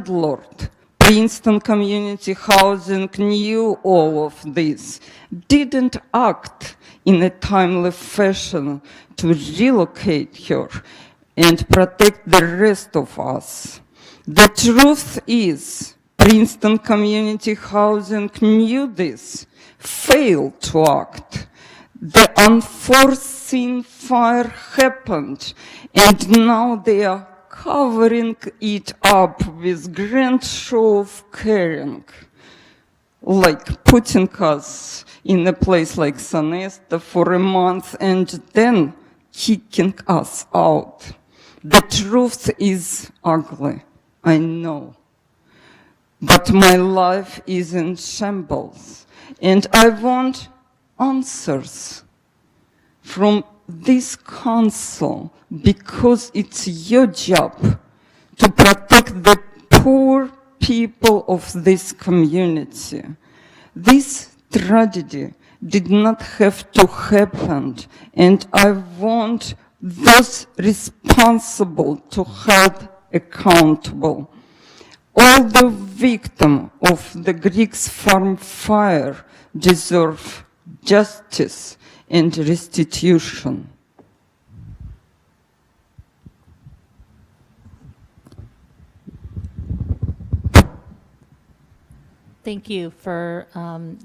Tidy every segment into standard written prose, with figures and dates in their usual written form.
landlord, Princeton Community Housing, knew all of this, didn't act in a timely fashion to relocate her and protect the rest of us. The truth is, Princeton Community Housing knew this, failed to act. The unforeseen fire happened, and now they are covering it up with grand show of caring, like putting us in a place like Sonesta for a month and then kicking us out. The truth is ugly, I know. But my life is in shambles, and I want answers from this council, because it's your job to protect the poor people of this community. This tragedy did not have to happen, and I want those responsible to held accountable. All the victims of the Griggs Farm fire deserve justice and restitution. Thank you for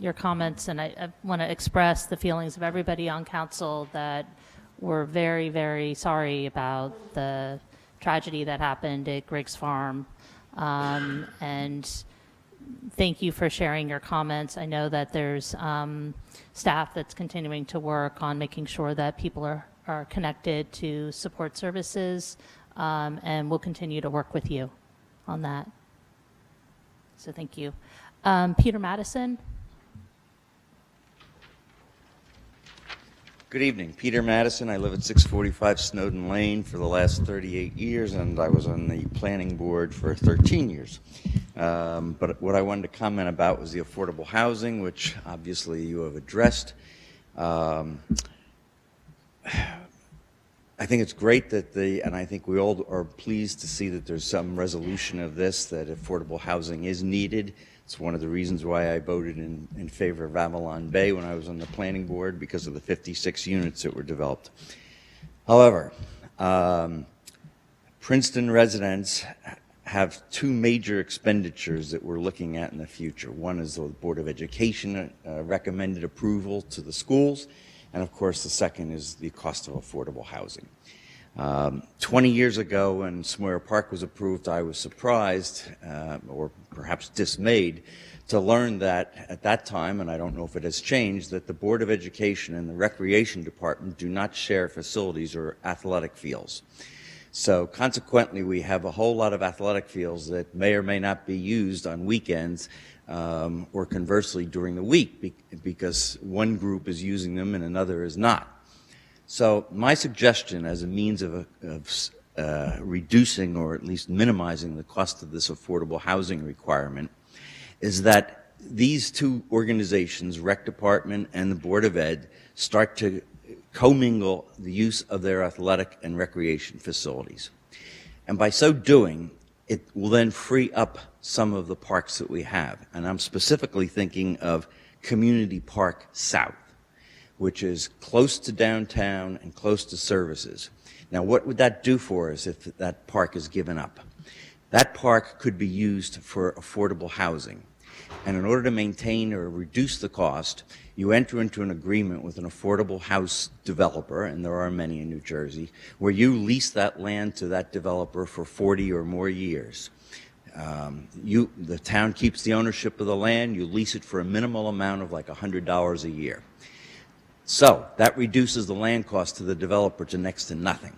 your comments, and I want to express the feelings of everybody on council that we're very, very sorry about the tragedy that happened at Griggs Farm. And thank you for sharing your comments. I know that there's staff that's continuing to work on making sure that people are connected to support services, and we'll continue to work with you on that. So thank you. Peter Madison. Good evening. Peter Madison. I live at 645 Snowden Lane for the last 38 years, and I was on the planning board for 13 years. But what I wanted to comment about was the affordable housing, which obviously you have addressed. I think it's great that and I think we all are pleased to see that there's some resolution of this, that affordable housing is needed. It's one of the reasons why I voted in favor of Avalon Bay when I was on the planning board, because of the 56 units that were developed. However, Princeton residents have two major expenditures that we're looking at in the future. One is the Board of Education recommended approval to the schools, and of course the second is the cost of affordable housing. 20 years ago when Sawyer Park was approved, I was surprised, or perhaps dismayed, to learn that at that time, and I don't know if it has changed, that the Board of Education and the Recreation Department do not share facilities or athletic fields. So consequently, we have a whole lot of athletic fields that may or may not be used on weekends, or conversely during the week, because one group is using them and another is not. So my suggestion as a means of reducing or at least minimizing the cost of this affordable housing requirement is that these two organizations, Rec Department and the Board of Ed, start to commingle the use of their athletic and recreation facilities. And by so doing, it will then free up some of the parks that we have. And I'm specifically thinking of Community Park South, which is close to downtown and close to services. Now, what would that do for us if that park is given up? That park could be used for affordable housing. And in order to maintain or reduce the cost, you enter into an agreement with an affordable house developer, and there are many in New Jersey, where you lease that land to that developer for 40 or more years. The town keeps the ownership of the land, you lease it for a minimal amount of like $100 a year. So that reduces the land cost to the developer to next to nothing.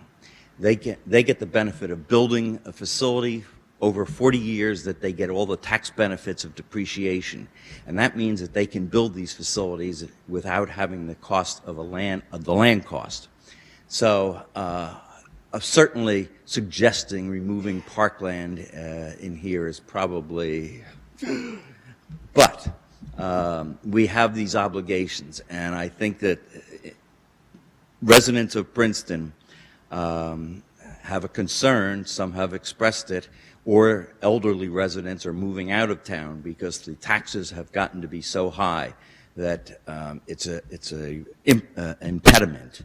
They get the benefit of building a facility over 40 years that they get all the tax benefits of depreciation. And that means that they can build these facilities without having the cost of the land cost. So certainly suggesting removing parkland in here is probably, but we have these obligations, and I think that residents of Princeton have a concern, some have expressed it, or elderly residents are moving out of town because the taxes have gotten to be so high that it's an impediment.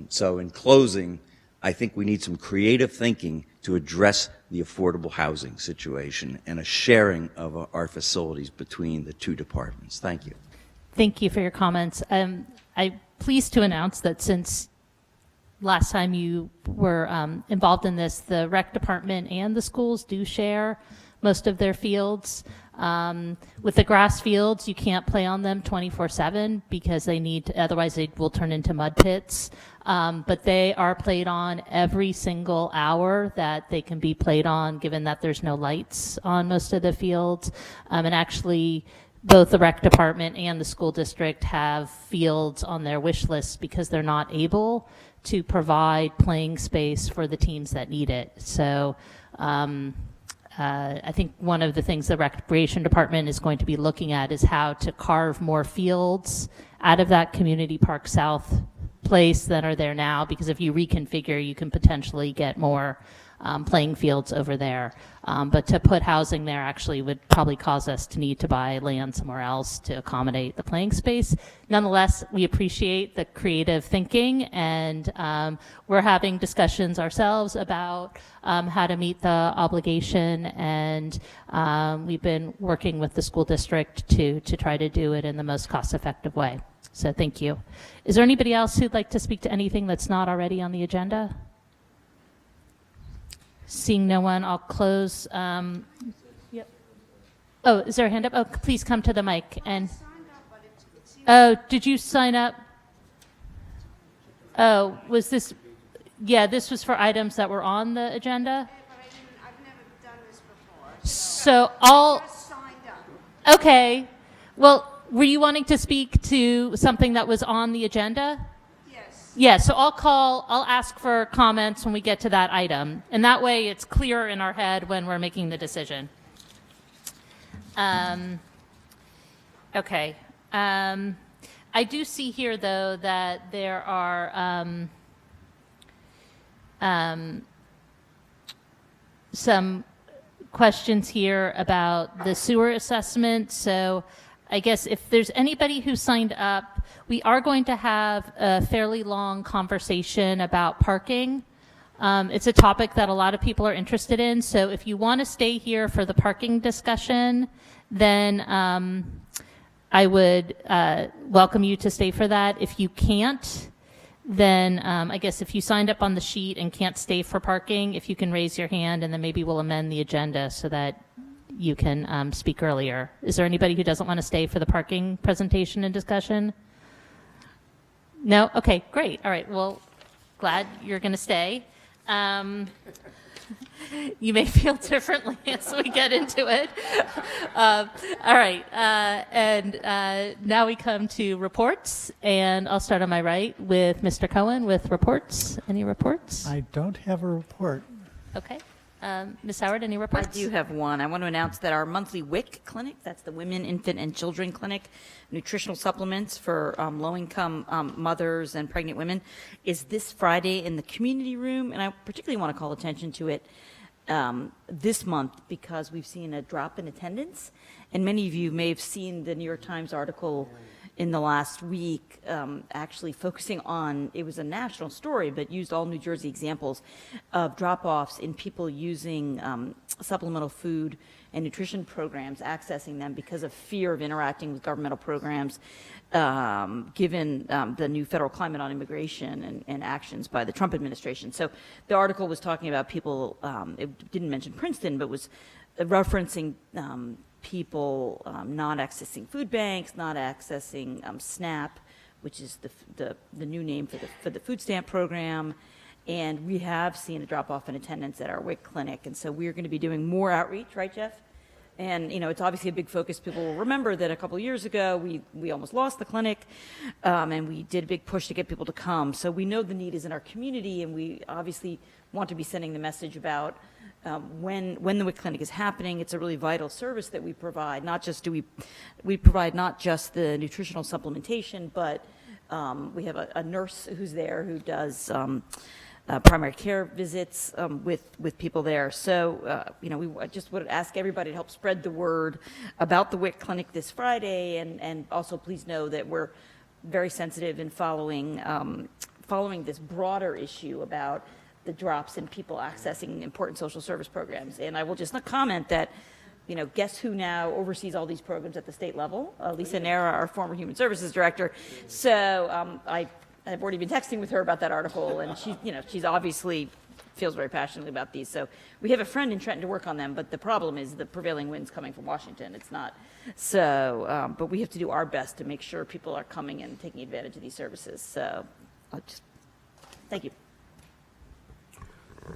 So in closing, I think we need some creative thinking to address the affordable housing situation and a sharing of our facilities between the two departments. Thank you. Thank you for your comments. I'm pleased to announce that since last time you were involved in this, the rec department and the schools do share most of their fields. With the grass fields, you can't play on them 24/7 because they need to, otherwise they will turn into mud pits. But they are played on every single hour that they can be played on, given that there's no lights on most of the fields. And actually, both the rec department and the school district have fields on their wish list because they're not able to provide playing space for the teams that need it. So I think one of the things the recreation department is going to be looking at is how to carve more fields out of that Community Park South place that are there now, because if you reconfigure, you can potentially get more playing fields over there. But to put housing there actually would probably cause us to need to buy land somewhere else to accommodate the playing space. Nonetheless, we appreciate the creative thinking, and we're having discussions ourselves about how to meet the obligation, and we've been working with the school district to try to do it in the most cost-effective way. So thank you. Is there anybody else who'd like to speak to anything that's not already on the agenda? Seeing no one, I'll close. Yep. Oh, is there a hand up? Oh, please come to the mic. And oh, did you sign up? Oh, was this? Yeah, this was for items that were on the agenda. I've never done this before. So I'll. Just signed up. Okay. Well, were you wanting to speak to something that was on the agenda? Yes. Yeah, so I'll ask for comments when we get to that item. And that way it's clear in our head when we're making the decision. Okay. I do see here, though, that there are some questions here about the sewer assessment. So I guess if there's anybody who signed up, we are going to have a fairly long conversation about parking. It's a topic that a lot of people are interested in. So if you want to stay here for the parking discussion, then I would welcome you to stay for that. If you can't, then I guess if you signed up on the sheet and can't stay for parking, if you can raise your hand, and then maybe we'll amend the agenda so that you can speak earlier. Is there anybody who doesn't want to stay for the parking presentation and discussion? No? Okay, great. All right, well, glad you're going to stay. You may feel differently as we get into it. All right, and now we come to reports, and I'll start on my right with Mr. Cohen with reports. Any reports? I don't have a report. Okay. Ms. Howard, any I reports? do have one. I want to announce that our monthly WIC clinic, that's the Women, Infant, and Children Clinic, nutritional supplements for low-income mothers and pregnant women, is this Friday in the community room. And I particularly want to call attention to it this month because we've seen a drop in attendance. And many of you may have seen the New York Times article in the last week, actually focusing on, it was a national story, but used all New Jersey examples of drop-offs in people using supplemental food and nutrition programs, accessing them because of fear of interacting with governmental programs, given the new federal climate on immigration and actions by the Trump administration. So the article was talking about people, it didn't mention Princeton, but was referencing people not accessing food banks, not accessing SNAP, which is the new name for the food stamp program. And we have seen a drop off in attendance at our WIC clinic. And so we're going to be doing more outreach, right, Jeff? And, you know, it's obviously a big focus. People will remember that a couple of years ago, we almost lost the clinic, and we did a big push to get people to come. So we know the need is in our community, and we obviously want to be sending the message about when the WIC clinic is happening. It's a really vital service that we provide. Not just do we provide not just the nutritional supplementation, but we have a nurse who's there who does primary care visits with people there. So, I just would ask everybody to help spread the word about the WIC clinic this Friday, and also please know that we're very sensitive in following this broader issue about the drops in people accessing important social service programs. And I will just comment that, guess who now oversees all these programs at the state level? Lisa Nera, our former Human Services Director. So I've already been texting with her about that article, and she's obviously feels very passionately about these. So we have a friend in Trenton to work on them, but the problem is the prevailing winds coming from Washington. It's not. So, but we have to do our best to make sure people are coming and taking advantage of these services. So thank you.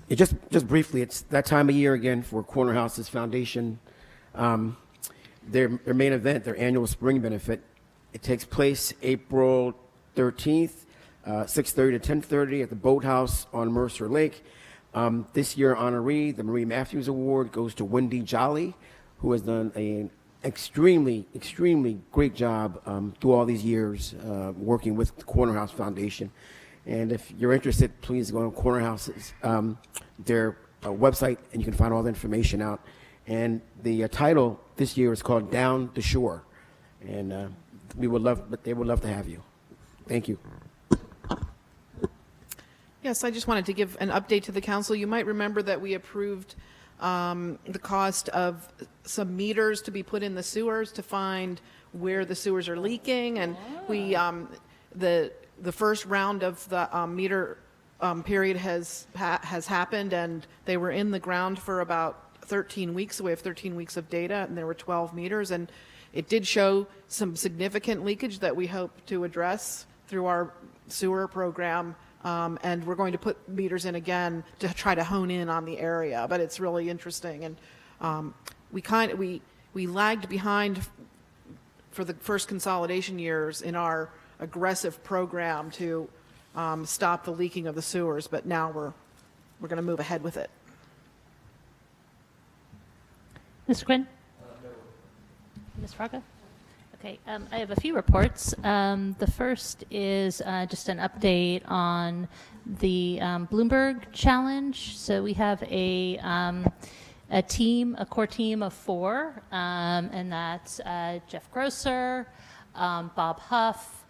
Yeah, just briefly, it's that time of year again for Corner Houses Foundation. Their main event, their annual spring benefit, it takes place April 13th, 6:30 to 10:30 at the Boathouse on Mercer Lake. This year, honoree, the Marie Matthews Award, goes to Wendy Jolly, who has done an extremely great job through all these years working with the Corner House Foundation. And if you're interested, please go on Corner House's their website, and you can find all the information out. And the title this year is called Down the Shore, and they would love to have you. Thank you. Yes, I just wanted to give an update to the council. You might remember that we approved the cost of some meters to be put in the sewers to find where the sewers are leaking, and we the first round of the meter period has happened, and they were in the ground for about 13 weeks. So we have 13 weeks of data, and there were 12 meters, and it did show some significant leakage that we hope to address through our sewer program. And we're going to put meters in again to try to hone in on the area, but it's really interesting. And we lagged behind for the first consolidation years in our aggressive program to stop the leaking of the sewers, but now we're going to move ahead with it. Mr. Quinn? Ms. Fraga? Okay, I have a few reports. The first is just an update on the Bloomberg Challenge. So we have a core team of 4, and that's Jeff Grosser, Bob Huff,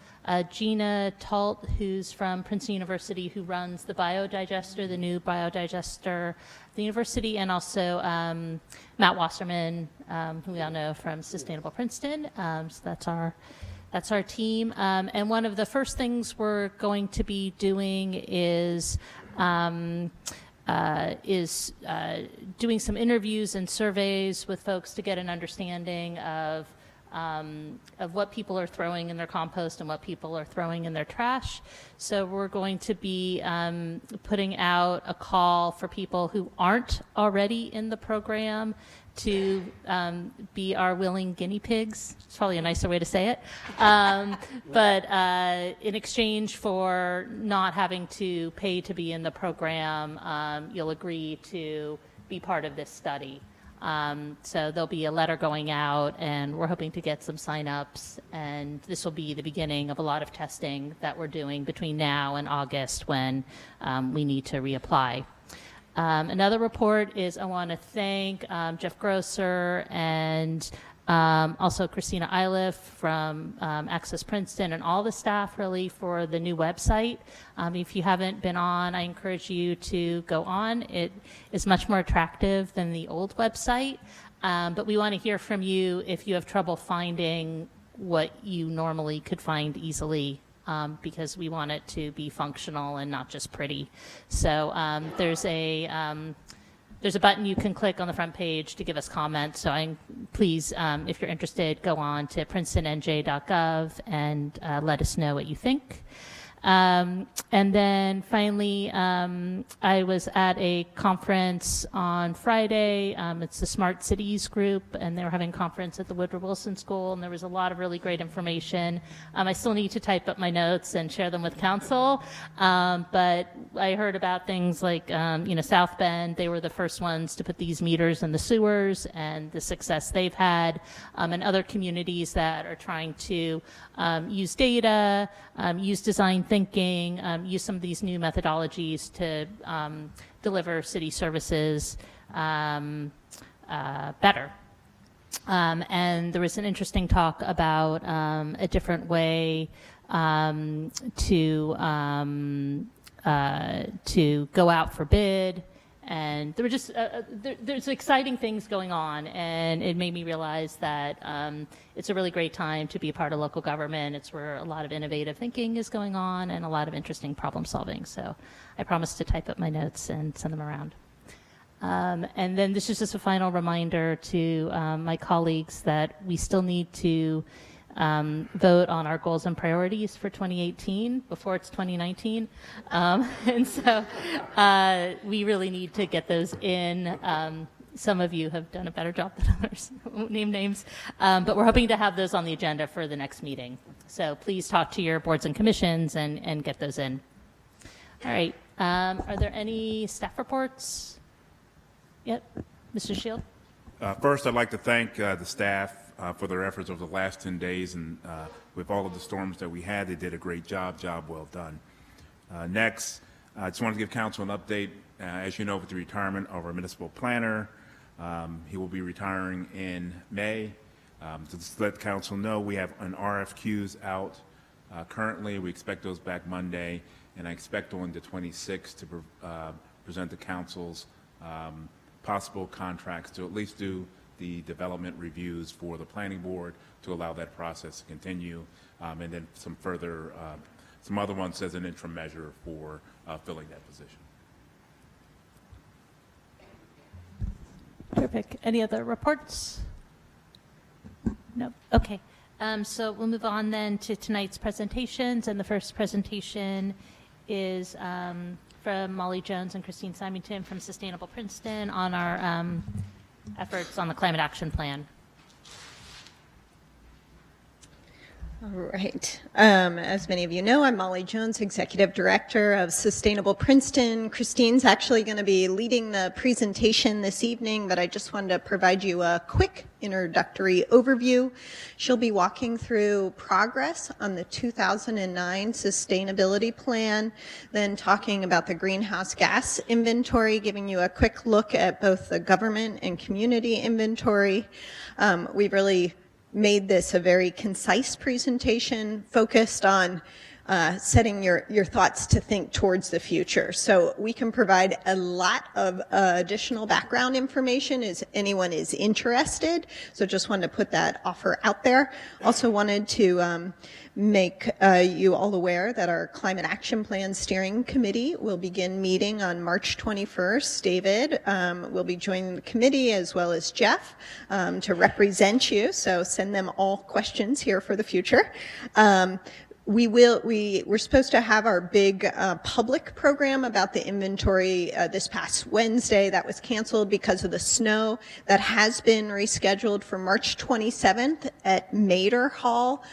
Gina Talt, who's from Princeton University, who runs the biodigester, the new biodigester at the university, and also Matt Wasserman, who we all know from Sustainable Princeton. So that's our team. And one of the first things we're going to be doing is doing some interviews and surveys with folks to get an understanding of what people are throwing in their compost and what people are throwing in their trash. So we're going to be putting out a call for people who aren't already in the program to be our willing guinea pigs. It's probably a nicer way to say it. But in exchange for not having to pay to be in the program, you'll agree to be part of this study. So there'll be a letter going out, and we're hoping to get some signups, and this will be the beginning of a lot of testing that we're doing between now and August when we need to reapply. Another report is I want to thank Jeff Grosser and also Christina Iliff from Access Princeton and all the staff really for the new website. If you haven't been on, I encourage you to go on. It is much more attractive than the old website, but we want to hear from you if you have trouble finding what you normally could find easily. Because we want it to be functional and not just pretty. So there's a button you can click on the front page to give us comments. So please, if you're interested, go on to princetonnj.gov and let us know what you think. And then finally, I was at a conference on Friday. It's the Smart Cities group, and they were having a conference at the Woodrow Wilson School, and there was a lot of really great information. I still need to type up my notes and share them with council, but I heard about things like, South Bend. They were the first ones to put these meters in the sewers and the success they've had, and other communities that are trying to use data, use design thinking, use some of these new methodologies to deliver city services better. And there was an interesting talk about a different way to go out for bid. And there were just there's exciting things going on, and it made me realize that it's a really great time to be a part of local government. It's where a lot of innovative thinking is going on and a lot of interesting problem solving. So I promised to type up my notes and send them around. And then this is just a final reminder to my colleagues that we still need to vote on our goals and priorities for 2018 before it's 2019. And so we really need to get those in. Some of you have done a better job than others. I won't name names. But we're hoping to have those on the agenda for the next meeting. So please talk to your boards and commissions and get those in. All right. Are there any staff reports? Yep. Mr. Shield? First, I'd like to thank the staff for their efforts over the last 10 days, and with all of the storms that we had, they did a great job well done. Next, I just wanted to give council an update. As you know, with the retirement of our municipal planner, he will be retiring in May. To just let council know, we have an RFQs out currently. We expect those back Monday, and I expect on the 26th to present the council's possible contracts to at least do the development reviews for the planning board to allow that process to continue, and then some other ones as an interim measure for filling that position. Terrific. Any other reports? No. Okay. So we'll move on then to tonight's presentations, and the first presentation is from Molly Jones and Christine Symington from Sustainable Princeton on our efforts on the Climate Action Plan. All right. As many of you know, I'm Molly Jones, Executive Director of Sustainable Princeton. Christine's actually going to be leading the presentation this evening, but I just wanted to provide you a quick introductory overview. She'll be walking through progress on the 2009 Sustainability Plan, then talking about the greenhouse gas inventory, giving you a quick look at both the government and community inventory. We've really made this a very concise presentation focused on setting your thoughts to think towards the future. So we can provide a lot of additional background information as anyone is interested. So just wanted to put that offer out there. Also wanted to make you all aware that our Climate Action Plan Steering Committee will begin meeting on March 21st. David will be joining the committee as well as Jeff to represent you. So send them all questions here for the future. We're supposed to have our big public program about the inventory this past Wednesday. That was canceled because of the snow. That has been rescheduled for March 27th at Mader Hall.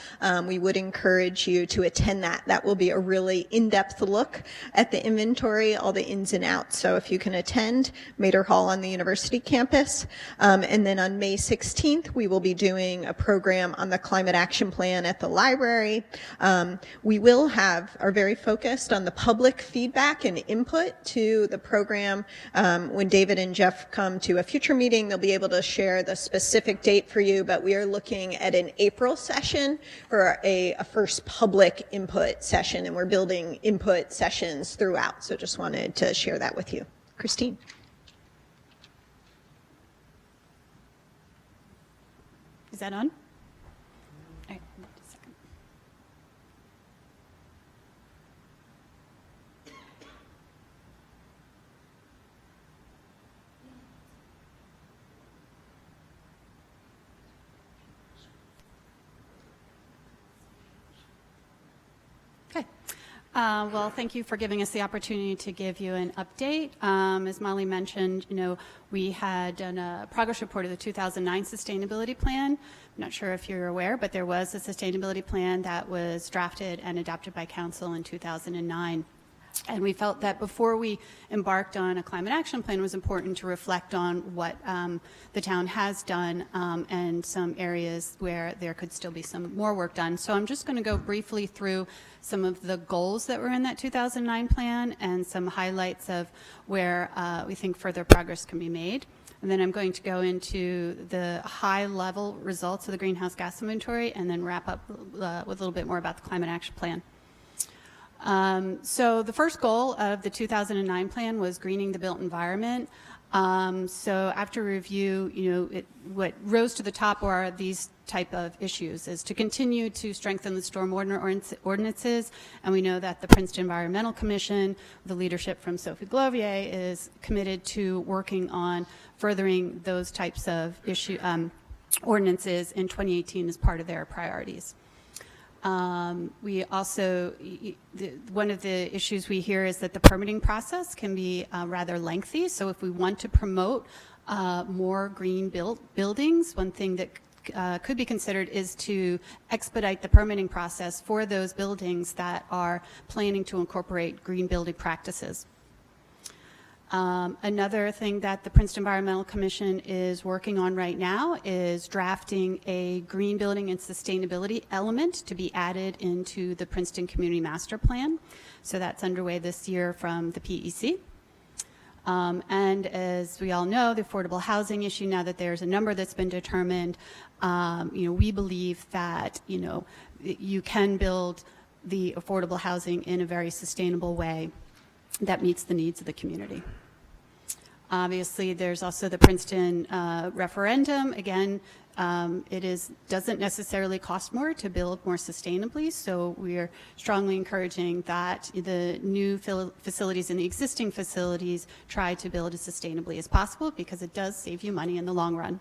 We would encourage you to attend that. That will be a really in-depth look at the inventory, all the ins and outs. So if you can attend Mader Hall on the university campus. And then on May 16th, we will be doing a program on the Climate Action Plan at the library. We are very focused on the public feedback and input to the program. When David and Jeff come to a future meeting, they'll be able to share the specific date for you, but we are looking at an April session for a first public input session, and we're building input sessions throughout. So just wanted to share that with you. Christine. Is that on? All right, just a second. Okay. Well, thank you for giving us the opportunity to give you an update. As Molly mentioned, we had done a progress report of the 2009 Sustainability Plan. I'm not sure if you're aware, but there was a sustainability plan that was drafted and adopted by Council in 2009. And we felt that before we embarked on a climate action plan, it was important to reflect on what the town has done and some areas where there could still be some more work done. So I'm just going to go briefly through some of the goals that were in that 2009 plan and some highlights of where we think further progress can be made. And then I'm going to go into the high-level results of the greenhouse gas inventory and then wrap up with a little bit more about the climate action plan. So the first goal of the 2009 plan was greening the built environment. So after review, what rose to the top are these type of issues, is to continue to strengthen the stormwater ordinances, and we know that the Princeton Environmental Commission, the leadership from Sophie Glovier, is committed to working on furthering those types of ordinances in 2018 as part of their priorities. We also, one of the issues we hear is that the permitting process can be rather lengthy. So if we want to promote more green buildings, one thing that could be considered is to expedite the permitting process for those buildings that are planning to incorporate green building practices. Another thing that the Princeton Environmental Commission is working on right now is drafting a green building and sustainability element to be added into the Princeton Community Master Plan. So that's underway this year from the PEC. And as we all know, the affordable housing issue, now that there's a number that's been determined, we believe that, you can build the affordable housing in a very sustainable way that meets the needs of the community. Obviously, there's also the Princeton referendum. Again, it doesn't necessarily cost more to build more sustainably, so we are strongly encouraging that the new facilities and the existing facilities try to build as sustainably as possible, because it does save you money in the long run.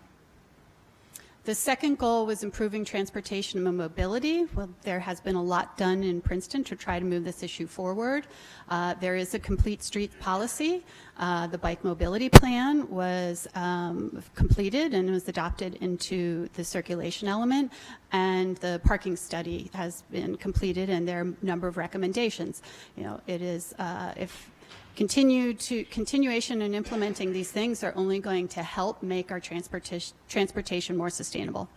The second goal was improving transportation and mobility. Well, there has been a lot done in Princeton to try to move this issue forward. There is a complete street policy. The bike mobility plan was completed and was adopted into the circulation element, and the parking study has been completed, and there are a number of recommendations. It is continuation and implementing these things are only going to help make our transportation more sustainable.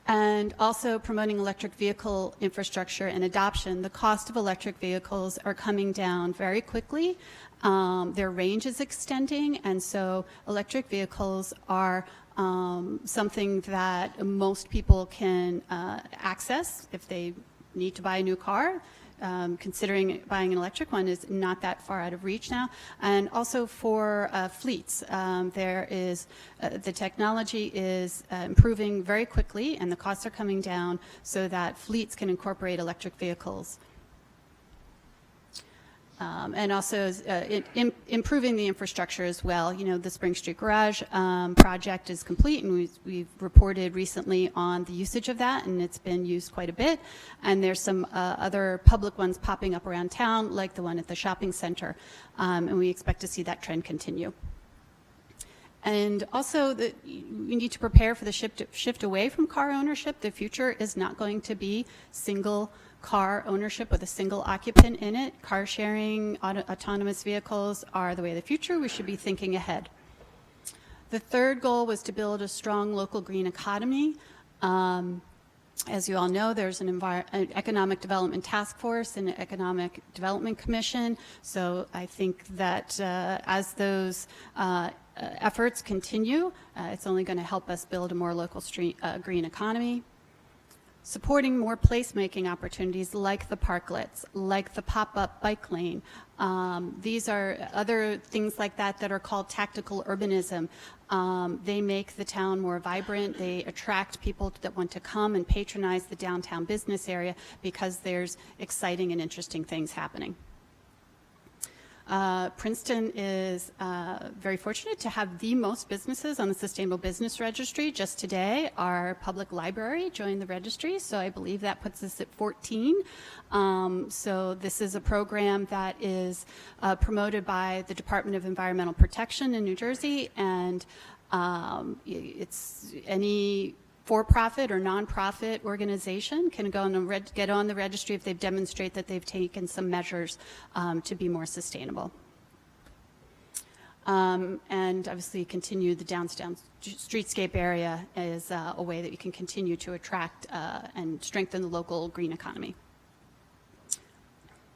And also promoting electric vehicle infrastructure and adoption. The cost of electric vehicles are coming down very quickly. Their range is extending, and so electric vehicles are something that most people can access if they need to buy a new car. Considering buying an electric one is not that far out of reach now. And also for fleets, the technology is improving very quickly, and the costs are coming down so that fleets can incorporate electric vehicles. And also improving the infrastructure as well. The Spring Street Garage project is complete, and we've reported recently on the usage of that, and it's been used quite a bit. And there's some other public ones popping up around town, like the one at the shopping center, and we expect to see that trend continue. And also, we need to prepare for the shift away from car ownership. The future is not going to be single car ownership with a single occupant in it. Car sharing, autonomous vehicles are the way of the future. We should be thinking ahead. The third goal was to build a strong local green economy. As you all know, there's an economic development task force and an economic development commission. So I think that as those efforts continue, it's only going to help us build a more local green economy. Supporting more placemaking opportunities like the parklets, like the pop-up bike lane. These are other things like that are called tactical urbanism. They make the town more vibrant. They attract people that want to come and patronize the downtown business area because there's exciting and interesting things happening. Princeton is very fortunate to have the most businesses on the Sustainable Business Registry. Just today, our public library joined the registry, so I believe that puts us at 14. So this is a program that is promoted by the Department of Environmental Protection in New Jersey, and it's any for-profit or nonprofit organization can go on get on the registry if they demonstrate that they've taken some measures to be more sustainable. And obviously continue the downtown streetscape area is a way that you can continue to attract and strengthen the local green economy.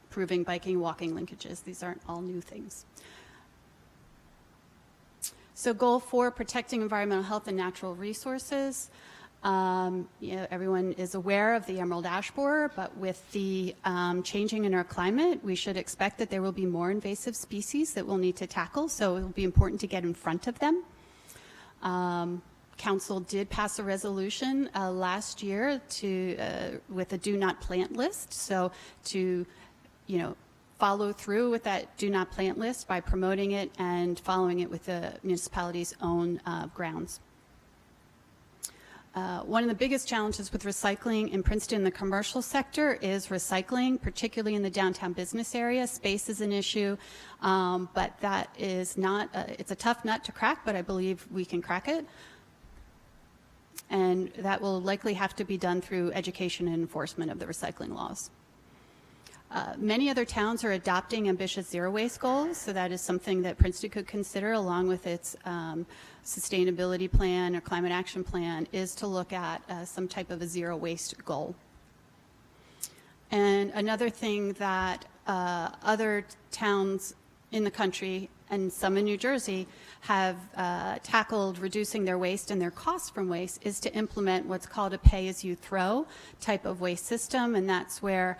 Improving biking and walking linkages. These aren't all new things. So goal 4, protecting environmental health and natural resources. Everyone is aware of the emerald ash borer, but with the changing in our climate, we should expect that there will be more invasive species that we'll need to tackle, so it will be important to get in front of them. Council did pass a resolution last year with a do not plant list, so to follow through with that do not plant list by promoting it and following it with the municipality's own grounds. One of the biggest challenges with recycling in Princeton, the commercial sector, is recycling, particularly in the downtown business area. Space is an issue, but that is not, it's a tough nut to crack, but I believe we can crack it. And that will likely have to be done through education and enforcement of the recycling laws. Many other towns are adopting ambitious zero waste goals, so that is something that Princeton could consider along with its sustainability plan or climate action plan, is to look at some type of a zero waste goal. And another thing that other towns in the country and some in New Jersey have tackled reducing their waste and their costs from waste is to implement what's called a pay-as-you-throw type of waste system, and that's where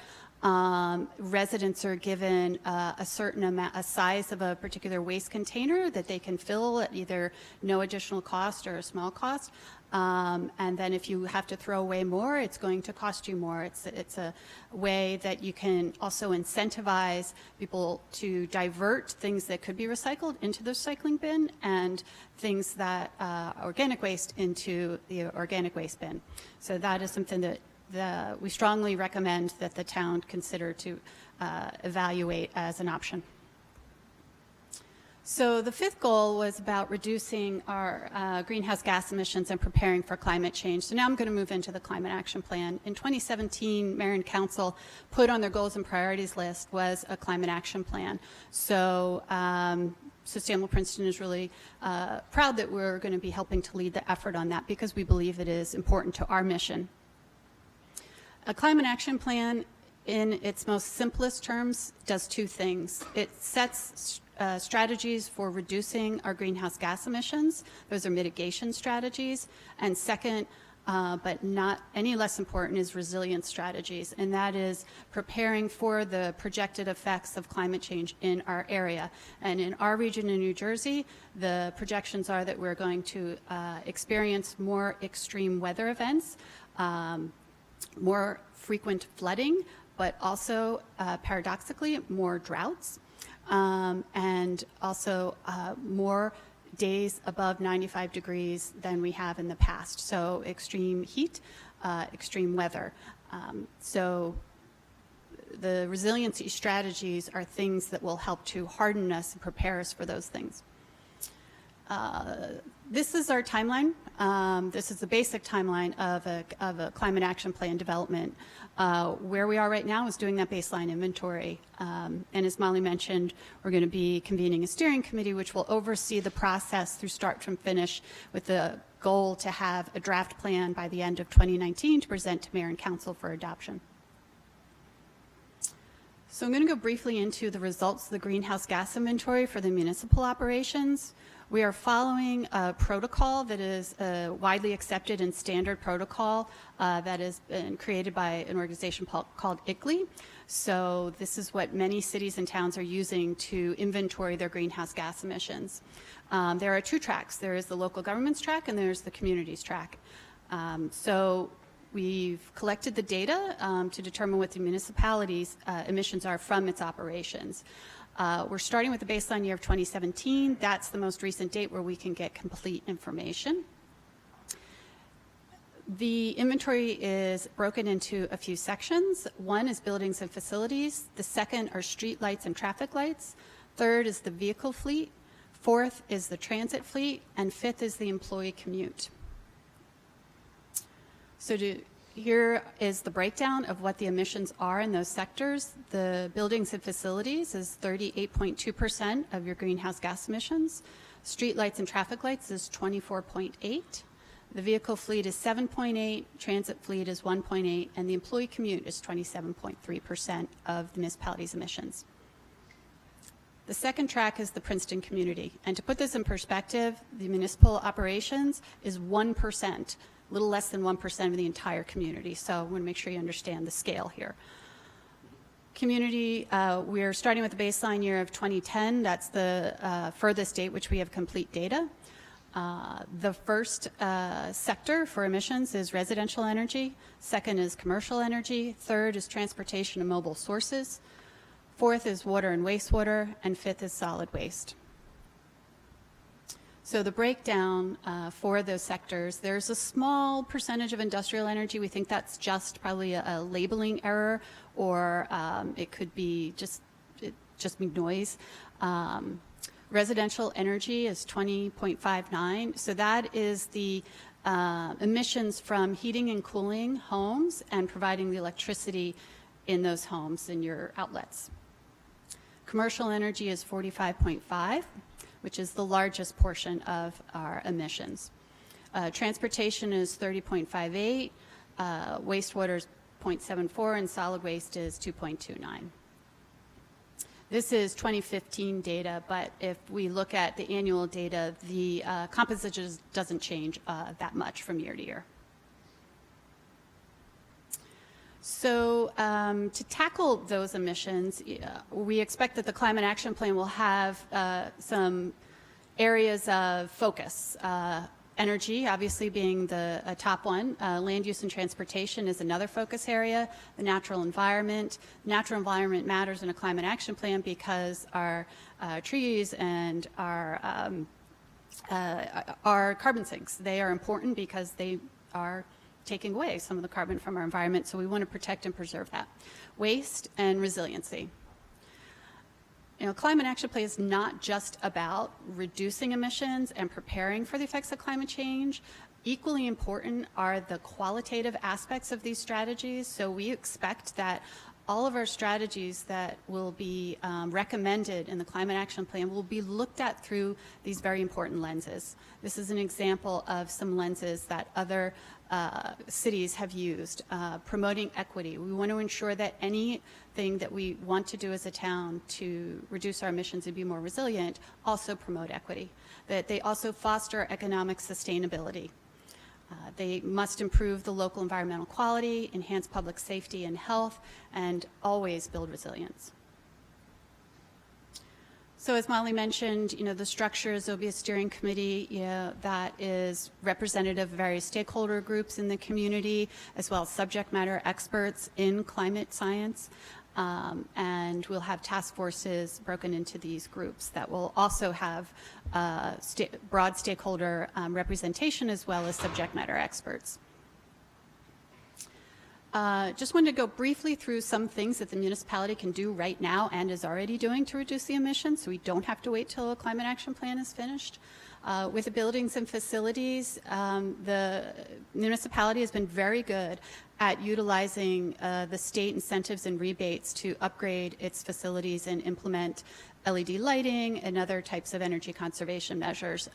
residents are given a certain amount, a size of a particular waste container that they can fill at either no additional cost or a small cost. And then if you have to throw away more, it's going to cost you more. It's a way that you can also incentivize people to divert things that could be recycled into the recycling bin and things that organic waste into the organic waste bin. So that is something that we strongly recommend that the town consider to evaluate as an option. So the 5th goal was about reducing our greenhouse gas emissions and preparing for climate change. So now I'm going to move into the Climate Action Plan. In 2017, Mayor and Council put on their goals and priorities list was a Climate Action Plan. So Sustainable Princeton is really proud that we're going to be helping to lead the effort on that because we believe it is important to our mission. A Climate Action Plan, in its most simplest terms, does 2 things. It sets strategies for reducing our greenhouse gas emissions. Those are mitigation strategies. And second, but not any less important, is resilience strategies. And that is preparing for the projected effects of climate change in our area. And in our region in New Jersey, the projections are that we're going to experience more extreme weather events, more frequent flooding, but also, paradoxically, more droughts, and also more days above 95 degrees than we have in the past. So extreme heat, extreme weather. So the resiliency strategies are things that will help to harden us and prepare us for those things. This is our timeline. This is the basic timeline of a climate action plan development. Where we are right now is doing that baseline inventory. And as Molly mentioned, we're going to be convening a steering committee which will oversee the process through start from finish with the goal to have a draft plan by the end of 2019 to present to Mayor and Council for adoption. So I'm going to go briefly into the results of the greenhouse gas inventory for the municipal operations. We are following a protocol that is a widely accepted and standard protocol that has been created by an organization called ICLEI. So this is what many cities and towns are using to inventory their greenhouse gas emissions. There are 2 tracks. There is the local government's track and there's the community's track. So we've collected the data to determine what the municipality's emissions are from its operations. We're starting with the baseline year of 2017. That's the most recent date where we can get complete information. The inventory is broken into a few sections. One is buildings and facilities. The second are street lights and traffic lights. Third is the vehicle fleet. Fourth is the transit fleet. And fifth is the employee commute. Here is the breakdown of what the emissions are in those sectors. The buildings and facilities is 38.2% of your greenhouse gas emissions. Street lights and traffic lights is 24.8. The vehicle fleet is 7.8, transit fleet is 1.8, and the employee commute is 27.3% of the municipality's emissions. The second track is the Princeton community. And to put this in perspective, the municipal operations is 1%, a little less than 1% of the entire community. So I want to make sure you understand the scale here. Community, we're starting with the baseline year of 2010. That's the furthest date which we have complete data. The first sector for emissions is residential energy. Second is commercial energy. Third is transportation and mobile sources. Fourth is water and wastewater. And fifth is solid waste. So the breakdown for those sectors, there's a small percentage of industrial energy. We think that's just probably a labeling error, or it could be just be noise. Residential energy is 20.59. So that is the emissions from heating and cooling homes and providing the electricity in those homes in your outlets. Commercial energy is 45.5. which is the largest portion of our emissions. Transportation is 30.58, wastewater is 0.74, and solid waste is 2.29. This is 2015 data, but if we look at the annual data, the composition doesn't change that much from year to year. So to tackle those emissions, we expect that the Climate Action Plan will have some areas of focus. Energy, obviously, being the top one. Land use and transportation is another focus area. The natural environment. Natural environment matters in a Climate Action Plan because our trees and our carbon sinks, they are important because they are taking away some of the carbon from our environment, so we want to protect and preserve that. Waste and resiliency. You know, Climate Action Plan is not just about reducing emissions and preparing for the effects of climate change. Equally important are the qualitative aspects of these strategies, so we expect that all of our strategies that will be recommended in the Climate Action Plan will be looked at through these very important lenses. This is an example of some lenses that other cities have used. Promoting equity. We want to ensure that anything that we want to do as a town to reduce our emissions and be more resilient also promote equity. That they also foster economic sustainability. They must improve the local environmental quality, enhance public safety and health, and always build resilience. So as Molly mentioned, you know, the structures, there'll be a steering committee that is representative of various stakeholder groups in the community, as well as subject matter experts in climate science. And we'll have task forces broken into these groups that will also have broad stakeholder representation as well as subject matter experts. Just wanted to go briefly through some things that the municipality can do right now and is already doing to reduce the emissions, so we don't have to wait till a Climate Action Plan is finished. With the buildings and facilities, the municipality has been very good at utilizing the state incentives and rebates to upgrade its facilities and implement LED lighting and other types of energy conservation measures.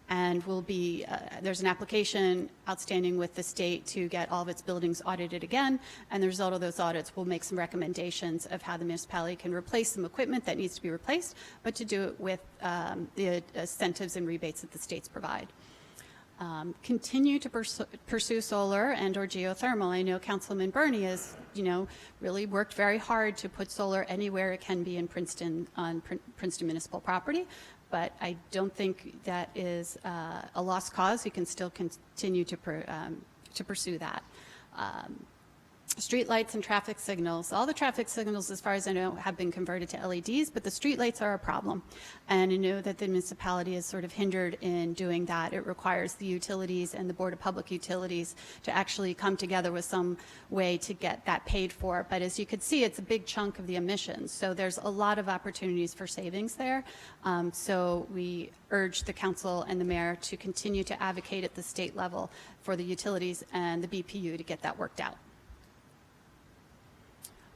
And will be, there's an application outstanding with the state to get all of its buildings audited again, and the result of those audits will make some recommendations of how the municipality can replace some equipment that needs to be replaced, but to do it with the incentives and rebates that the states provide. Continue to pursue solar and or geothermal. I know Councilman Bernie has, you know, really worked very hard to put solar anywhere it can be in Princeton, on Princeton municipal property, but I don't think that is a lost cause. You can still continue to pursue that. streetlights and traffic signals. All the traffic signals, as far as I know, have been converted to LEDs, but the streetlights are a problem. And I know that the municipality is sort of hindered in doing that. It requires the utilities and the Board of Public Utilities to actually come together with some way to get that paid for. But as you can see, it's a big chunk of the emissions. So there's a lot of opportunities for savings there. So we urge the council and the mayor to continue to advocate at the state level for the utilities and the BPU to get that worked out.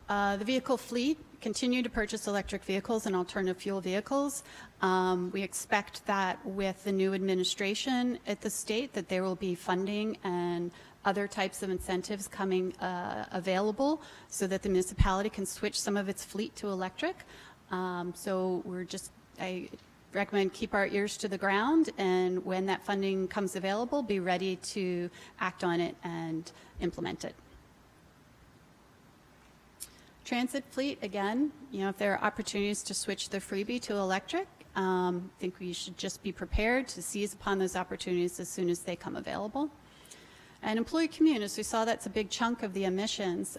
The vehicle fleet, continue to purchase electric vehicles and alternative fuel vehicles. We expect that with the new administration at the state that there will be funding and other types of incentives coming available so that the municipality can switch some of its fleet to electric. So I recommend keep our ears to the ground, and when that funding comes available, be ready to act on it and implement it. Transit fleet, again, if there are opportunities to switch the freebie to electric, I think we should just be prepared to seize upon those opportunities as soon as they come available. And employee communities, we saw that's a big chunk of the emissions.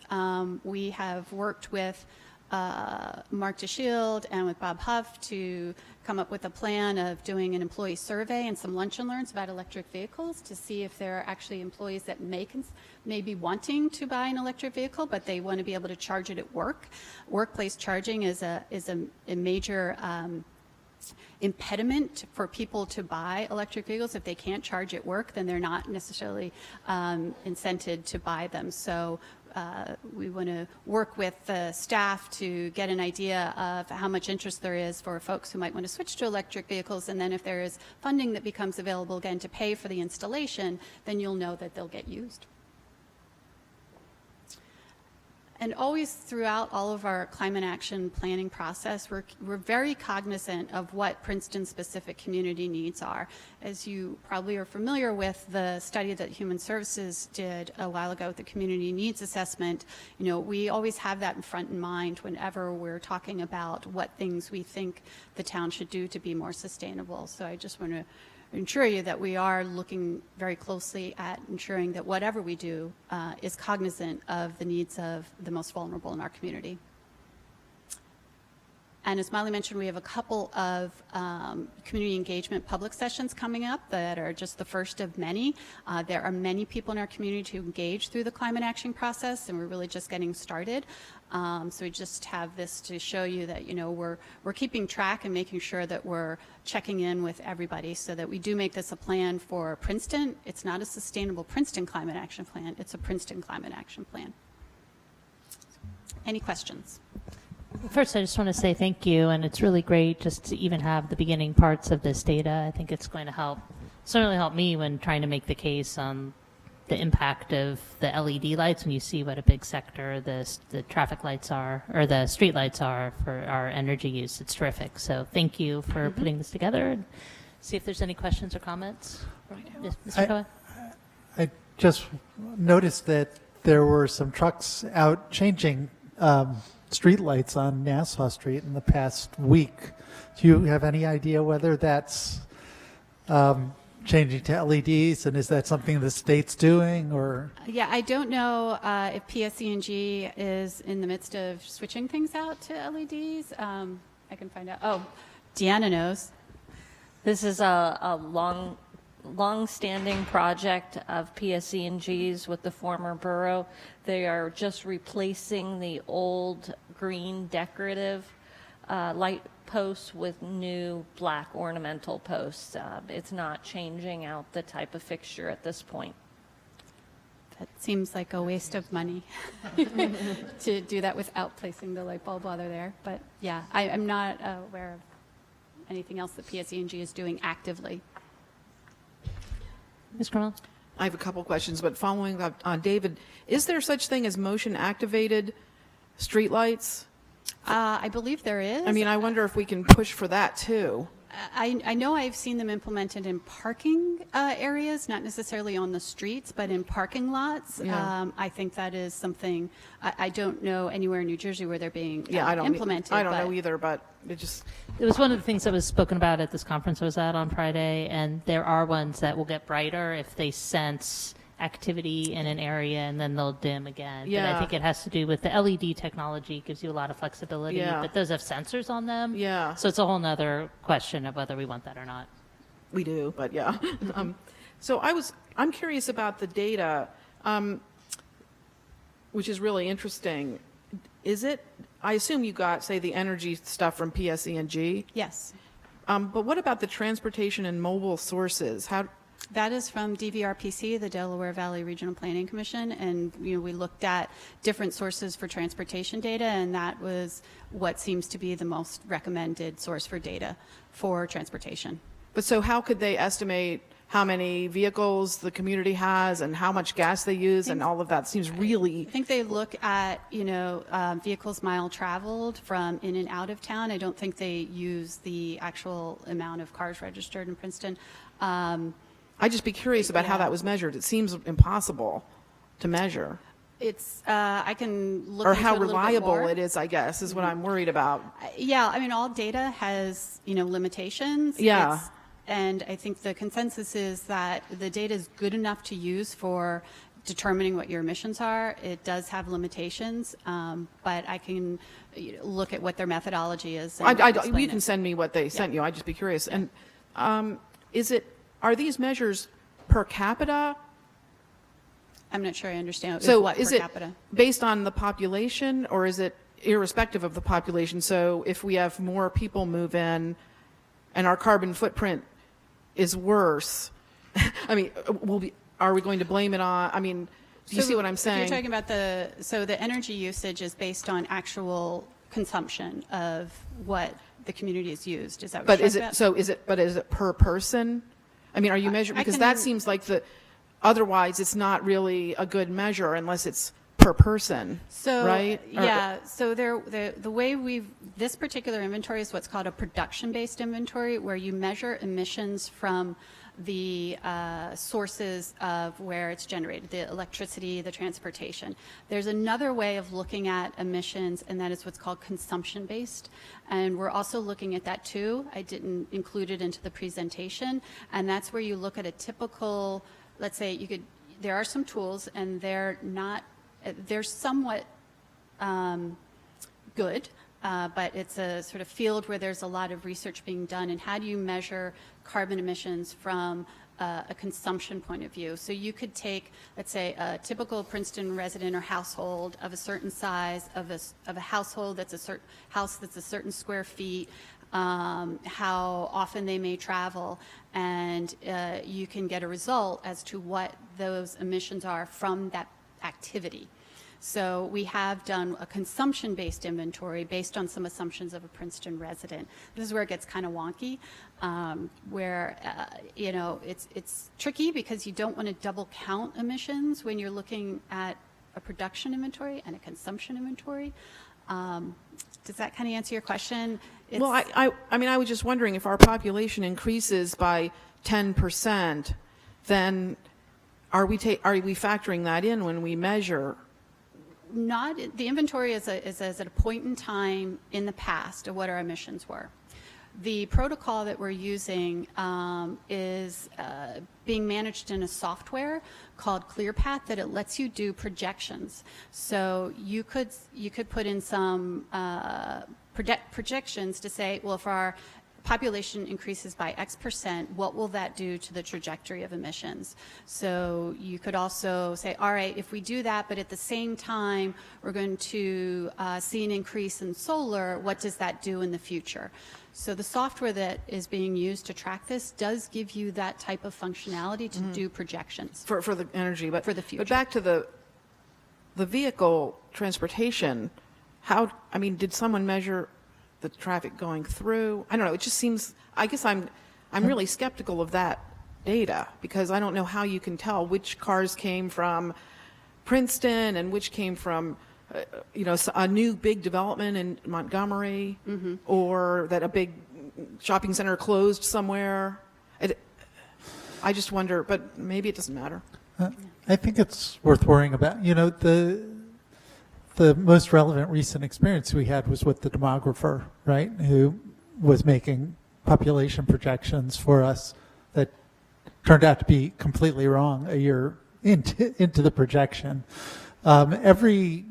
We have worked with Mark DeShield and with Bob Huff to come up with a plan of doing an employee survey and some lunch and learns about electric vehicles to see if there are actually employees that may be wanting to buy an electric vehicle, but they want to be able to charge it at work. Workplace charging is a major impediment for people to buy electric vehicles. If they can't charge at work, then they're not necessarily incented to buy them. So we want to work with the staff to get an idea of how much interest there is for folks who might want to switch to electric vehicles, and then if there is funding that becomes available again to pay for the installation, then you'll know that they'll get used. And always throughout all of our climate action planning process, we're very cognizant of what Princeton-specific community needs are. As you probably are familiar with the study that Human Services did a while ago, the community needs assessment, we always have that in front in mind whenever we're talking about what things we think the town should do to be more sustainable. So I just want to ensure you that we are looking very closely at ensuring that whatever we do is cognizant of the needs of the most vulnerable in our community. And as Molly mentioned, we have a couple of community engagement public sessions coming up that are just the first of many. There are many people in our community who engage through the climate action process, and we're really just getting started. So we just have this to show you that, we're keeping track and making sure that we're checking in with everybody so that we do make this a plan for Princeton. It's not a sustainable Princeton climate action plan. It's a Princeton climate action plan. Any questions? First, I just want to say thank you, and it's really great just to even have the beginning parts of this data. I think it's going to certainly help me when trying to make the case on the impact of the LED lights when you see what a big sector the traffic lights are, or the street lights are for our energy use. It's terrific. So thank you for putting this together, and see if there's any questions or comments. Yes, Mr. Cohen? I just noticed that there were some trucks out changing street lights on Nassau Street in the past week. Do you have any idea whether that's changing to LEDs, and is that something the state's doing, or? Yeah, I don't know if PSE&G is in the midst of switching things out to LEDs. I can find out. Oh, Deanna knows. This is a long-standing project of PSE&G's with the former borough. They are just replacing the old green decorative light posts with new black ornamental posts. It's not changing out the type of fixture at this point. That seems like a waste of money to do that without placing the light bulb while they're there. But yeah, I'm not aware of anything else that PSE&G is doing actively. Ms. Cornwell? I have a couple questions, but following up on David, is there such thing as motion-activated streetlights? I believe there is. I mean, I wonder if we can push for that, too. I know I've seen them implemented in parking areas, not necessarily on the streets, but in parking lots. Yeah. I think that is something, I don't know anywhere in New Jersey where they're being implemented. I don't know either, but it was one of the things that was spoken about at this conference I was at on Friday, and there are ones that will get brighter if they sense activity in an area and then they'll dim again. But Yeah. I think it has to do with the LED technology, gives you a lot of flexibility, Yeah. but those have sensors on them. Yeah. So it's a whole nother question of whether we want that or not. We do, but yeah. So I'm curious about the data, which is really interesting. I assume you got, say, the energy stuff from PSE&G, Yes. but what about the transportation and mobile sources? That is from DVRPC, the Delaware Valley Regional Planning Commission, and we looked at different sources for transportation data, and that was what seems to be the most recommended source for data for transportation. But so how could they estimate how many vehicles the community has and how much gas they use and all of that? Seems really, I think they look at, vehicles mile traveled from in and out of town. I don't think they use the actual amount of cars registered in Princeton. I'd just be curious about how Yeah. that was measured. It seems impossible to measure. It's, I can look Or into how it a little bit reliable more. it is, I guess, is what I'm worried about. Yeah, I mean, all data has, limitations. Yeah. And I think the consensus is that the data is good enough to use for determining what your emissions are. It does have limitations, but I can look at what their methodology is. And explain You can it. send me what they sent you. I'd just be curious. And are these measures per capita? I'm not sure I understand. So What is per it capita? based on the population, or is it irrespective of the population? So if we have more people move in and our carbon footprint is worse, I mean, are we going to blame it on, do you see what I'm saying? If you're talking about the energy usage is based on actual consumption of what the community has used. Is that what But you're is talking it, about? is it per person? I mean, are you measuring, I because can- that seems like otherwise it's not really a good measure unless it's per person, So, right? Or- yeah, so the way this particular inventory is what's called a production-based inventory, where you measure emissions from the sources of where it's generated, the electricity, the transportation. There's another way of looking at emissions, and that is what's called consumption-based. And we're also looking at that too. I didn't include it into the presentation. And that's where you look at a typical, let's say there are some tools, and they're somewhat good, but it's a sort of field where there's a lot of research being done. And how do you measure carbon emissions from a consumption point of view? So you could take, let's say, a typical Princeton resident or household of a certain size, of a household that's a certain square feet, how often they may travel, and you can get a result as to what those emissions are from that activity. So we have done a consumption-based inventory based on some assumptions of a Princeton resident. This is where it gets kind of wonky, where it's tricky because you don't want to double count emissions when you're looking at a production inventory and a consumption inventory. Does that kind of answer your question? Well, I was just wondering, if our population increases by 10%, then are we factoring that in when we measure? The inventory is at a point in time in the past of what our emissions were. The protocol that we're using is being managed in a software called ClearPath that it lets you do projections. So you could put in some projections to say, well, if our population increases by X%, what will that do to the trajectory of emissions? So you could also say, all right, if we do that, but at the same time, we're going to see an increase in solar, what does that do in the future? So the software that is being used to track this does give you that type of functionality to do projections. For the energy, but For the future. But back to the vehicle transportation, did someone measure the traffic going through? I don't know. It just seems, I guess I'm really skeptical of that data, because I don't know how you can tell which cars came from Princeton and which came from a new big development in Montgomery, or that a big shopping center closed somewhere. I just wonder, but maybe it doesn't matter. I think it's worth worrying about. The most relevant recent experience we had was with the demographer, right, who was making population projections for us that turned out to be completely wrong a year into the projection. Every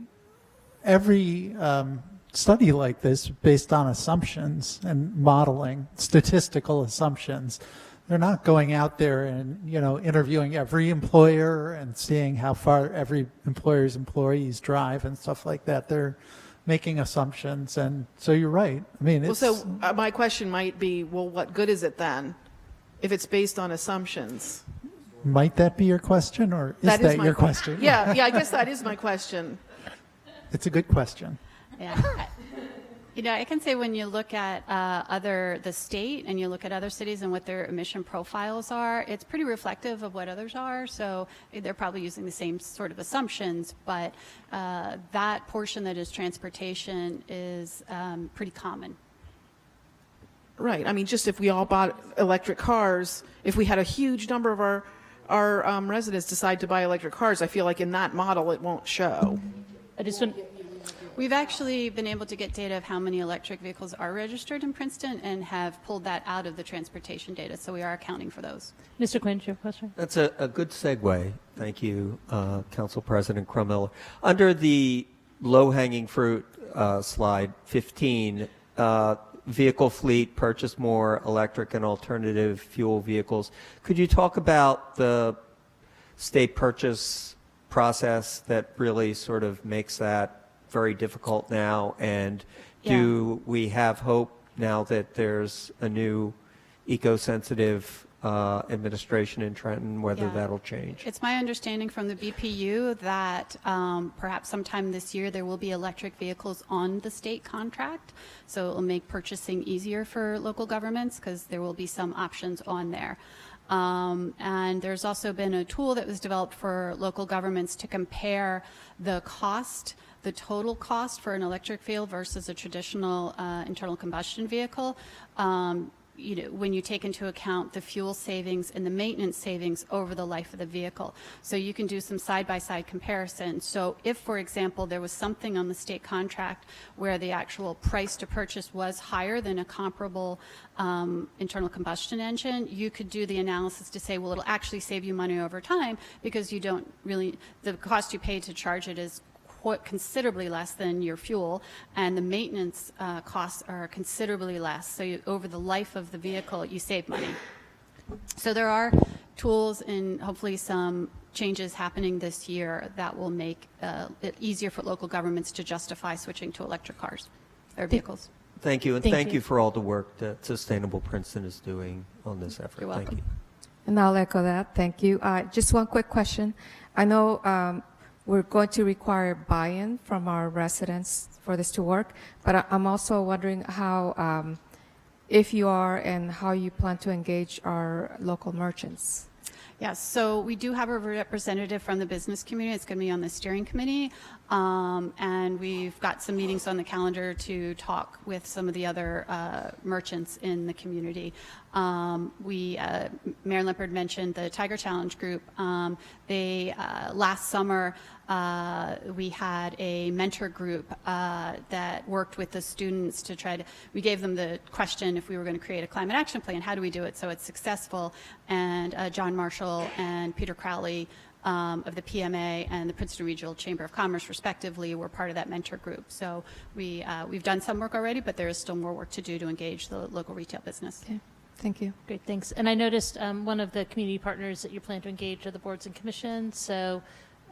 study like this based on assumptions and modeling, statistical assumptions. They're not going out there and, interviewing every employer and seeing how far every employer's employees drive and stuff like that. They're making assumptions. And so you're right. I mean, it's, Well, so my question might be, well, what good is it then if it's based on assumptions? might that be your question, or is that my your question? Yeah, I guess that is my question. It's a good question. Yeah. I can say when you look at the state and you look at other cities and what their emission profiles are, it's pretty reflective of what others are. So they're probably using the same sort of assumptions, but that portion that is transportation is pretty common. Right. I mean, just if we all bought electric cars, if we had a huge number of our residents decide to buy electric cars, I feel like in that model it won't show. We've actually been able to get data of how many electric vehicles are registered in Princeton and have pulled that out of the transportation data, so we are accounting for those. Mr. Quinn, do you have a question? That's a good segue. Thank you, Council President Crummell. Under the low-hanging fruit slide 15, vehicle fleet, purchase more electric and alternative fuel vehicles. Could you talk about the state purchase process that really sort of makes that very difficult now, and do we have hope now that there's a new eco-sensitive administration in Trenton, whether that'll change? It's my understanding from the BPU that perhaps sometime this year there will be electric vehicles on the state contract, so it will make purchasing easier for local governments because there will be some options on there. And there's also been a tool that was developed for local governments to compare the total cost for an electric vehicle versus a traditional internal combustion vehicle. When you take into account the fuel savings and the maintenance savings over the life of the vehicle. So you can do some side-by-side comparison. So if, for example, there was something on the state contract where the actual price to purchase was higher than a comparable internal combustion engine, you could do the analysis to say, well, it'll actually save you money over time because you don't really, the cost you pay to charge it is considerably less than your fuel, and the maintenance costs are considerably less. So over the life of the vehicle, you save money. So there are tools and hopefully some changes happening this year that will make it easier for local governments to justify switching to electric cars or vehicles. Thank you, and thank you for all the work that Sustainable Princeton is doing on this effort. You're welcome. Thank you. And I'll echo that. Thank you. Just one quick question. I know we're going to require buy-in from our residents for this to work, but I'm also wondering how, if you are, and how you plan to engage our local merchants. Yes, so we do have a representative from the business community. It's going to be on the steering committee, and we've got some meetings on the calendar to talk with some of the other merchants in the community. Mayor Limpert mentioned the Tiger Challenge group. Last summer, we had a mentor group that worked with the students to we gave them the question, if we were going to create a climate action plan, how do we do it so it's successful? And John Marshall and Peter Crowley of the PMA and the Princeton Regional Chamber of Commerce, respectively, were part of that mentor group. So we've done some work already, but there is still more work to do to engage the local retail business. Okay. Thank you. Great, thanks. And I noticed one of the community partners that you plan to engage are the boards and commissions. So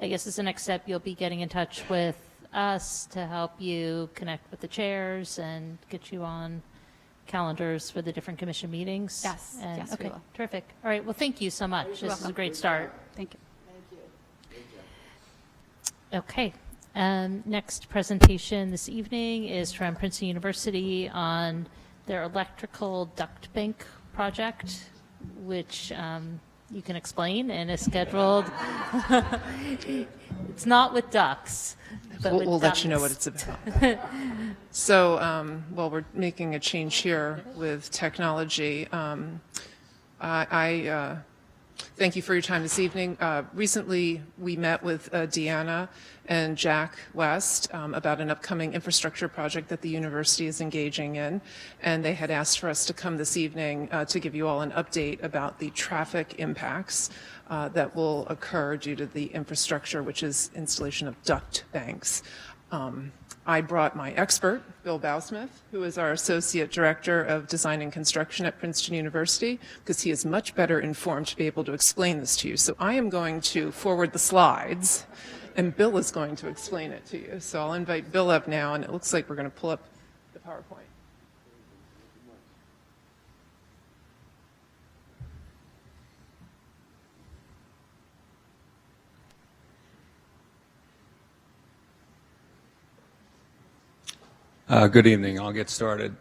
I guess as the next step, you'll be getting in touch with us to help you connect with the chairs and get you on calendars for the different commission meetings. Yes, yes, we Okay, will. terrific. All right, well, thank you so much. This is a welcome. great start. Thank you. Okay. Next presentation this evening is from Princeton University on their electrical duct bank project, which you can explain and is scheduled. It's not with ducts, but with we'll let you know what ducts. it's about. So, well, we're making a change here with technology. I Thank you for your time this evening. Recently, we met with Deanna and Jack West about an upcoming infrastructure project that the university is engaging in, and they had asked for us to come this evening to give you all an update about the traffic impacts that will occur due to the infrastructure, which is installation of duct banks. I brought my expert, Bill Bowsmith, who is our Associate Director of Design and Construction at Princeton University, because he is much better informed to be able to explain this to you. So I am going to forward the slides, and Bill is going to explain it to you. So I'll invite Bill up now, and it looks like we're going to pull up the PowerPoint. Good evening. I'll get started.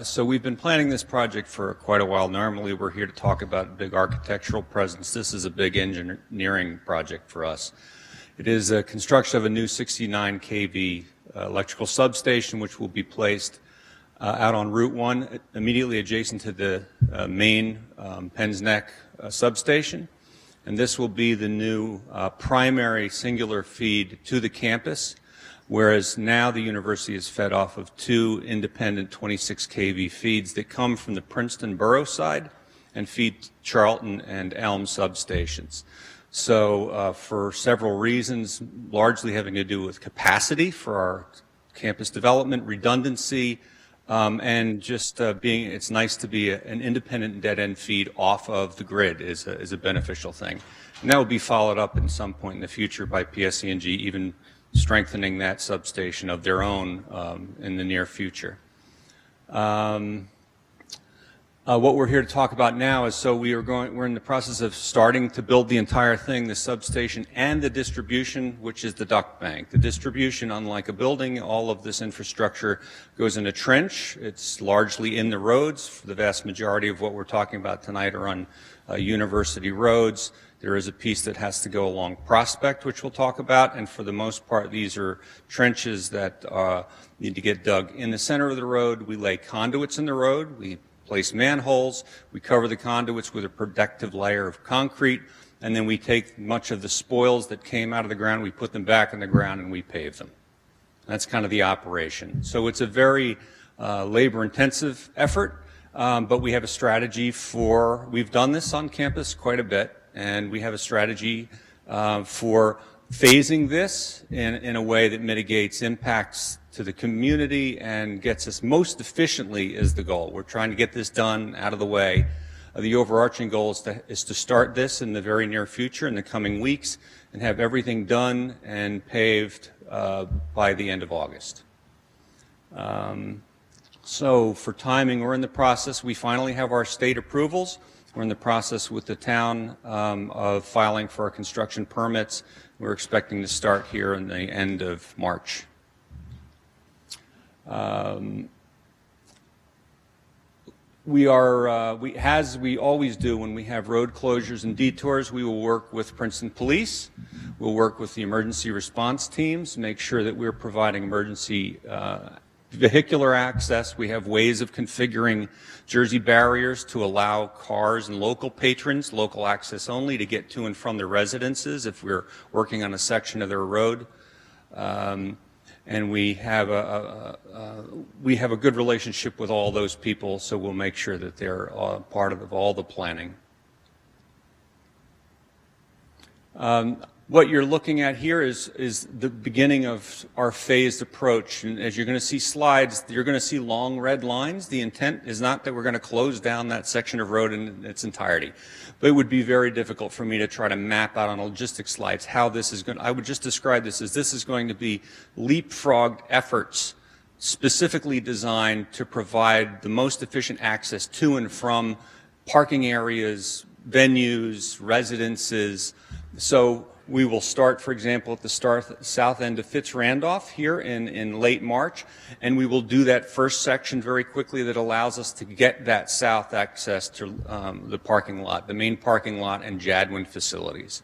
So we've been planning this project for quite a while. Normally we're here to talk about big architectural presence. This is a big engineering project for us. It is a construction of a new 69 kV electrical substation which will be placed out on Route 1 immediately adjacent to the main Penns Neck substation. And this will be the new primary singular feed to the campus, whereas now the university is fed off of two independent 26 kV feeds that come from the Princeton Borough side and feed Charlton and Elm substations. So for several reasons, largely having to do with capacity for our campus development, redundancy, and just it's nice to be an independent dead-end feed off of the grid is a beneficial thing. And that will be followed up at some point in the future by PSE&G even strengthening that substation of their own in the near future. What we're here to talk about now is we're in the process of starting to build the entire thing, the substation and the distribution, which is the duct bank. The distribution, unlike a building, all of this infrastructure goes in a trench. It's largely in the roads. The vast majority of what we're talking about tonight are on university roads. There is a piece that has to go along Prospect, which we'll talk about, and for the most part, these are trenches that need to get dug in the center of the road. We lay conduits in the road. We place manholes. We cover the conduits with a protective layer of concrete, and then we take much of the spoils that came out of the ground, we put them back in the ground, and we pave them. That's kind of the operation. So it's a very labor-intensive effort, but we have a strategy we've done this on campus quite a bit, and we have a strategy for phasing this in a way that mitigates impacts to the community and gets us most efficiently is the goal. We're trying to get this done out of the way. The overarching goal is to start this in the very near future, in the coming weeks, and have everything done and paved by the end of August. So for timing, we're in the process. We finally have our state approvals. We're in the process with the town of filing for our construction permits. We're expecting to start here in the end of March. As we always do when we have road closures and detours, we will work with Princeton Police. We'll work with the emergency response teams, make sure that we're providing emergency vehicular access. We have ways of configuring Jersey barriers to allow cars and local patrons, local access only, to get to and from their residences if we're working on a section of their road. And we have a good relationship with all those people, so we'll make sure that they're part of all the planning. What you're looking at here is the beginning of our phased approach. And as you're going to see slides, you're going to see long red lines. The intent is not that we're going to close down that section of road in its entirety. But it would be very difficult for me to try to map out on logistics slides how this is going to, I would just describe this as this is going to be leapfrogged efforts specifically designed to provide the most efficient access to and from parking areas, venues, residences. So we will start, for example, at the south end of Fitz-Randolph here in late March, and we will do that first section very quickly that allows us to get that south access to the parking lot, the main parking lot and Jadwin facilities.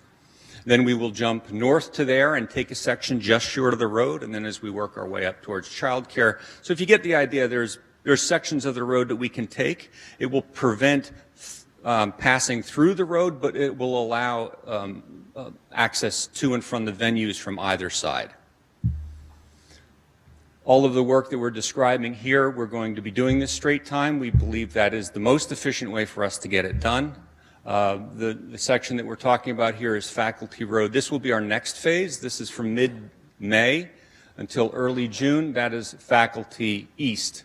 Then we will jump north to there and take a section just short of the road, and then as we work our way up towards childcare. So if you get the idea, there's sections of the road that we can take. It will prevent passing through the road, but it will allow access to and from the venues from either side. All of the work that we're describing here, we're going to be doing this straight time. We believe that is the most efficient way for us to get it done. The section that we're talking about here is Faculty Road. This will be our next phase. This is from mid-May until early June. That is Faculty East.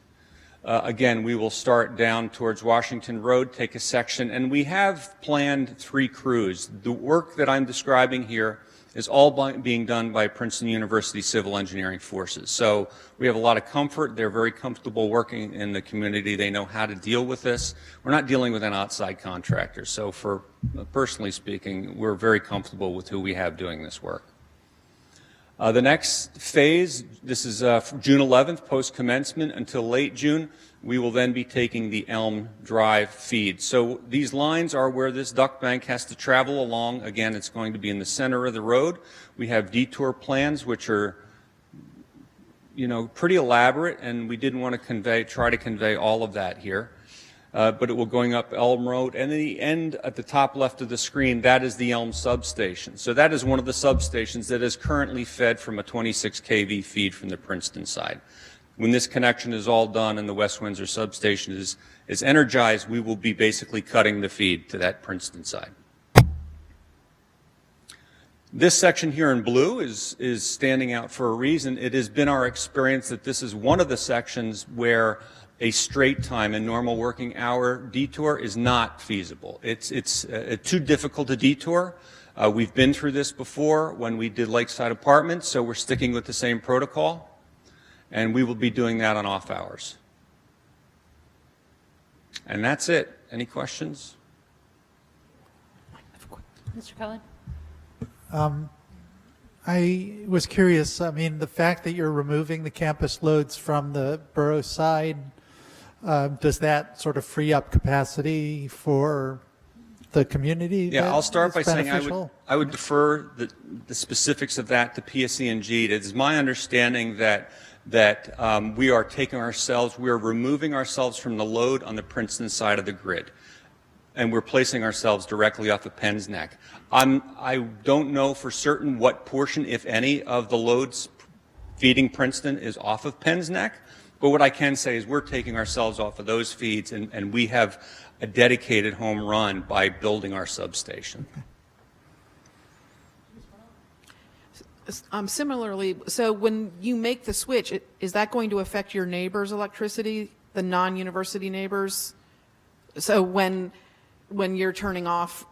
Again, we will start down towards Washington Road, take a section, and we have planned 3 crews. The work that I'm describing here is all being done by Princeton University Civil Engineering Forces. So we have a lot of comfort. They're very comfortable working in the community. They know how to deal with this. We're not dealing with an outside contractor. So for personally speaking, we're very comfortable with who we have doing this work. The next phase, this is June 11th, post-commencement until late June. We will then be taking the Elm Drive feed. So these lines are where this duck bank has to travel along. Again, it's going to be in the center of the road. We have detour plans, which are, pretty elaborate, and we didn't want to try to convey all of that here. But it will going up Elm Road, and in the end at the top left of the screen, that is the Elm substation. So that is one of the substations that is currently fed from a 26 kV feed from the Princeton side. When this connection is all done and the West Windsor substation is energized, we will be basically cutting the feed to that Princeton side. This section here in blue is standing out for a reason. It has been our experience that this is one of the sections where a straight time and normal working hour detour is not feasible. It's too difficult to detour. We've been through this before when we did Lakeside Apartments, so we're sticking with the same protocol, and we will be doing that on off hours. And that's it. Any questions? Mr. Cohen? I was curious, the fact that you're removing the campus loads from the borough side, does that sort of free up capacity for the community? Yeah, I'll start by saying beneficial? I would defer the specifics of that to PSE&G. It is my understanding that we are removing ourselves from the load on the Princeton side of the grid, and we're placing ourselves directly off of Penn's Neck. I don't know for certain what portion, if any, of the loads feeding Princeton is off of Penn's Neck, but what I can say is we're taking ourselves off of those feeds, and we have a dedicated home run by building our substation. Similarly, so when you make the switch, is that going to affect your neighbors' electricity, the non-university neighbors? So when you're turning off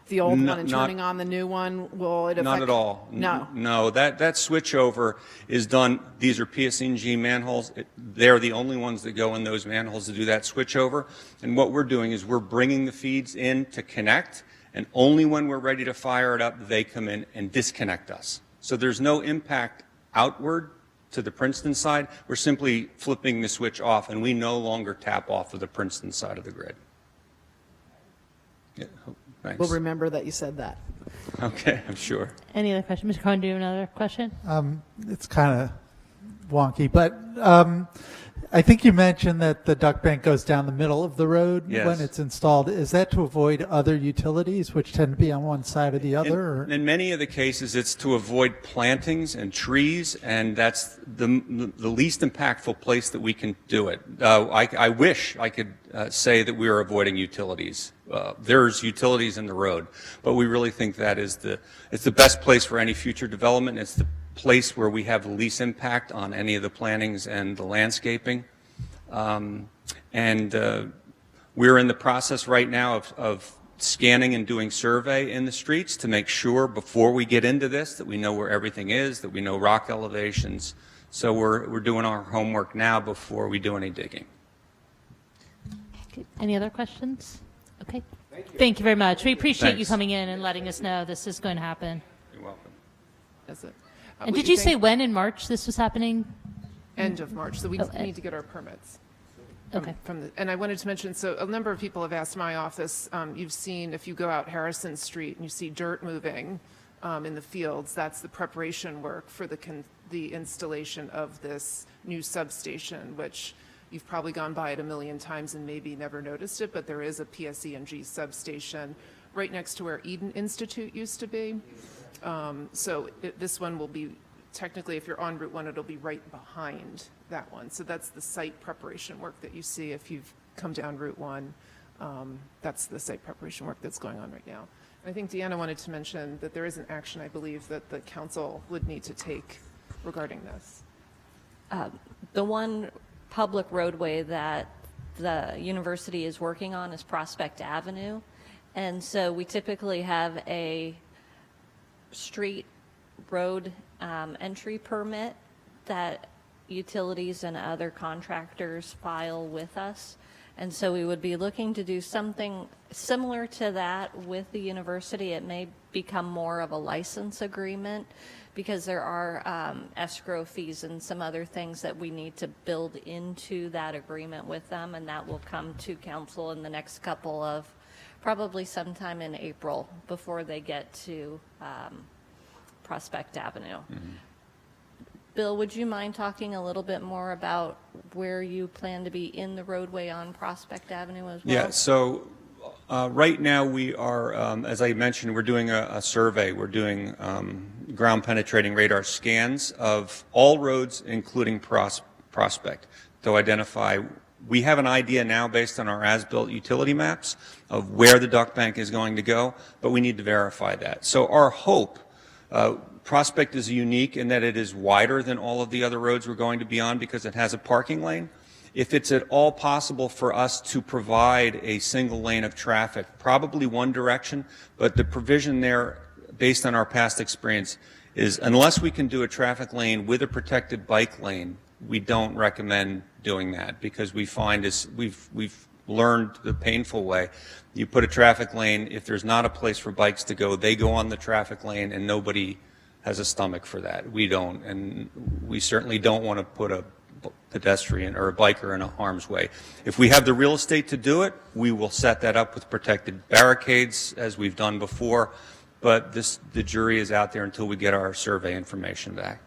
the old one and turning on the new one, will it affect? Not at all. No, that switchover is done. These are PSE&G manholes. They're the only ones that go in those manholes to do that switchover. And what we're doing is we're bringing the feeds in to connect, and only when we're ready to fire it up, they come in and disconnect us. So there's no impact outward to the Princeton side. We're simply flipping the switch off, and we no longer tap off of the Princeton side of the grid. Yeah, thanks. We'll remember that you said that. Okay, I'm sure. Any other question? Mr. Cohen, do you have another question? It's kind of wonky, but I think you mentioned that the duck bank goes down the middle of the road when it's installed. Is that to avoid other utilities, which tend to be on one side or the other? In many of the cases, it's to avoid plantings and trees, and that's the least impactful place that we can do it. I wish I could say that we are avoiding utilities. There's utilities in the road, but we really think that it's the best place for any future development. It's the place where we have the least impact on any of the plantings and the landscaping. We're in the process right now of scanning and doing survey in the streets to make sure before we get into this that we know where everything is, that we know rock elevations. So we're doing our homework now before we do any digging. Okay. Any other questions? Okay. Thank you very much. We appreciate you Thanks. coming in and letting us know this is going to happen. You're welcome. That's it. And did you say when in March this was happening? End of March, so we Oh, need to get our permits. Okay. And I wanted to mention, so a number of people have asked my office, you've seen, if you go out Harrison Street and you see dirt moving in the fields, that's the preparation work for the installation of this new substation, which You've probably gone by it a million times and maybe never noticed it, but there is a PSE&G substation right next to where Eden Institute used to be. This one will be, technically, if you're on Route 1, it'll be right behind that one. So that's the site preparation work that you see if you've come down Route 1. That's the site preparation work that's going on right now. I think Deanna wanted to mention that there is an action, I believe, that the council would need to take regarding this. The one public roadway that the university is working on is Prospect Avenue. And so we typically have a street road entry permit that utilities and other contractors file with us. And so we would be looking to do something similar to that with the university. It may become more of a license agreement because there are escrow fees and some other things that we need to build into that agreement with them, and that will come to council in the next couple of, probably sometime in April before they get to Prospect Avenue. Bill, would you mind talking a little bit more about where you plan to be in the roadway on Prospect Avenue as well? Yeah, so right now we are, as I mentioned, we're doing a survey. We're doing ground penetrating radar scans of all roads, including Prospect, to identify. We have an idea now based on our as-built utility maps of where the duct bank is going to go, but we need to verify that. So our hope, Prospect is unique in that it is wider than all of the other roads we're going to be on because it has a parking lane. If it's at all possible for us to provide a single lane of traffic, probably one direction, but the provision there, based on our past experience, is unless we can do a traffic lane with a protected bike lane, we don't recommend doing that because we find we've learned the painful way. You put a traffic lane, if there's not a place for bikes to go, they go on the traffic lane and nobody has a stomach for that. We don't, and we certainly don't want to put a pedestrian or a biker in harm's way. If we have the real estate to do it, we will set that up with protected barricades as we've done before, but the jury is out there until we get our survey information back.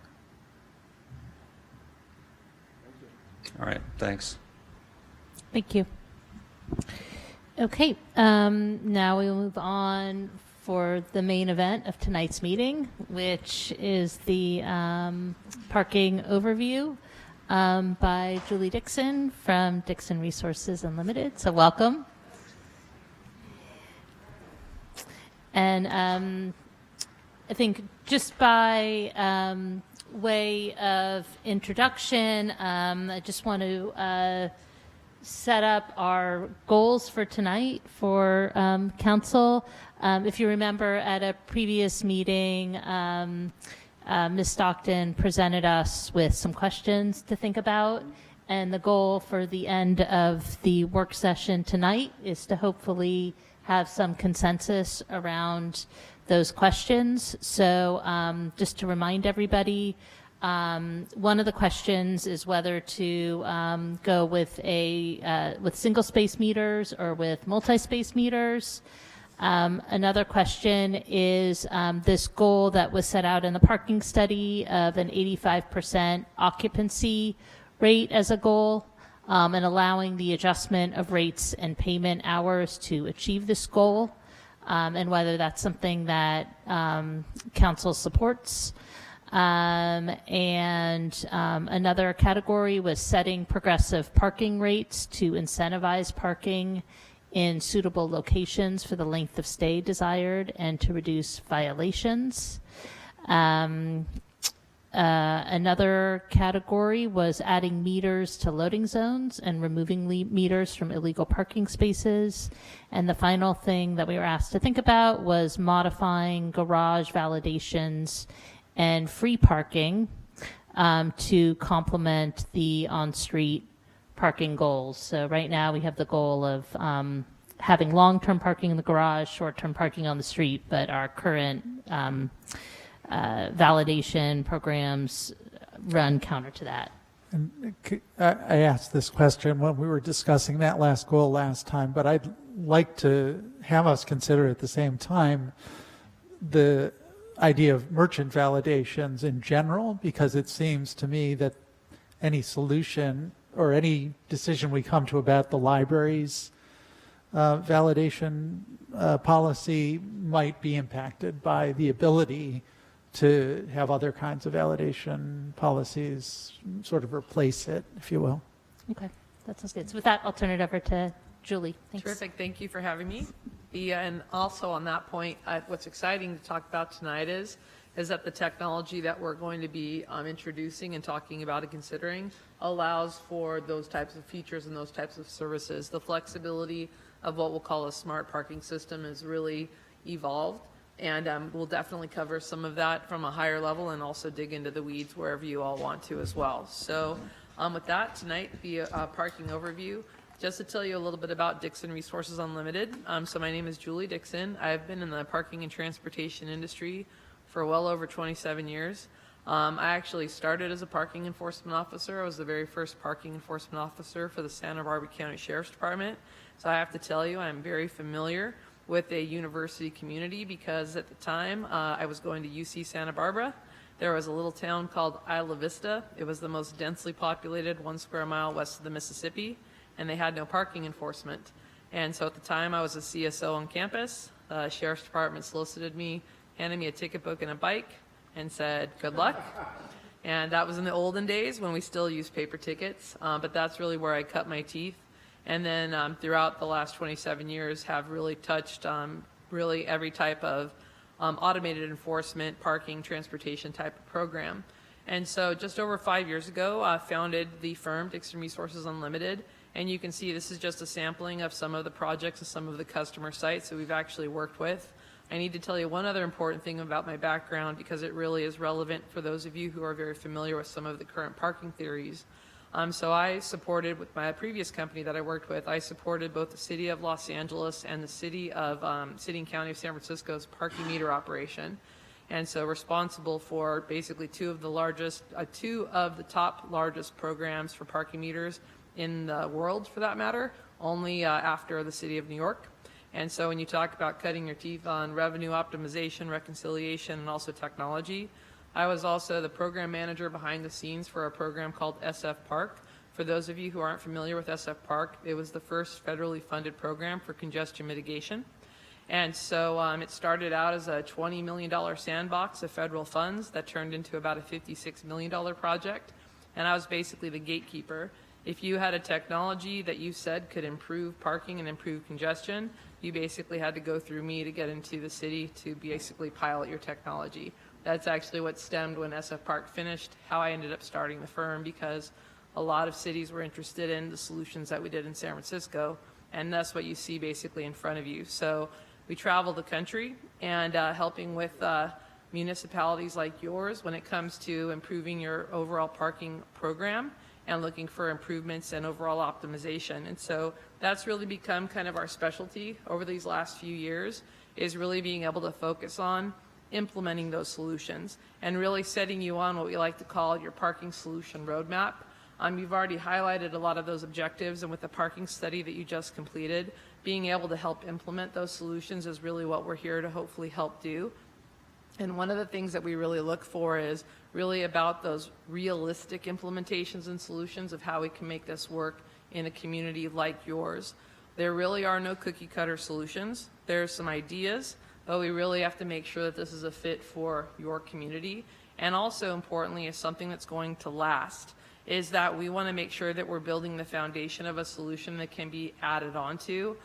All right, thanks. Thank you. Okay, now we will move on for the main event of tonight's meeting, which is the parking overview by Julie Dixon from Dixon Resources Unlimited. So welcome. And I think just by way of introduction, I just want to set up our goals for tonight for council. If you remember at a previous meeting, Ms. Stockton presented us with some questions to think about, and the goal for the end of the work session tonight is to hopefully have some consensus around those questions. So just to remind everybody, one of the questions is whether to go with with single space meters or with multi-space meters. Another question is this goal that was set out in the parking study of an 85% occupancy rate as a goal, and allowing the adjustment of rates and payment hours to achieve this goal, and whether that's something that council supports. Another category was setting progressive parking rates to incentivize parking in suitable locations for the length of stay desired and to reduce violations. Another category was adding meters to loading zones and removing meters from illegal parking spaces. And the final thing that we were asked to think about was modifying garage validations and free parking to complement the on-street parking goals. So right now we have the goal of having long-term parking in the garage, short-term parking on the street, but our current validation programs run counter to that. And I asked this question when we were discussing that last goal last time, but I'd like to have us consider at the same time the idea of merchant validations in general, because it seems to me that any solution or any decision we come to about the library's validation policy might be impacted by the ability to have other kinds of validation policies sort of replace it, if you will. Okay, that sounds good. So with that, I'll turn it over to Julie. Thanks. Terrific. Thank you for having me. And also on that point, what's exciting to talk about tonight is that the technology that we're going to be introducing and talking about and considering allows for those types of features and those types of services. The flexibility of what we'll call a smart parking system is really evolved. And we'll definitely cover some of that from a higher level and also dig into the weeds wherever you all want to as well. So with that, tonight, the parking overview. Just to tell you a little bit about Dixon Resources Unlimited. So my name is Julie Dixon. I've been in the parking and transportation industry for well over 27 years. I actually started as a parking enforcement officer. I was the very first parking enforcement officer for the Santa Barbara County Sheriff's Department. So I have to tell you, I'm very familiar with a university community because at the time I was going to UC Santa Barbara. There was a little town called Isla Vista. It was the most densely populated 1 square mile west of the Mississippi, and they had no parking enforcement. And so at the time I was a CSO on campus. The Sheriff's Department solicited me, handed me a ticket book and a bike, and said, good luck. And that was in the olden days when we still used paper tickets, but that's really where I cut my teeth. And then throughout the last 27 years have really touched really every type of automated enforcement, parking, transportation type of program. And so just over 5 years ago, I founded the firm Dixon Resources Unlimited. And you can see this is just a sampling of some of the projects and some of the customer sites that we've actually worked with. I need to tell you one other important thing about my background because it really is relevant for those of you who are very familiar with some of the current parking theories. So I supported, with my previous company that I worked with, I supported both the City of Los Angeles and the City and County of San Francisco's parking meter operation. And so responsible for basically two of the top largest programs for parking meters in the world, for that matter, only after the City of New York. And so when you talk about cutting your teeth on revenue optimization, reconciliation, and also technology, I was also the program manager behind the scenes for a program called SF Park. For those of you who aren't familiar with SF Park, it was the first federally funded program for congestion mitigation. And so it started out as a $20 million sandbox of federal funds that turned into about a $56 million project. And I was basically the gatekeeper. If you had a technology that you said could improve parking and improve congestion, you basically had to go through me to get into the city to basically pilot your technology. That's actually what stemmed when SF Park finished, how I ended up starting the firm, because a lot of cities were interested in the solutions that we did in San Francisco, and that's what you see basically in front of you. So we travel the country and helping with municipalities like yours when it comes to improving your overall parking program and looking for improvements and overall optimization. And so that's really become kind of our specialty over these last few years, is really being able to focus on implementing those solutions and really setting you on what we like to call your parking solution roadmap. You've already highlighted a lot of those objectives, and with the parking study that you just completed, being able to help implement those solutions is really what we're here to hopefully help do. And one of the things that we really look for is really about those realistic implementations and solutions of how we can make this work in a community like yours. There really are no cookie cutter solutions. There's some ideas, but we really have to make sure that this is a fit for your community. And also importantly, is something that's going to last, is that we want to make sure that we're building the foundation of a solution that can be added onto.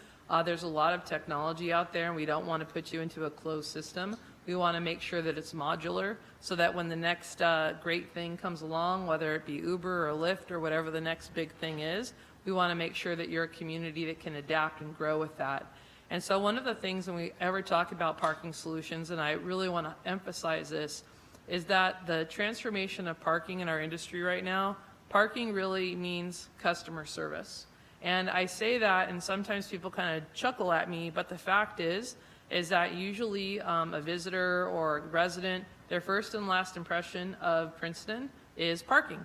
There's a lot of technology out there, and we don't want to put you into a closed system. We want to make sure that it's modular so that when the next great thing comes along, whether it be Uber or Lyft or whatever the next big thing is, we want to make sure that you're a community that can adapt and grow with that. And so one of the things when we ever talk about parking solutions, and I really want to emphasize this, is that the transformation of parking in our industry right now, parking really means customer service. And I say that, and sometimes people kind of chuckle at me, but the fact is that usually a visitor or resident, their first and last impression of Princeton is parking.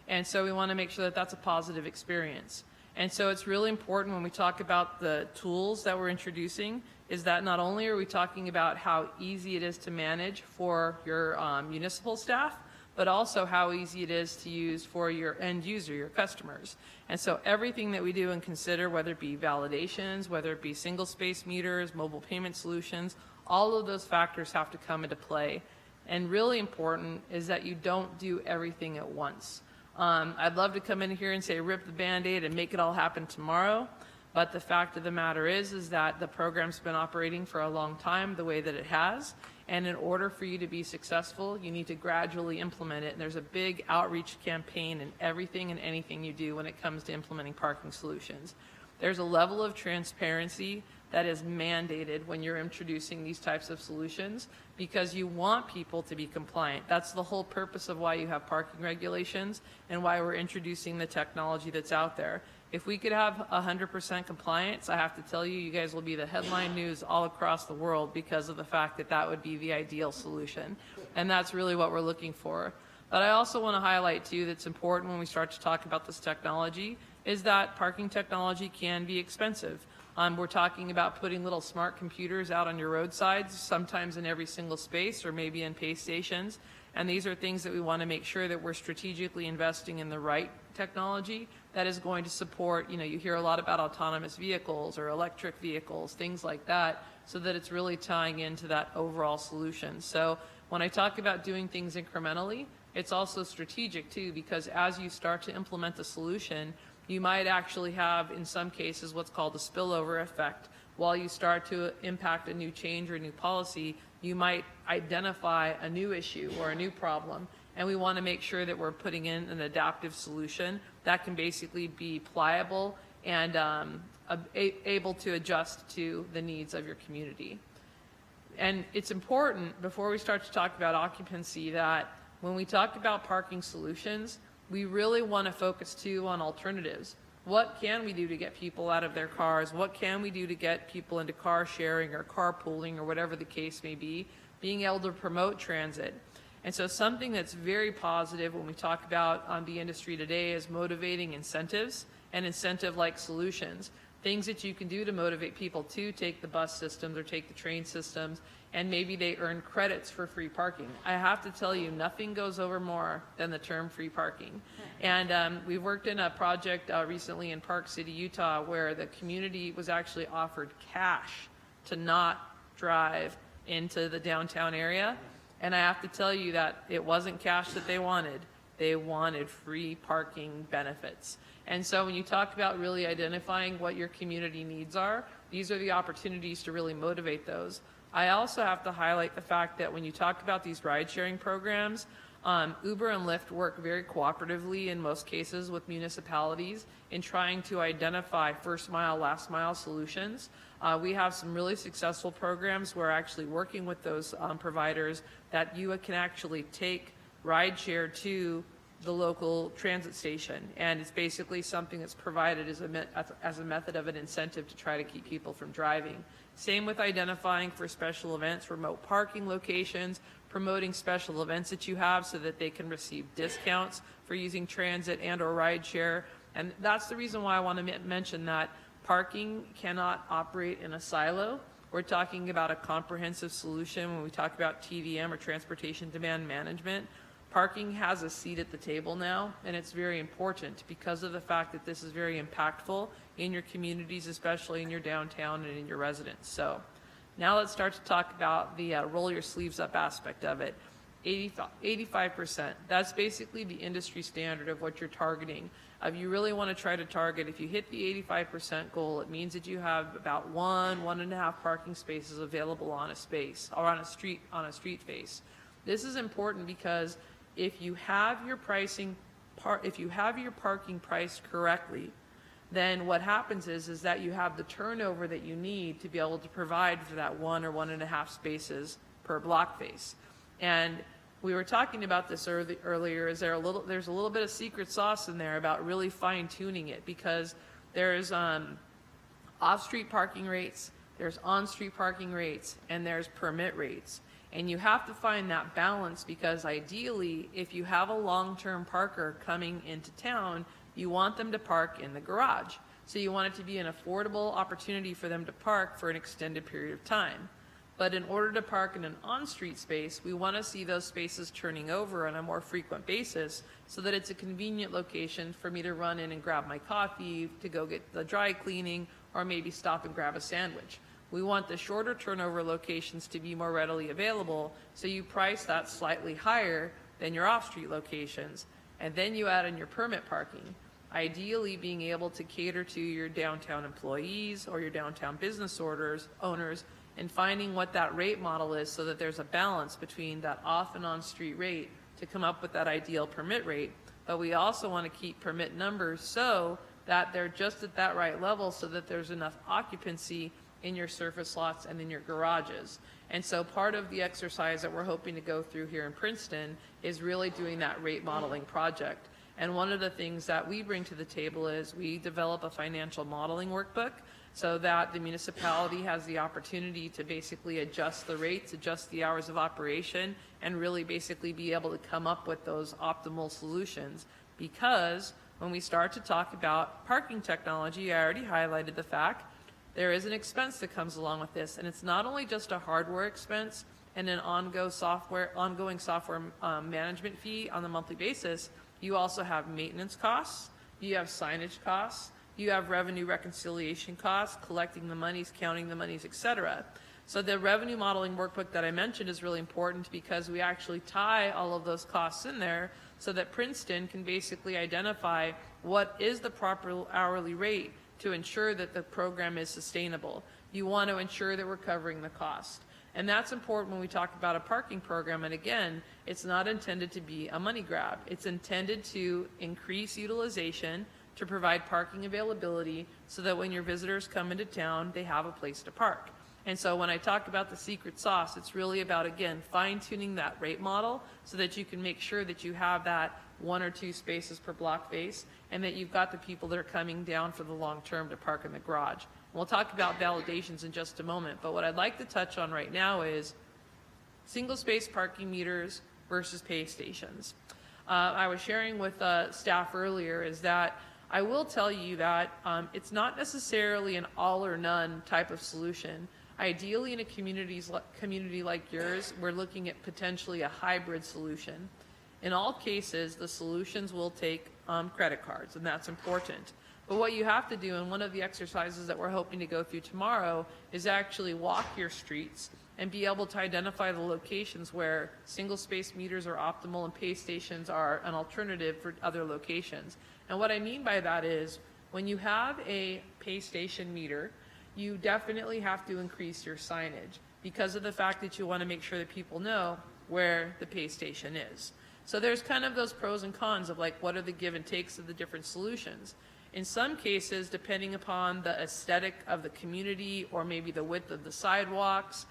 And so we want to make sure that that's a positive experience. And so it's really important when we talk about the tools that we're introducing, is that not only are we talking about how easy it is to manage for your municipal staff, but also how easy it is to use for your end user, your customers. And so everything that we do and consider, whether it be validations, whether it be single space meters, mobile payment solutions, all of those factors have to come into play. And really important is that you don't do everything at once. I'd love to come in here and say rip the Band-Aid and make it all happen tomorrow, but the fact of the matter is that the program's been operating for a long time the way that it has, and in order for you to be successful, you need to gradually implement it. And there's a big outreach campaign in everything and anything you do when it comes to implementing parking solutions. There's a level of transparency that is mandated when you're introducing these types of solutions because you want people to be compliant. That's the whole purpose of why you have parking regulations and why we're introducing the technology that's out there. If we could have 100% compliance, I have to tell you, you guys will be the headline news all across the world because of the fact that that would be the ideal solution. And that's really what we're looking for. But I also want to highlight too that's important when we start to talk about this technology is that parking technology can be expensive. We're talking about putting little smart computers out on your roadsides, sometimes in every single space or maybe in pay stations. And these are things that we want to make sure that we're strategically investing in the right technology that is going to support, you hear a lot about autonomous vehicles or electric vehicles, things like that, so that it's really tying into that overall solution. So when I talk about doing things incrementally, it's also strategic too, because as you start to implement the solution, you might actually have, in some cases, what's called a spillover effect. While you start to impact a new change or a new policy, you might identify a new issue or a new problem. And we want to make sure that we're putting in an adaptive solution that can basically be pliable and able to adjust to the needs of your community. And it's important, before we start to talk about occupancy, that when we talk about parking solutions, we really want to focus too on alternatives. What can we do to get people out of their cars? What can we do to get people into car sharing or carpooling or whatever the case may be? Being able to promote transit. And so something that's very positive when we talk about the industry today is motivating incentives and incentive-like solutions. Things that you can do to motivate people to take the bus systems or take the train systems, and maybe they earn credits for free parking. I have to tell you, nothing goes over more than the term free parking. And we worked in a project recently in Park City, Utah, where the community was actually offered cash to not drive into the downtown area. And I have to tell you that it wasn't cash that they wanted. They wanted free parking benefits. And so when you talk about really identifying what your community needs are, these are the opportunities to really motivate those. I also have to highlight the fact that when you talk about these ride-sharing programs, Uber and Lyft work very cooperatively in most cases with municipalities in trying to identify first mile, last mile solutions. We have some really successful programs where actually working with those providers that you can actually take rideshare to the local transit station, and it's basically something that's provided as a method of an incentive to try to keep people from driving. Same with identifying for special events, remote parking locations, promoting special events that you have so that they can receive discounts for using transit and or rideshare. And that's the reason why I want to mention that parking cannot operate in a silo. We're talking about a comprehensive solution when we talk about TDM or transportation demand management. Parking has a seat at the table now, and it's very important because of the fact that this is very impactful in your communities, especially in your downtown and in your residents. So now let's start to talk about the roll your sleeves up aspect of it. 85%, that's basically the industry standard of what you're targeting. If you really want to try to target, if you hit the 85% goal, it means that you have about 1.5 parking spaces available on a space or on a street face. This is important because if you have your parking priced correctly, then what happens is that you have the turnover that you need to be able to provide for that 1 or 1.5 spaces per block face. And we were talking about this earlier. There's a little bit of secret sauce in there about really fine tuning it, because there's off-street parking rates, there's on-street parking rates, and there's permit rates. And you have to find that balance, because ideally, if you have a long-term parker coming into town, you want them to park in the garage. So you want it to be an affordable opportunity for them to park for an extended period of time. But in order to park in an on-street space, we want to see those spaces turning over on a more frequent basis so that it's a convenient location for me to run in and grab my coffee, to go get the dry cleaning, or maybe stop and grab a sandwich. We want the shorter turnover locations to be more readily available, so you price that slightly higher than your off-street locations, and then you add in your permit parking. Ideally, being able to cater to your downtown employees or your downtown business owners, and finding what that rate model is so that there's a balance between that off and on street rate to come up with that ideal permit rate. But we also want to keep permit numbers so that they're just at that right level so that there's enough occupancy in your surface lots and in your garages. And so part of the exercise that we're hoping to go through here in Princeton is really doing that rate modeling project. And one of the things that we bring to the table is we develop a financial modeling workbook so that the municipality has the opportunity to basically adjust the rates, adjust the hours of operation, and really basically be able to come up with those optimal solutions. Because when we start to talk about parking technology, I already highlighted the fact there is an expense that comes along with this, and it's not only just a hardware expense and an ongoing software management fee on a monthly basis. You also have maintenance costs, you have signage costs, you have revenue reconciliation costs, collecting the monies, counting the monies, etc. So the revenue modeling workbook that I mentioned is really important because we actually tie all of those costs in there so that Princeton can basically identify what is the proper hourly rate to ensure that the program is sustainable. You want to ensure that we're covering the cost. And that's important when we talk about a parking program. And again, it's not intended to be a money grab. It's intended to increase utilization, to provide parking availability so that when your visitors come into town, they have a place to park. And so when I talk about the secret sauce, it's really about, again, fine-tuning that rate model so that you can make sure that you have that 1 or 2 spaces per block face and that you've got the people that are coming down for the long term to park in the garage. And we'll talk about validations in just a moment, but what I'd like to touch on right now is single space parking meters versus pay stations. I was sharing with staff earlier is that I will tell you that it's not necessarily an all or none type of solution. Ideally, in a community like yours, we're looking at potentially a hybrid solution. In all cases, the solutions will take credit cards, and that's important. But what you have to do, and one of the exercises that we're hoping to go through tomorrow, is actually walk your streets and be able to identify the locations where single space meters are optimal and pay stations are an alternative for other locations. And what I mean by that is when you have a pay station meter, you definitely have to increase your signage because of the fact that you want to make sure that people know where the pay station is. So there's kind of those pros and cons of like what are the give and takes of the different solutions. In some cases, depending upon the aesthetic of the community or maybe the width of the sidewalks,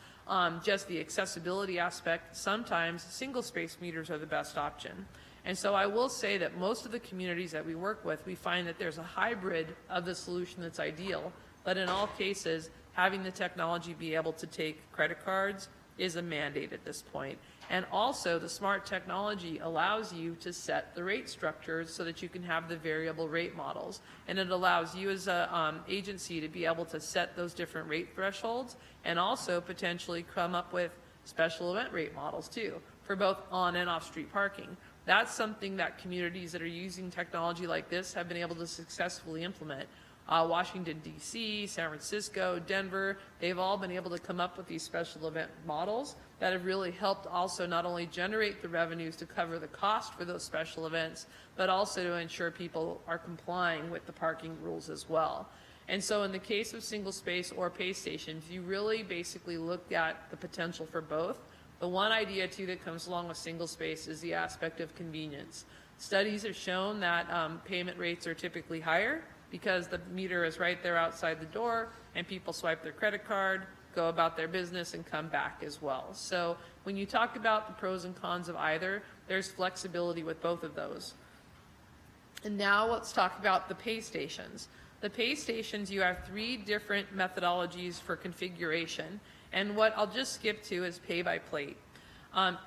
just the accessibility aspect, sometimes single space meters are the best option. And so I will say that most of the communities that we work with, we find that there's a hybrid of the solution that's ideal, but in all cases, having the technology be able to take credit cards is a mandate at this point. And also, the smart technology allows you to set the rate structures so that you can have the variable rate models. And it allows you as an agency to be able to set those different rate thresholds and also potentially come up with special event rate models too for both on and off street parking. That's something that communities that are using technology like this have been able to successfully implement. Washington, D.C., San Francisco, Denver, they've all been able to come up with these special event models that have really helped also not only generate the revenues to cover the cost for those special events, but also to ensure people are complying with the parking rules as well. And so in the case of single space or pay stations, you really basically look at the potential for both. The one idea too that comes along with single space is the aspect of convenience. Studies have shown that payment rates are typically higher because the meter is right there outside the door and people swipe their credit card, go about their business, and come back as well. So when you talk about the pros and cons of either, there's flexibility with both of those. And now let's talk about the pay stations. The pay stations, you have 3 different methodologies for configuration. And what I'll just skip to is pay by plate.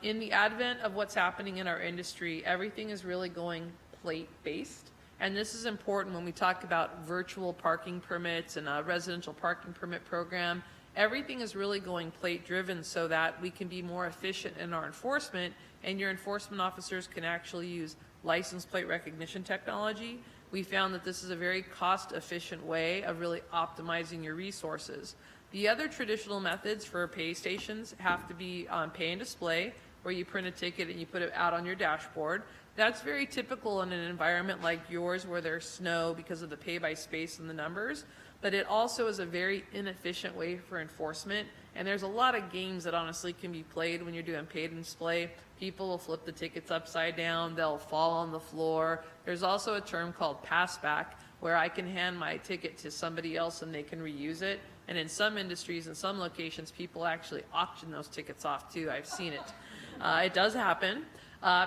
In the advent of what's happening in our industry, everything is really going plate-based. And this is important when we talk about virtual parking permits and a residential parking permit program everything is really going plate driven so that we can be more efficient in our enforcement, and your enforcement officers can actually use license plate recognition technology. We found that this is a very cost efficient way of really optimizing your resources. The other traditional methods for pay stations have to be on pay and display, where you print a ticket and you put it out on your dashboard. That's very typical in an environment like yours where there's snow because of the pay by space and the numbers, but it also is a very inefficient way for enforcement. And there's a lot of games that honestly can be played when you're doing paid and display. People will flip the tickets upside down, they'll fall on the floor. There's also a term called pass back, where I can hand my ticket to somebody else and they can reuse it. And in some industries and some locations, people actually auction those tickets off too. I've seen it. It does happen.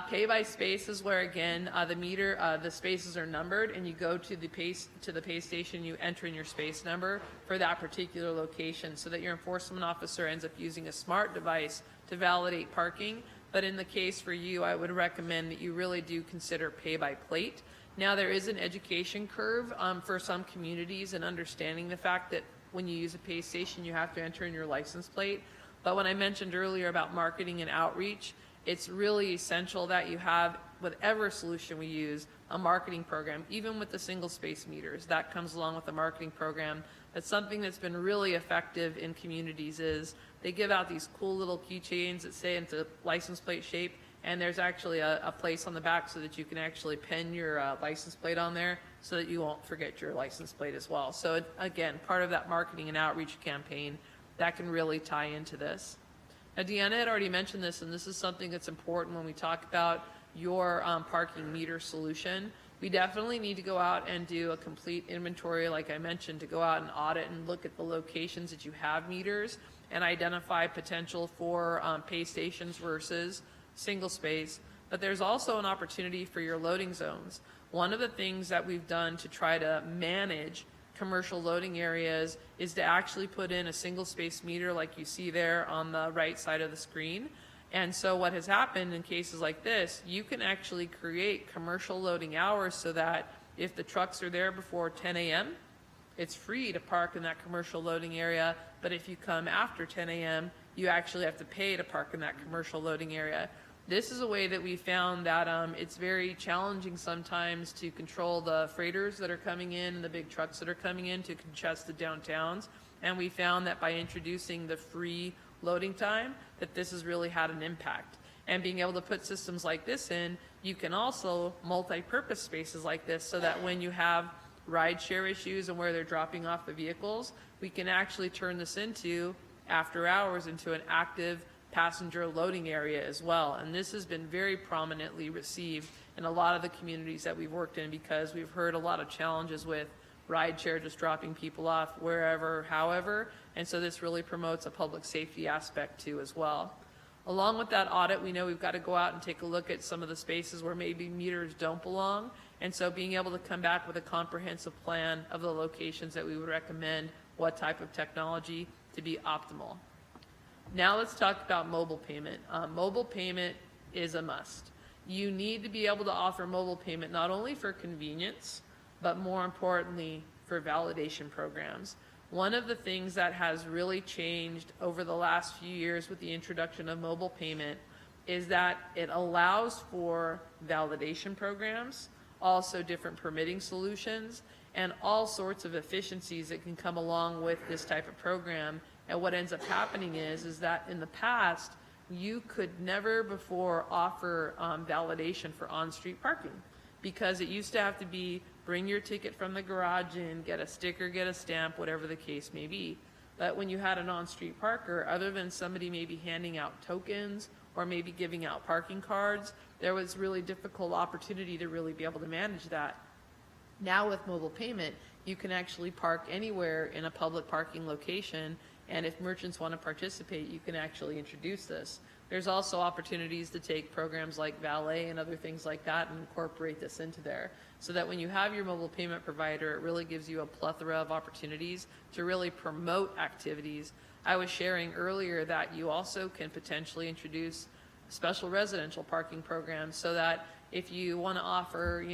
Pay by space is where, again, the spaces are numbered, and you go to the pay station, you enter in your space number for that particular location, so that your enforcement officer ends up using a smart device to validate parking. But in the case for you, I would recommend that you really do consider pay by plate. Now, there is an education curve for some communities in understanding the fact that when you use a pay station, you have to enter in your license plate. But when I mentioned earlier about marketing and outreach, it's really essential that you have, whatever solution we use, a marketing program. Even with the single space meters, that comes along with a marketing program. That's something that's been really effective in communities. Is they give out these cool little keychains that say into license plate shape, and there's actually a place on the back so that you can actually pen your license plate on there so that you won't forget your license plate as well. So again, part of that marketing and outreach campaign that can really tie into this. Now, Deanna had already mentioned this, and this is something that's important when we talk about your parking meter solution. We definitely need to go out and do a complete inventory, like I mentioned, to go out and audit and look at the locations that you have meters and identify potential for pay stations versus single space. But there's also an opportunity for your loading zones. One of the things that we've done to try to manage commercial loading areas is to actually put in a single space meter like you see there on the right side of the screen. And so what has happened in cases like this, you can actually create commercial loading hours so that if the trucks are there before 10 a.m., it's free to park in that commercial loading area. But if you come after 10 a.m., you actually have to pay to park in that commercial loading area. This is a way that we found that it's very challenging sometimes to control the freighters that are coming in and the big trucks that are coming in to congested downtowns. And we found that by introducing the free loading time, that this has really had an impact. And being able to put systems like this in, you can also multi-purpose spaces like this so that when you have rideshare issues and where they're dropping off the vehicles, we can actually turn this into, after hours, into an active passenger loading area as well. And this has been very prominently received in a lot of the communities that we've worked in, because we've heard a lot of challenges with rideshare just dropping people off wherever, however, and so this really promotes a public safety aspect too as well. Along with that audit, we know we've got to go out and take a look at some of the spaces where maybe meters don't belong, and so being able to come back with a comprehensive plan of the locations that we would recommend what type of technology to be optimal. Now let's talk about mobile payment. Mobile payment is a must. You need to be able to offer mobile payment not only for convenience, but more importantly, for validation programs. One of the things that has really changed over the last few years with the introduction of mobile payment is that it allows for validation programs, also different permitting solutions, and all sorts of efficiencies that can come along with this type of program. And what ends up happening is that in the past, you could never before offer validation for on-street parking, because it used to have to be bring your ticket from the garage in, get a sticker, get a stamp, whatever the case may be. But when you had an on-street parker, other than somebody maybe handing out tokens or maybe giving out parking cards, there was really difficult opportunity to really be able to manage that. Now with mobile payment, you can actually park anywhere in a public parking location, and if merchants want to participate, you can actually introduce this. There's also opportunities to take programs like valet and other things like that and incorporate this into there, so that when you have your mobile payment provider, it really gives you a plethora of opportunities to really promote activities. I was sharing earlier that you also can potentially introduce special residential parking programs, so that if you want to offer,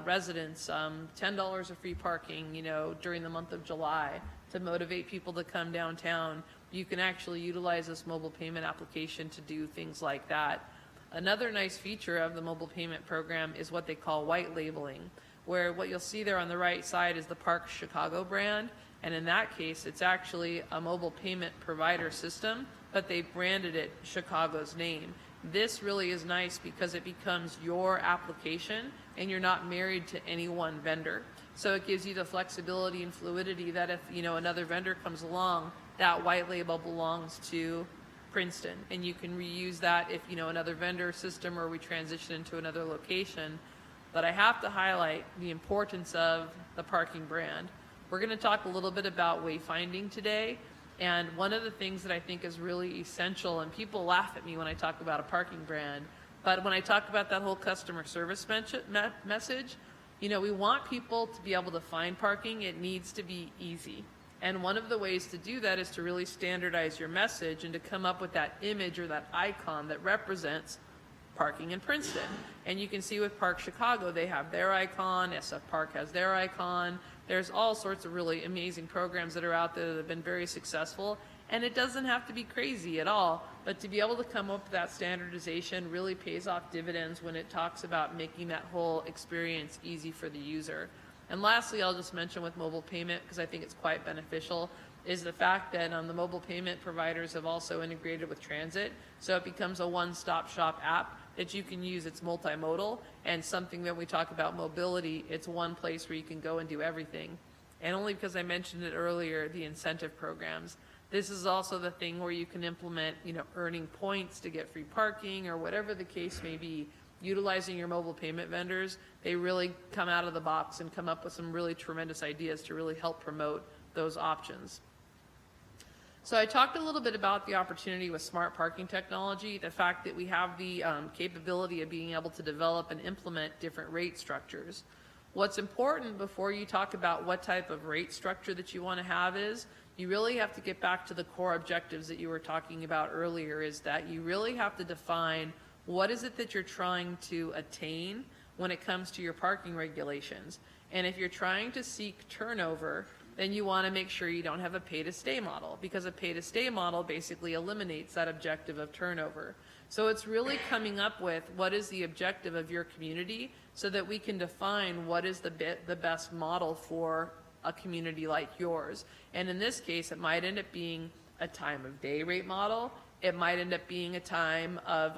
residents $10 of free parking, during the month of July, to motivate people to come downtown, you can actually utilize this mobile payment application to do things like that. Another nice feature of the mobile payment program is what they call white labeling, where what you'll see there on the right side is the Park Chicago brand, and in that case, it's actually a mobile payment provider system, but they branded it Chicago's name. This really is nice because it becomes your application and you're not married to any one vendor. So it gives you the flexibility and fluidity that if, you know, another vendor comes along, that white label belongs to Princeton, and you can reuse that if, you know, another vendor system or we transition into another location. But I have to highlight the importance of the parking brand. We're going to talk a little bit about wayfinding today, and one of the things that I think is really essential, and people laugh at me when I talk about a parking brand, but when I talk about that whole customer service message, you know, we want people to be able to find parking. It needs to be easy. And one of the ways to do that is to really standardize your message and to come up with that image or that icon that represents parking in Princeton. And you can see with Park Chicago, they have their icon, SF Park has their icon. There's all sorts of really amazing programs that are out there that have been very successful. And it doesn't have to be crazy at all, but to be able to come up with that standardization really pays off dividends when it talks about making that whole experience easy for the user. And lastly, I'll just mention with mobile payment, because I think it's quite beneficial, is the fact that the mobile payment providers have also integrated with transit. So it becomes a one-stop shop app that you can use. It's multimodal, and something that we talk about mobility, it's one place where you can go and do everything. And only because I mentioned it earlier, the incentive programs. This is also the thing where you can implement, you know, earning points to get free parking or whatever the case may be. Utilizing your mobile payment vendors, they really come out of the box and come up with some really tremendous ideas to really help promote those options. So I talked a little bit about the opportunity with smart parking technology, the fact that we have the capability of being able to develop and implement different rate structures. What's important before you talk about what type of rate structure that you want to have is you really have to get back to the core objectives that you were talking about earlier, is that you really have to define what is it that you're trying to attain when it comes to your parking regulations. And if you're trying to seek turnover, then you want to make sure you don't have a pay-to-stay model, because a pay-to-stay model basically eliminates that objective of turnover. So it's really coming up with what is the objective of your community so that we can define what is the best model for a community like yours. And in this case, it might end up being a time of day rate model. It might end up being a time of,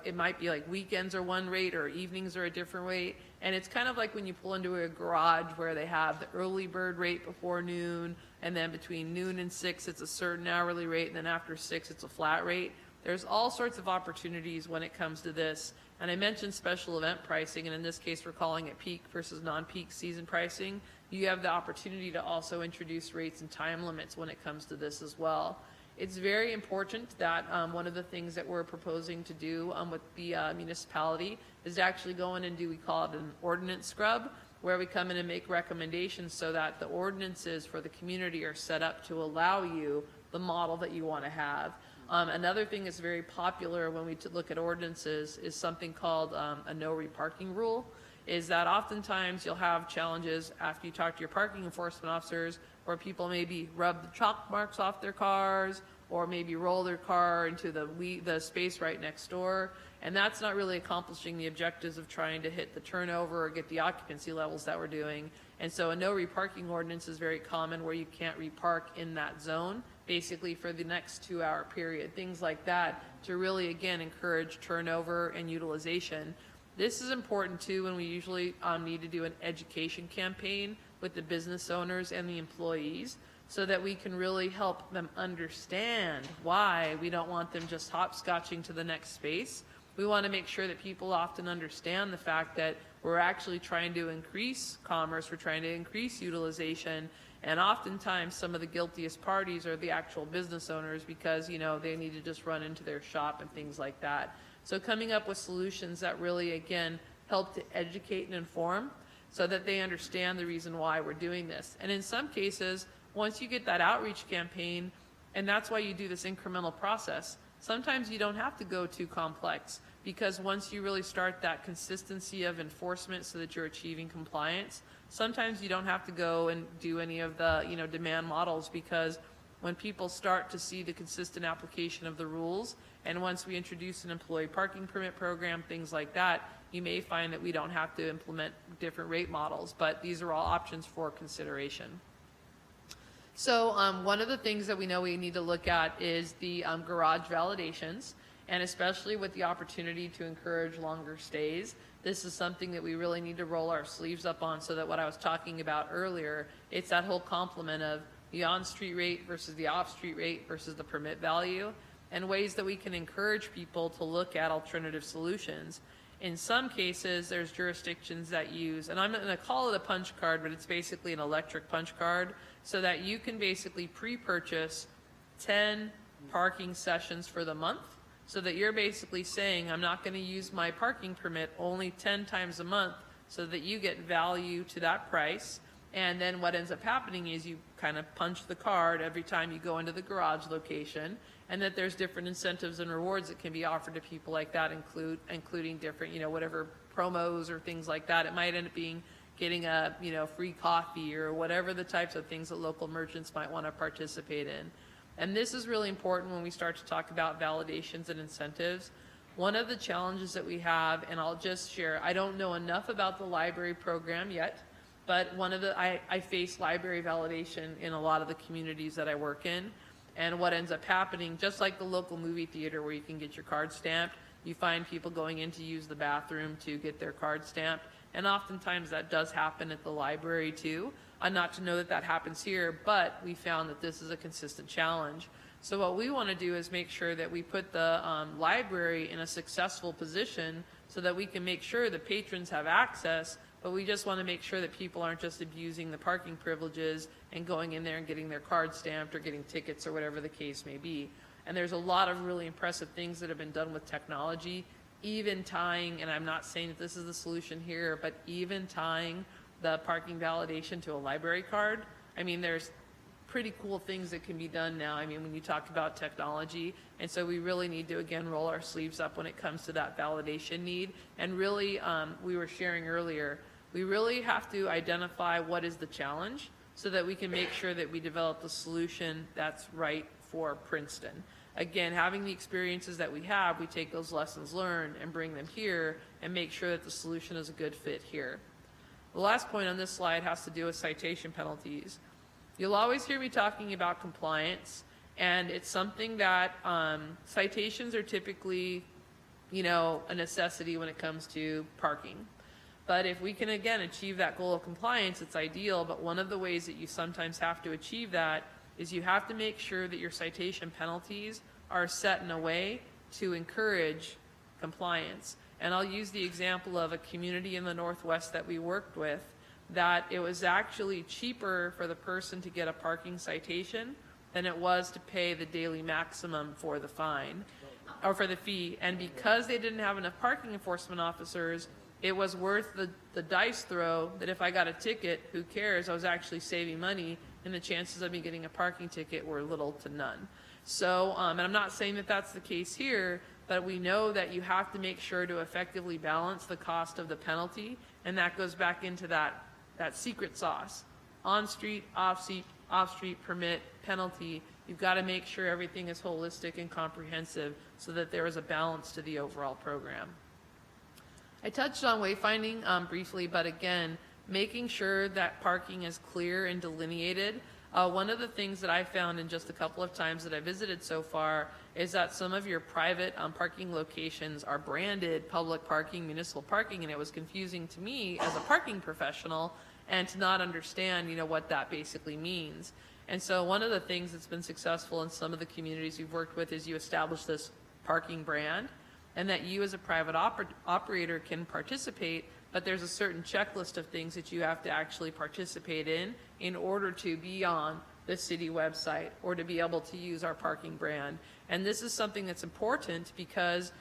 it might be like weekends are one rate or evenings are a different rate. And it's kind of like when you pull into a garage where they have the early bird rate before noon, and then between noon and 6, it's a certain hourly rate, and then after 6, it's a flat rate. There's all sorts of opportunities when it comes to this. And I mentioned special event pricing, and in this case, we're calling it peak versus non-peak season pricing. You have the opportunity to also introduce rates and time limits when it comes to this as well. It's very important that one of the things that we're proposing to do with the municipality is to actually go in and do, we call it an ordinance scrub, where we come in and make recommendations so that the ordinances for the community are set up to allow you the model that you want to have. Another thing that's very popular when we look at ordinances is something called a no reparking rule, is that oftentimes you'll have challenges after you talk to your parking enforcement officers where people maybe rub the chalk marks off their cars or maybe roll their car into the space right next door. And that's not really accomplishing the objectives of trying to hit the turnover or get the occupancy levels that we're doing. And so a no reparking ordinance is very common, where you can't repark in that zone, basically for the next 2-hour period, things like that, to really, again, encourage turnover and utilization. This is important too when we usually need to do an education campaign with the business owners and the employees, so that we can really help them understand why we don't want them just hopscotching to the next space. We want to make sure that people often understand the fact that we're actually trying to increase commerce, we're trying to increase utilization, and oftentimes some of the guiltiest parties are the actual business owners, because, you know, they need to just run into their shop and things like that. So coming up with solutions that really, again, help to educate and inform so that they understand the reason why we're doing this. And in some cases, once you get that outreach campaign, and that's why you do this incremental process, sometimes you don't have to go too complex. because once you really start that consistency of enforcement so that you're achieving compliance, sometimes you don't have to go and do any of the, demand models, because when people start to see the consistent application of the rules, and once we introduce an employee parking permit program, things like that, you may find that we don't have to implement different rate models, but these are all options for consideration. So one of the things that we know we need to look at is the garage validations, and especially with the opportunity to encourage longer stays. This is something that we really need to roll our sleeves up on, so that what I was talking about earlier, it's that whole complement of the on-street rate versus the off-street rate versus the permit value, and ways that we can encourage people to look at alternative solutions. In some cases, there's jurisdictions that use, and I'm not going to call it a punch card, but it's basically an electric punch card, so that you can basically pre-purchase 10 parking sessions for the month, so that you're basically saying, I'm not going to use my parking permit only 10 times a month, so that you get value to that price. And then what ends up happening is you kind of punch the card every time you go into the garage location, and that there's different incentives and rewards that can be offered to people like that, including different, whatever promos or things like that. It might end up being getting a, free coffee or whatever the types of things that local merchants might want to participate in. And this is really important when we start to talk about validations and incentives. One of the challenges that we have, and I'll just share, I don't know enough about the library program yet, but I face library validation in a lot of the communities that I work in. And what ends up happening, just like the local movie theater where you can get your card stamped, you find people going in to use the bathroom to get their card stamped. And oftentimes that does happen at the library too. Not to know that that happens here, but we found that this is a consistent challenge. So what we want to do is make sure that we put the library in a successful position so that we can make sure that patrons have access, but we just want to make sure that people aren't just abusing the parking privileges and going in there and getting their card stamped or getting tickets or whatever the case may be. And there's a lot of really impressive things that have been done with technology, even tying, and I'm not saying that this is the solution here, but even tying the parking validation to a library card. I mean, there's pretty cool things that can be done now. I mean, when you talk about technology, and so we really need to, again, roll our sleeves up when it comes to that validation need. And really, we were sharing earlier, we really have to identify what is the challenge so that we can make sure that we develop the solution that's right for Princeton. Again, having the experiences that we have, we take those lessons learned and bring them here and make sure that the solution is a good fit here. The last point on this slide has to do with citation penalties. You'll always hear me talking about compliance, and it's something that citations are typically, a necessity when it comes to parking. But if we can, again, achieve that goal of compliance, it's ideal. But one of the ways that you sometimes have to achieve that is you have to make sure that your citation penalties are set in a way to encourage compliance. And I'll use the example of a community in the Northwest that we worked with, that it was actually cheaper for the person to get a parking citation than it was to pay the daily maximum for the fine, or for the fee. And because they didn't have enough parking enforcement officers, it was worth the dice throw that if I got a ticket, who cares? I was actually saving money, and the chances of me getting a parking ticket were little to none. So, and I'm not saying that that's the case here, but we know that you have to make sure to effectively balance the cost of the penalty, and that goes back into that secret sauce. On-street, off-street permit, penalty. You've got to make sure everything is holistic and comprehensive so that there is a balance to the overall program. I touched on wayfinding briefly, but again, making sure that parking is clear and delineated. One of the things that I found in just a couple of times that I visited so far is that some of your private parking locations are branded public parking, municipal parking, and it was confusing to me as a parking professional and to not understand, what that basically means. And so one of the things that's been successful in some of the communities we've worked with is you establish this parking brand, and that you as a private operator can participate, but there's a certain checklist of things that you have to actually participate in order to be on the city website or to be able to use our parking brand. And this is something that's important because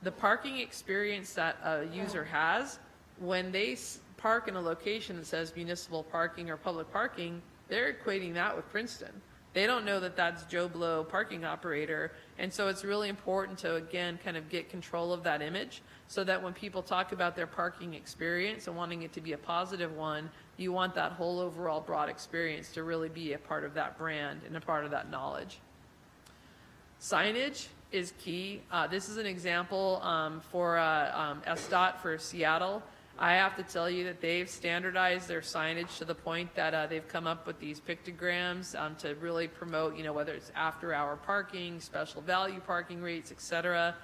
the parking experience that a user has, when they park in a location that says municipal parking or public parking, they're equating that with Princeton. They don't know that that's Joe Blow parking operator. And so it's really important to, again, kind of get control of that image so that when people talk about their parking experience and wanting it to be a positive one, you want that whole overall broad experience to really be a part of that brand and a part of that knowledge. Signage is key. This is an example for SDOT for Seattle. I have to tell you that they've standardized their signage to the point that they've come up with these pictograms to really promote, whether it's after-hour parking, special value parking rates, etc.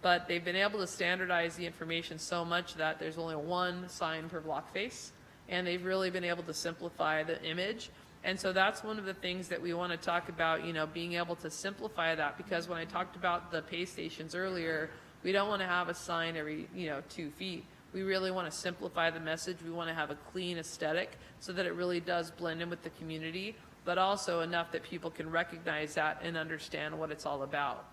But they've been able to standardize the information so much that there's only one sign per block face, and they've really been able to simplify the image. And so that's one of the things that we want to talk about, being able to simplify that, because when I talked about the pay stations earlier, we don't want to have a sign every, 2 feet. We really want to simplify the message. We want to have a clean aesthetic so that it really does blend in with the community, but also enough that people can recognize that and understand what it's all about.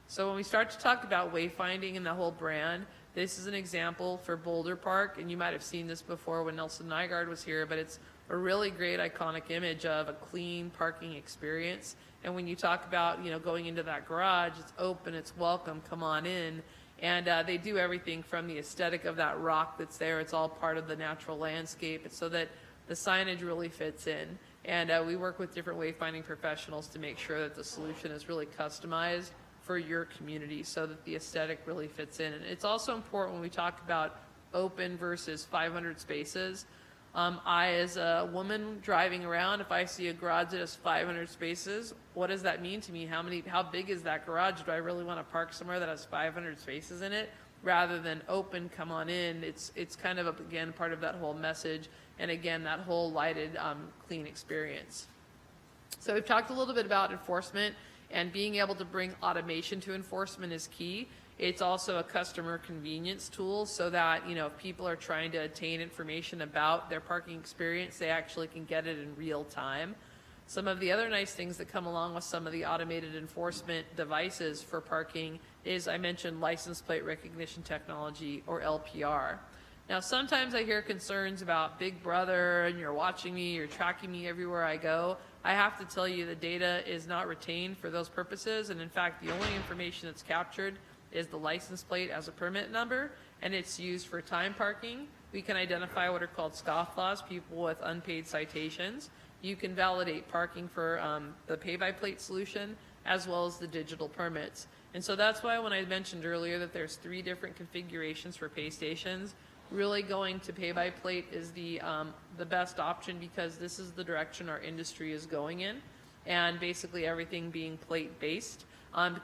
So when we start to talk about wayfinding and the whole brand, this is an example for Boulder Park, and you might have seen this before when Nelson Nygaard was here, but it's a really great iconic image of a clean parking experience. And when you talk about, going into that garage, it's open, it's welcome, come on in. And they do everything from the aesthetic of that rock that's there. It's all part of the natural landscape so that the signage really fits in. And we work with different wayfinding professionals to make sure that the solution is really customized for your community so that the aesthetic really fits in. And it's also important when we talk about open versus 500 spaces. I, as a woman driving around, if I see a garage that has 500 spaces, what does that mean to me? How big is that garage? Do I really want to park somewhere that has 500 spaces in it? Rather than open, come on in. It's kind of, again, part of that whole message. And again, that whole lighted, clean experience. So we've talked a little bit about enforcement, and being able to bring automation to enforcement is key. It's also a customer convenience tool so that, if people are trying to obtain information about their parking experience, they actually can get it in real time. Some of the other nice things that come along with some of the automated enforcement devices for parking is, I mentioned, license plate recognition technology, or LPR. Now, sometimes I hear concerns about Big Brother and you're watching me, you're tracking me everywhere I go. I have to tell you the data is not retained for those purposes, and in fact, the only information that's captured is the license plate as a permit number, and it's used for time parking. We can identify what are called scofflaws, people with unpaid citations. You can validate parking for the pay-by-plate solution, as well as the digital permits. And so that's why when I mentioned earlier that there's 3 different configurations for pay stations, really going to pay-by-plate is the best option, because this is the direction our industry is going in, and basically everything being plate-based.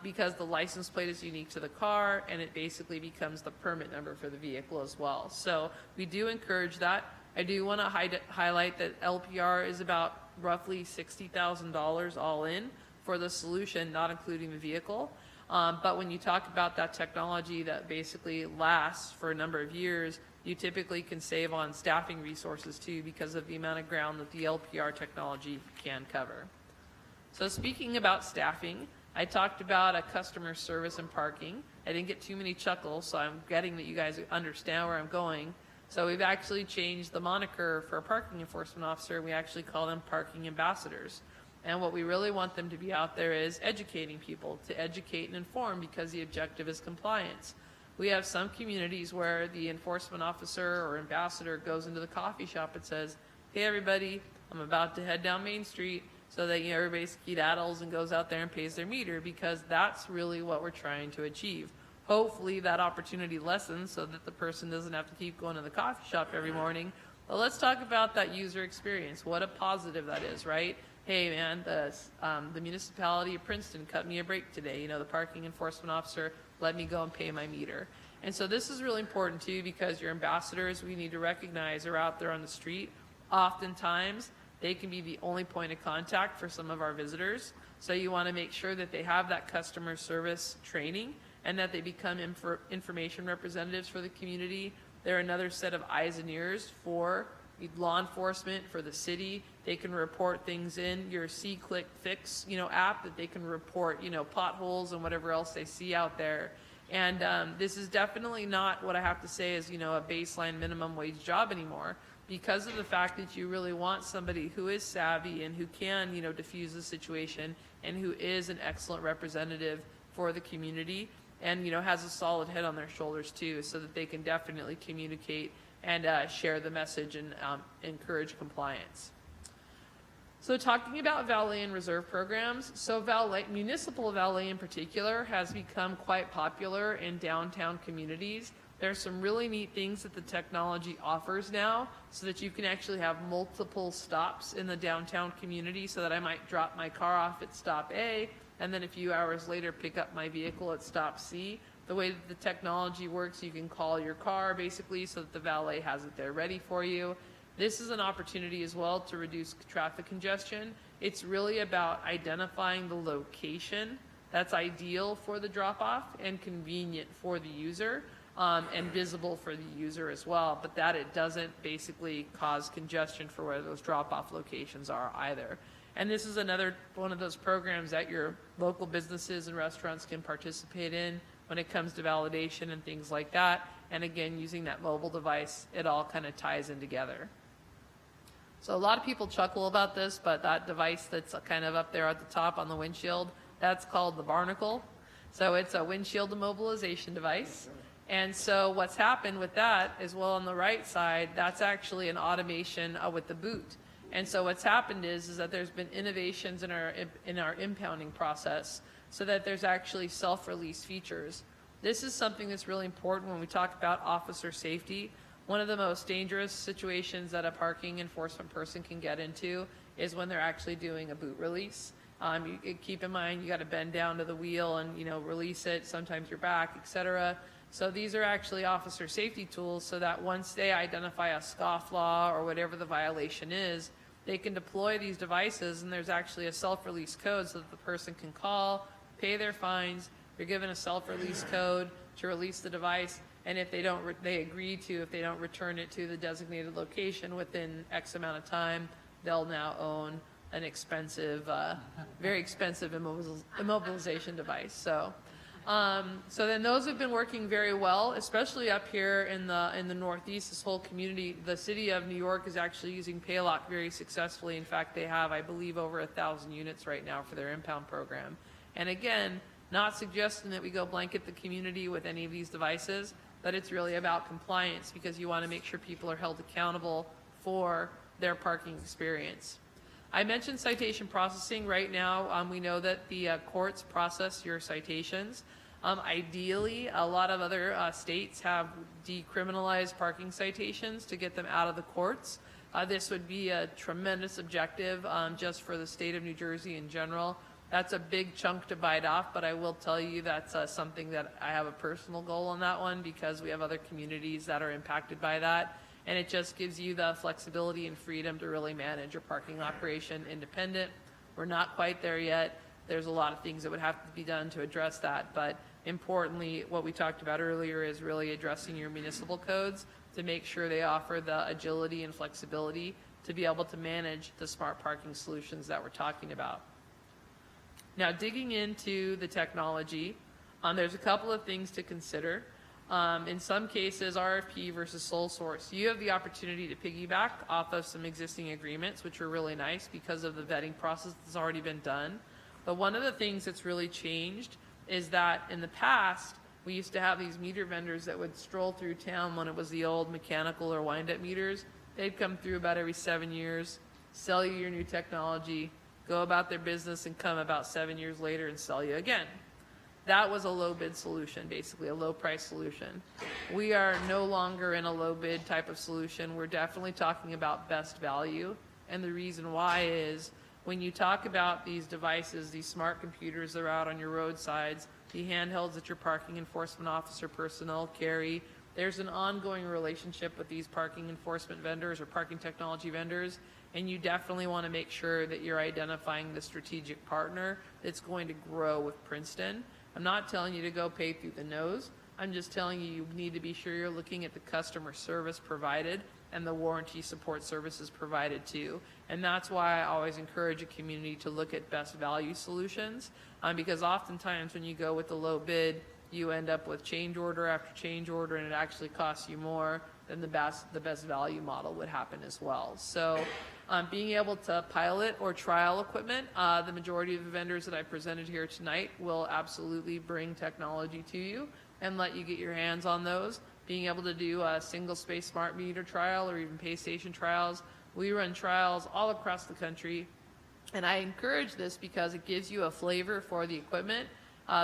Because the license plate is unique to the car, and it basically becomes the permit number for the vehicle as well. So we do encourage that. I do want to highlight that LPR is about roughly $60,000 all in for the solution, not including the vehicle. But when you talk about that technology that basically lasts for a number of years, you typically can save on staffing resources too, because of the amount of ground that the LPR technology can cover. So speaking about staffing, I talked about a customer service and parking. I didn't get too many chuckles, so I'm getting that you guys understand where I'm going. So we've actually changed the moniker for a parking enforcement officer. We actually call them parking ambassadors. And what we really want them to be out there is educating people, to educate and inform, because the objective is compliance. We have some communities where the enforcement officer or ambassador goes into the coffee shop and says, hey everybody, I'm about to head down Main Street, so that everybody skedaddles and goes out there and pays their meter, because that's really what we're trying to achieve. Hopefully that opportunity lessens so that the person doesn't have to keep going to the coffee shop every morning. But let's talk about that user experience. What a positive that is, right? Hey man, the municipality of Princeton cut me a break today. The parking enforcement officer let me go and pay my meter. And so this is really important too, because your ambassadors, we need to recognize, are out there on the street. Oftentimes, they can be the only point of contact for some of our visitors. So you want to make sure that they have that customer service training and that they become information representatives for the community. They're another set of eyes and ears for law enforcement, for the city. They can report things in your See-Click Fix, app, that they can report, potholes and whatever else they see out there. And this is definitely not what I have to say is, a baseline minimum wage job anymore, because of the fact that you really want somebody who is savvy and who can, diffuse the situation and who is an excellent representative for the community and, has a solid head on their shoulders too, so that they can definitely communicate and share the message and encourage compliance. So talking about valet and reserve programs, so municipal valet in particular has become quite popular in downtown communities. There's some really neat things that the technology offers now, so that you can actually have multiple stops in the downtown community, so that I might drop my car off at stop A, and then a few hours later pick up my vehicle at stop C. The way that the technology works, you can call your car basically so that the valet has it there ready for you. This is an opportunity as well to reduce traffic congestion. It's really about identifying the location that's ideal for the drop-off and convenient for the user, and visible for the user as well, but that it doesn't basically cause congestion for where those drop-off locations are either. And this is another one of those programs that your local businesses and restaurants can participate in when it comes to validation and things like that. And again, using that mobile device, it all kind of ties in together. So a lot of people chuckle about this, but that device that's kind of up there at the top on the windshield, that's called the Barnacle. So it's a windshield immobilization device. And so what's happened with that is, well, on the right side, that's actually an automation with the boot. And so what's happened is that there's been innovations in our impounding process, so that there's actually self-release features. This is something that's really important when we talk about officer safety. One of the most dangerous situations that a parking enforcement person can get into is when they're actually doing a boot release. Keep in mind, you got to bend down to the wheel and, release it. Sometimes you're back, etc. So these are actually officer safety tools, so that once they identify a scofflaw or whatever the violation is, they can deploy these devices, and there's actually a self-release code so that the person can call, pay their fines. You're given a self-release code to release the device, and if they don't, they agree to, if they don't return it to the designated location within X amount of time, they'll now own an expensive, very expensive immobilization device. So then those have been working very well, especially up here in the Northeast. This whole community, the city of New York is actually using Paylock very successfully. In fact, they have, I believe, over 1,000 units right now for their impound program. And again, not suggesting that we go blanket the community with any of these devices, but it's really about compliance, because you want to make sure people are held accountable for their parking experience. I mentioned citation processing. Right now, we know that the courts process your citations. Ideally, a lot of other states have decriminalized parking citations to get them out of the courts. This would be a tremendous objective just for the state of New Jersey in general. That's a big chunk to bite off, but I will tell you that's something that I have a personal goal on that one, because we have other communities that are impacted by that. And it just gives you the flexibility and freedom to really manage your parking operation independent. We're not quite there yet. There's a lot of things that would have to be done to address that. But importantly, what we talked about earlier is really addressing your municipal codes to make sure they offer the agility and flexibility to be able to manage the smart parking solutions that we're talking about. Now, digging into the technology, there's a couple of things to consider. In some cases, RFP versus sole source. You have the opportunity to piggyback off of some existing agreements, which are really nice because of the vetting process that's already been done. But one of the things that's really changed is that in the past, we used to have these meter vendors that would stroll through town when it was the old mechanical or wind-up meters. They'd come through about every 7 years, sell you your new technology, go about their business, and come about 7 years later and sell you again. That was a low bid solution, basically a low price solution. We are no longer in a low bid type of solution. We're definitely talking about best value. And the reason why is when you talk about these devices, these smart computers that are out on your roadsides, the handhelds that your parking enforcement officer personnel carry, there's an ongoing relationship with these parking enforcement vendors or parking technology vendors. And you definitely want to make sure that you're identifying the strategic partner that's going to grow with Princeton. I'm not telling you to go pay through the nose. I'm just telling you you need to be sure you're looking at the customer service provided and the warranty support services provided too. And that's why I always encourage a community to look at best value solutions, because oftentimes when you go with the low bid, you end up with change order after change order, and it actually costs you more than the best value model would happen as well. So being able to pilot or trial equipment, the majority of the vendors that I presented here tonight will absolutely bring technology to you and let you get your hands on those. Being able to do a single space smart meter trial or even pay station trials. We run trials all across the country, and I encourage this because it gives you a flavor for the equipment.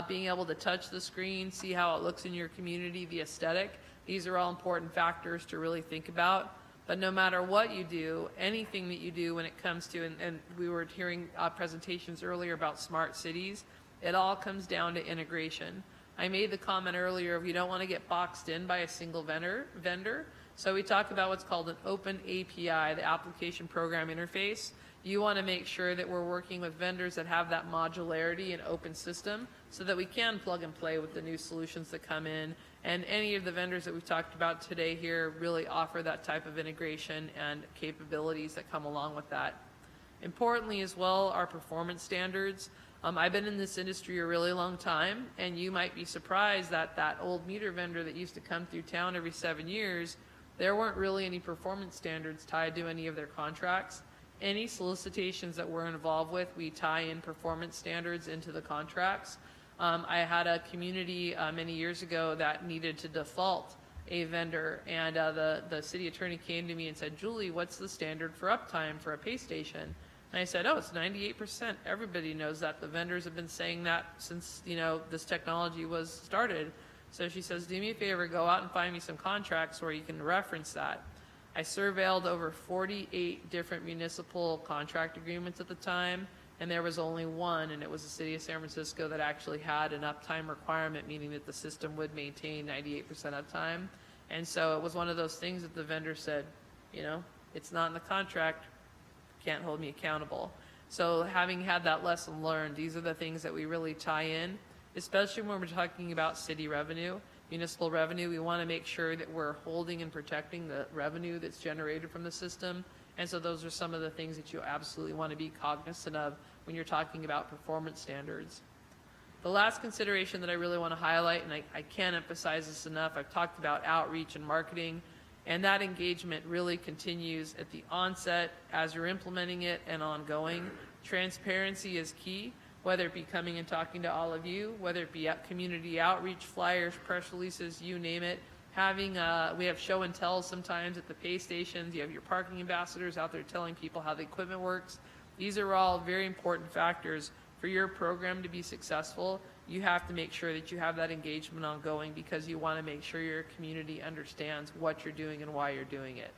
Being able to touch the screen, see how it looks in your community, the aesthetic. These are all important factors to really think about. But no matter what you do, anything that you do when it comes to, and we were hearing presentations earlier about smart cities, it all comes down to integration. I made the comment earlier, we don't want to get boxed in by a single vendor. So we talk about what's called an open API, the application program interface. You want to make sure that we're working with vendors that have that modularity and open system so that we can plug and play with the new solutions that come in. And any of the vendors that we've talked about today here really offer that type of integration and capabilities that come along with that. Importantly as well, our performance standards. I've been in this industry a really long time, and you might be surprised that that old meter vendor that used to come through town every 7 years, there weren't really any performance standards tied to any of their contracts. Any solicitations that we're involved with, we tie in performance standards into the contracts. I had a community many years ago that needed to default a vendor, and the city attorney came to me and said, Julie, what's the standard for uptime for a pay station? And I said, oh, it's 98%. Everybody knows that. The vendors have been saying that since, this technology was started. So she says, do me a favor, go out and find me some contracts where you can reference that. I surveilled over 48 different municipal contract agreements at the time, and there was only one, and it was the city of San Francisco that actually had an uptime requirement, meaning that the system would maintain 98% uptime. And so it was one of those things that the vendor said, it's not in the contract, can't hold me accountable. So having had that lesson learned, these are the things that we really tie in, especially when we're talking about city revenue, municipal revenue. We want to make sure that we're holding and protecting the revenue that's generated from the system. And so those are some of the things that you absolutely want to be cognizant of when you're talking about performance standards. The last consideration that I really want to highlight, and I can't emphasize this enough, I've talked about outreach and marketing, and that engagement really continues at the onset as you're implementing it and ongoing. Transparency is key, whether it be coming and talking to all of you, whether it be community outreach, flyers, press releases, you name it. We have show and tell sometimes at the pay stations. You have your parking ambassadors out there telling people how the equipment works. These are all very important factors for your program to be successful. You have to make sure that you have that engagement ongoing because you want to make sure your community understands what you're doing and why you're doing it.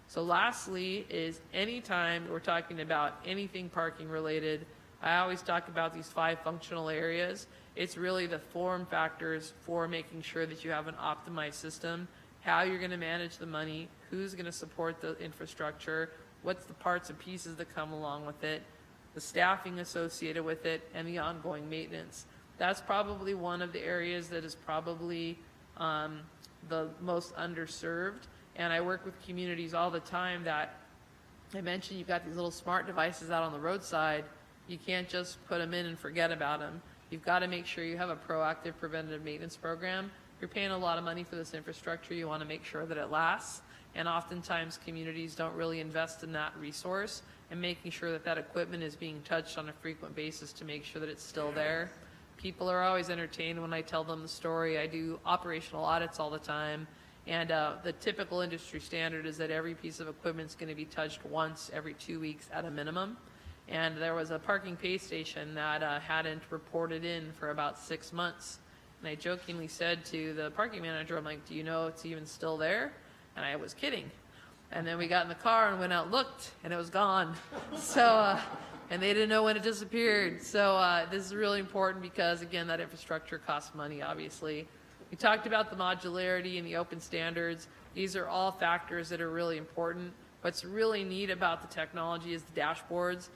So lastly is anytime we're talking about anything parking related, I always talk about these 5 functional areas. It's really the form factors for making sure that you have an optimized system, how you're going to manage the money, who's going to support the infrastructure, what's the parts and pieces that come along with it, the staffing associated with it, and the ongoing maintenance. That's probably one of the areas that is probably the most underserved. And I work with communities all the time that I mentioned you've got these little smart devices out on the roadside. You can't just put them in and forget about them. You've got to make sure you have a proactive preventative maintenance program. You're paying a lot of money for this infrastructure. You want to make sure that it lasts. And oftentimes communities don't really invest in that resource and making sure that that equipment is being touched on a frequent basis to make sure that it's still there. People are always entertained when I tell them the story. I do operational audits all the time. And the typical industry standard is that every piece of equipment is going to be touched once every 2 weeks at a minimum. And there was a parking pay station that hadn't reported in for about 6 months. And I jokingly said to the parking manager, I'm like, do you know it's even still there? And I was kidding. And then we got in the car and went out and looked, and it was gone. So, and they didn't know when it disappeared. So this is really important because, again, that infrastructure costs money, obviously. We talked about the modularity and the open standards. These are all factors that are really important. What's really neat about the technology is the dashboards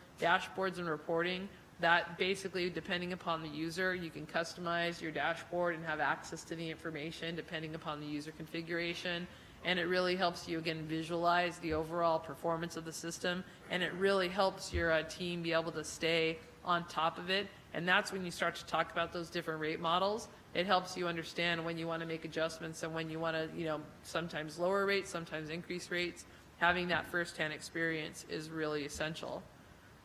and reporting. That basically, depending upon the user, you can customize your dashboard and have access to the information depending upon the user configuration. And it really helps you, again, visualize the overall performance of the system. And it really helps your team be able to stay on top of it. And that's when you start to talk about those different rate models. It helps you understand when you want to make adjustments and when you want to, sometimes lower rates, sometimes increase rates. Having that firsthand experience is really essential.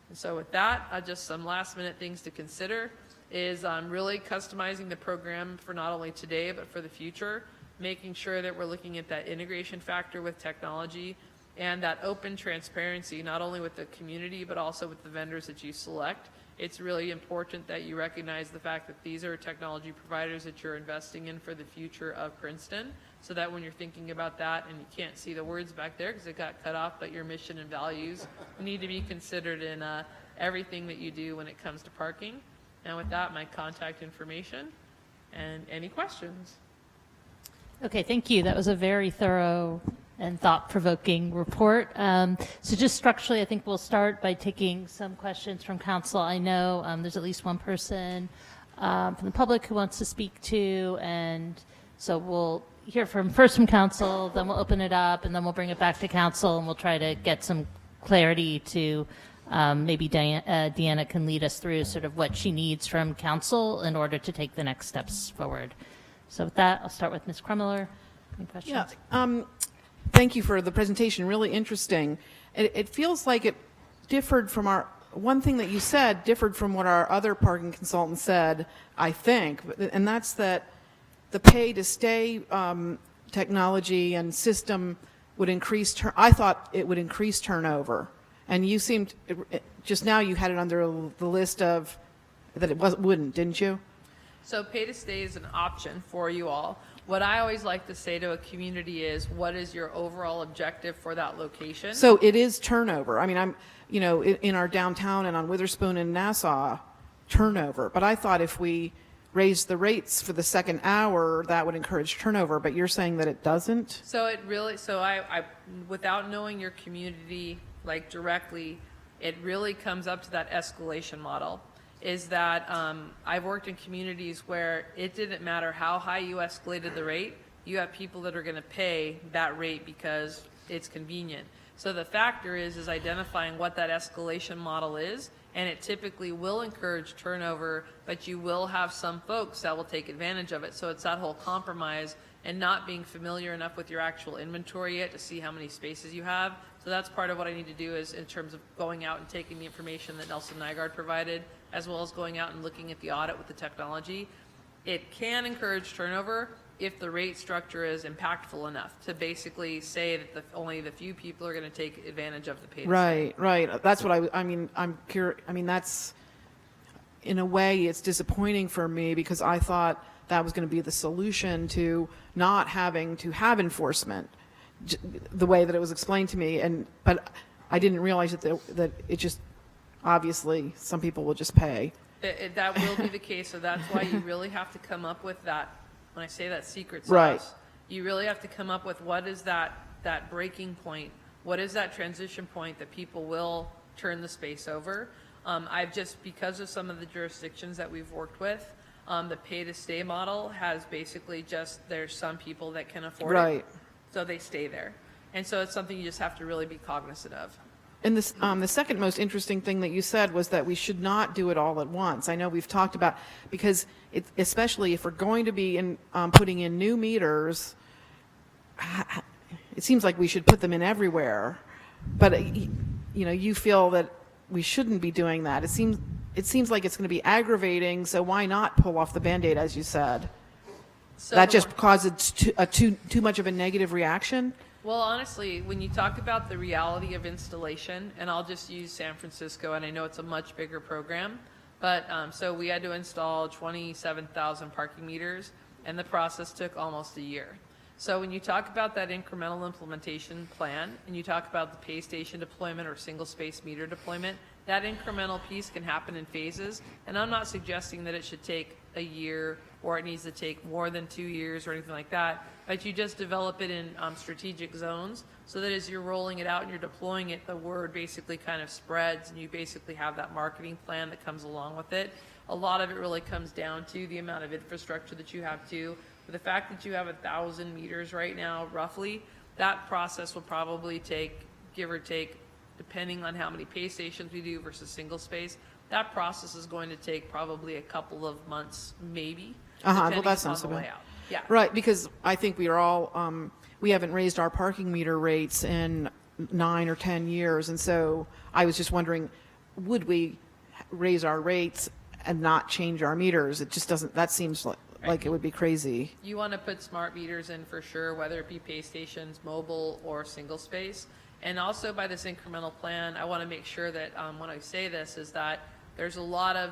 And so with that, just some last minute things to consider is really customizing the program for not only today, but for the future, making sure that we're looking at that integration factor with technology and that open transparency, not only with the community, but also with the vendors that you select. It's really important that you recognize the fact that these are technology providers that you're investing in for the future of Princeton, so that when you're thinking about that, and you can't see the words back there because it got cut off, but your mission and values need to be considered in everything that you do when it comes to parking. And with that, my contact information and any questions. Okay, thank you. That was a very thorough and thought-provoking report. So just structurally, I think we'll start by taking some questions from council. I know there's at least one person from the public who wants to speak to, and so we'll hear first from council, then we'll open it up, and then we'll bring it back to council, and we'll try to get some clarity to maybe Deanna can lead us through sort of what she needs from council in order to take the next steps forward. So with that, I'll start with Ms. Krummeler. Any questions? Yeah. Thank you for the presentation. Really interesting. It feels like it differed from one thing that you said differed from what our other parking consultant said, I think, and that's that the pay to stay technology and system would increase, I thought it would increase turnover. And you seemed, just now you had it under the list of, that it wouldn't, didn't you? So pay to stay is an option for you all. What I always like to say to a community is, what is your overall objective for that location? So it is turnover. I mean, I'm, in our downtown and on Witherspoon and Nassau, turnover. But I thought if we raised the rates for the second hour, that would encourage turnover. But you're saying that it doesn't? So it really, I without knowing your community like directly, it really comes up to that escalation model. Is that I've worked in communities where it didn't matter how high you escalated the rate, you have people that are going to pay that rate because it's convenient. So the factor is identifying what that escalation model is, and it typically will encourage turnover, but you will have some folks that will take advantage of it. So it's that whole compromise and not being familiar enough with your actual inventory yet to see how many spaces you have. So that's part of what I need to do is in terms of going out and taking the information that Nelson Nygaard provided, as well as going out and looking at the audit with the technology. It can encourage turnover if the rate structure is impactful enough to basically say that only the few people are going to take advantage of the pay to stay. Right. That's what I mean, I'm curious. I mean, that's, in a way, it's disappointing for me because I thought that was going to be the solution to not having to have enforcement the way that it was explained to me. But I didn't realize that it just, obviously, some people will just pay. That will be the case, so that's why you really have to come up with that, when I say that secret sauce, right. You really have to come up with what is that breaking point, what is that transition point that people will turn the space over. I've just, because of some of the jurisdictions that we've worked with, the pay-to-stay model has basically just, there's some people that can afford it, so they stay there. And so it's something you just have to really be cognizant of. And this, the second most interesting thing that you said was that we should not do it all at once. I know we've talked about, because especially if we're going to be putting in new meters, it seems like we should put them in everywhere. But you feel that we shouldn't be doing that. It seems like it's going to be aggravating. So why not pull off the Band-Aid, as you said? So that just causes too much of a negative reaction. Well, honestly, when you talk about the reality of installation, and I'll just use San Francisco, and I know it's a much bigger program, but so we had to install 27,000 parking meters, and the process took almost a year. So when you talk about that incremental implementation plan, and you talk about the pay station deployment or single space meter deployment, that incremental piece can happen in phases, and I'm not suggesting that it should take a year or it needs to take more than 2 years or anything like that, but you just develop it in strategic zones so that as you're rolling it out and you're deploying it, the word basically kind of spreads and you basically have that marketing plan that comes along with it. A lot of it really comes down to the amount of infrastructure that you have too. But the fact that you have 1,000 meters right now, roughly, that process will probably take, give or take, depending on how many pay stations we do versus single space, that process is going to take probably a couple of months, maybe. Well, depending that upon sounds the about layout. Yeah. right, because I think we are all, we haven't raised our parking meter rates in 9 or 10 years, and so I was just wondering, would we raise our rates and not change our meters? It just doesn't, that seems like it would be crazy. You want to put smart meters in for sure, whether it be pay stations, mobile, or single space. And also by this incremental plan, I want to make sure that when I say this is that there's a lot of,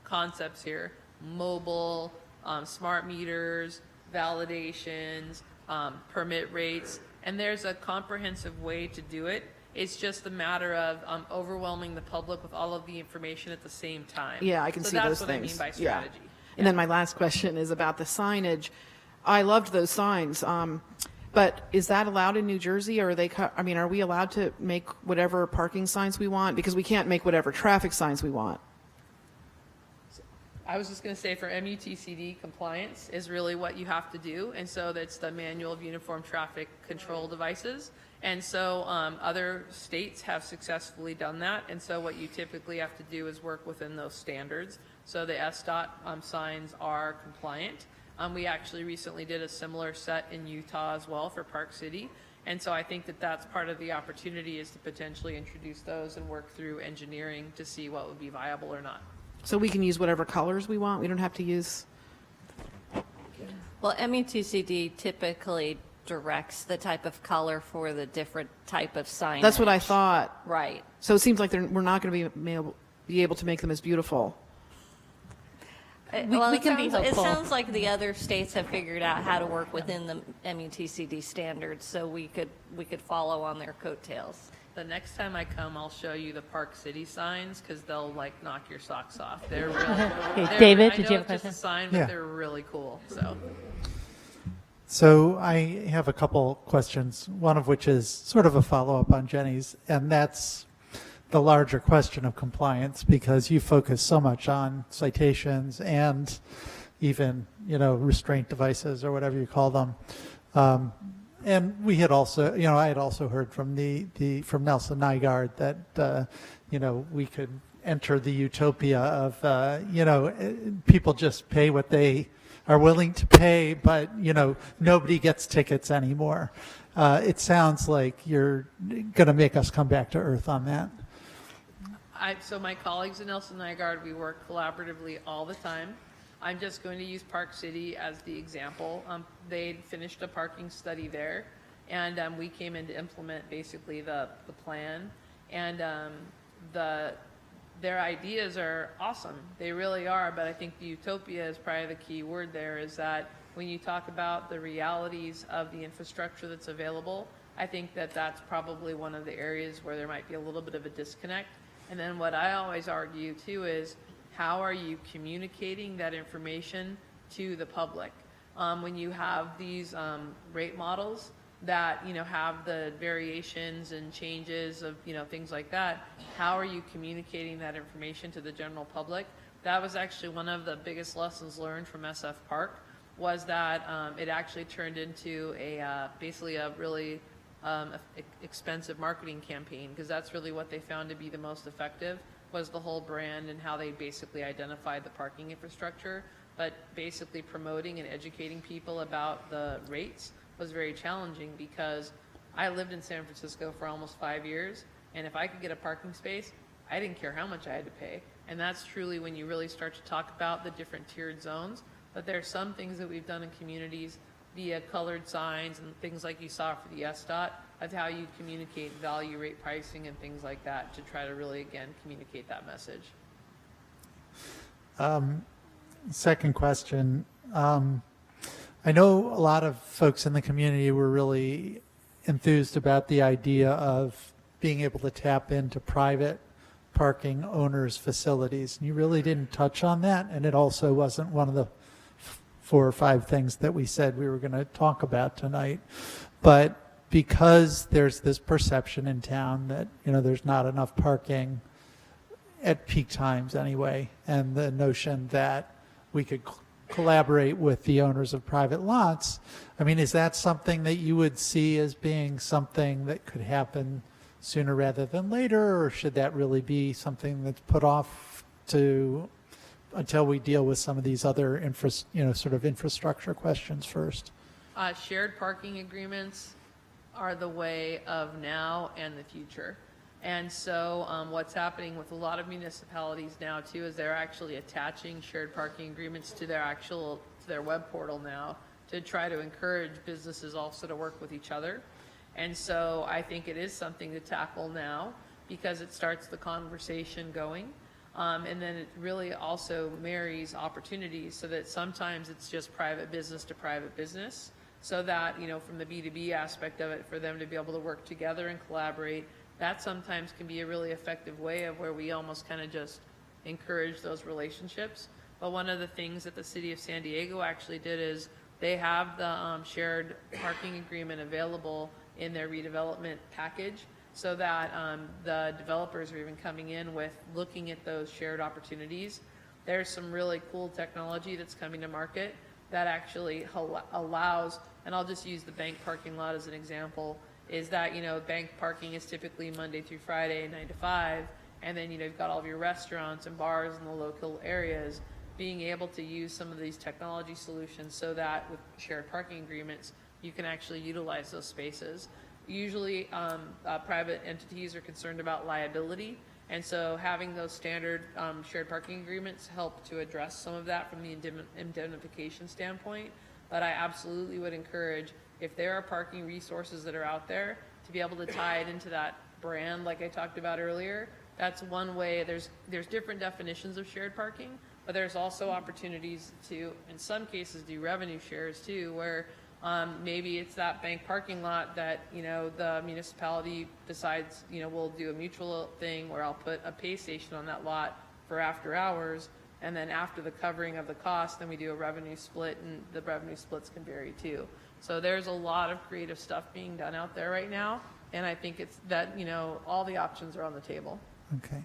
concepts here: mobile, smart meters, validations, permit rates, and there's a comprehensive way to do it. It's just a matter of overwhelming the public with all of the information at the same time. Yeah, I can see those things. So that's what I mean by Yeah. strategy. And then my last question is about the signage. I loved those signs, but is that allowed in New Jersey, or are they? Are we allowed to make whatever parking signs we want? Because we can't make whatever traffic signs we want. I was just going to say, for MUTCD, compliance is really what you have to do, and so that's the Manual of Uniform Traffic Control Devices. And so other states have successfully done that, and so what you typically have to do is work within those standards. So the SDOT signs are compliant. We actually recently did a similar set in Utah as well for Park City, and so I think that that's part of the opportunity, is to potentially introduce those and work through engineering to see what would be viable or not. So we can use whatever colors we want. We don't have to use. Well, MUTCD typically directs the type of color for the different type of signage. That's what I thought. Right. So it seems like we're not going to be able to make them as beautiful. Well, we it can be sounds- It hopeful. sounds like the other states have figured out how to work within the MUTCD standards, so we could follow on their coattails. The next time I come, I'll show you the Park City signs, because they'll knock your socks off. They're really. Okay, David, I did know you have a it's just question? a sign, but Yeah. they're really cool. So. So I have a couple questions, one of which is sort of a follow-up on Jenny's, and that's the larger question of compliance, because you focus so much on citations and even, restraint devices or whatever you call them. And we had also, I had also heard from from Nelson Nygaard that, we could enter the utopia of, people just pay what they are willing to pay, but, nobody gets tickets anymore. It sounds like you're going to make us come back to earth on that. So my colleagues at Nelson Nygaard, we work collaboratively all the time. I'm just going to use Park City as the example. They finished a parking study there, and we came in to implement basically the plan. And their ideas are awesome. They really are, but I think the utopia is probably the key word there, is that when you talk about the realities of the infrastructure that's available, I think that that's probably one of the areas where there might be a little bit of a disconnect. And then what I always argue too is, how are you communicating that information to the public? When you have these rate models that have the variations and changes of things like that, how are you communicating that information to the general public? That was actually one of the biggest lessons learned from SF Park, was that it actually turned into basically a really expensive marketing campaign, because that's really what they found to be the most effective, was the whole brand and how they basically identified the parking infrastructure. But basically promoting and educating people about the rates was very challenging, because I lived in San Francisco for almost 5 years, and if I could get a parking space, I didn't care how much I had to pay. And that's truly when you really start to talk about the different tiered zones. But there are some things that we've done in communities via colored signs and things like you saw for the SDOT, of how you communicate value rate pricing and things like that, to try to really, again, communicate that message. Second question. I know a lot of folks in the community were really enthused about the idea of being able to tap into private parking owners' facilities. And you really didn't touch on that, and it also wasn't one of the 4 or 5 things that we said we were going to talk about tonight. But because there's this perception in town that, there's not enough parking at peak times anyway, and the notion that we could collaborate with the owners of private lots, is that something that you would see as being something that could happen sooner rather than later, or should that really be something that's put off to until we deal with some of these other sort of infrastructure questions first? Shared parking agreements are the way of now and the future. And so what's happening with a lot of municipalities now too is they're actually attaching shared parking agreements to their web portal now to try to encourage businesses also to work with each other. And so I think it is something to tackle now because it starts the conversation going. And then it really also marries opportunities so that sometimes it's just private business to private business, so that, from the B2B aspect of it, for them to be able to work together and collaborate, that sometimes can be a really effective way of where we almost kind of just encourage those relationships. But one of the things that the city of San Diego actually did is they have the shared parking agreement available in their redevelopment package, so that the developers are even coming in with looking at those shared opportunities. There's some really cool technology that's coming to market that actually allows, and I'll just use the bank parking lot as an example, is that, bank parking is typically Monday through Friday, 9 to 5, and then, you've got all of your restaurants and bars in the local areas, being able to use some of these technology solutions so that with shared parking agreements, you can actually utilize those spaces. Usually, private entities are concerned about liability, and so having those standard shared parking agreements help to address some of that from the indemnification standpoint. But I absolutely would encourage, if there are parking resources that are out there, to be able to tie it into that brand like I talked about earlier. That's one way. There's different definitions of shared parking, but there's also opportunities to, in some cases, do revenue shares too, where maybe it's that bank parking lot that, the municipality decides, we'll do a mutual thing where I'll put a pay station on that lot for after hours, and then after the covering of the cost, then we do a revenue split, and the revenue splits can vary too. So there's a lot of creative stuff being done out there right now, and I think it's that, all the options are on the table. Okay.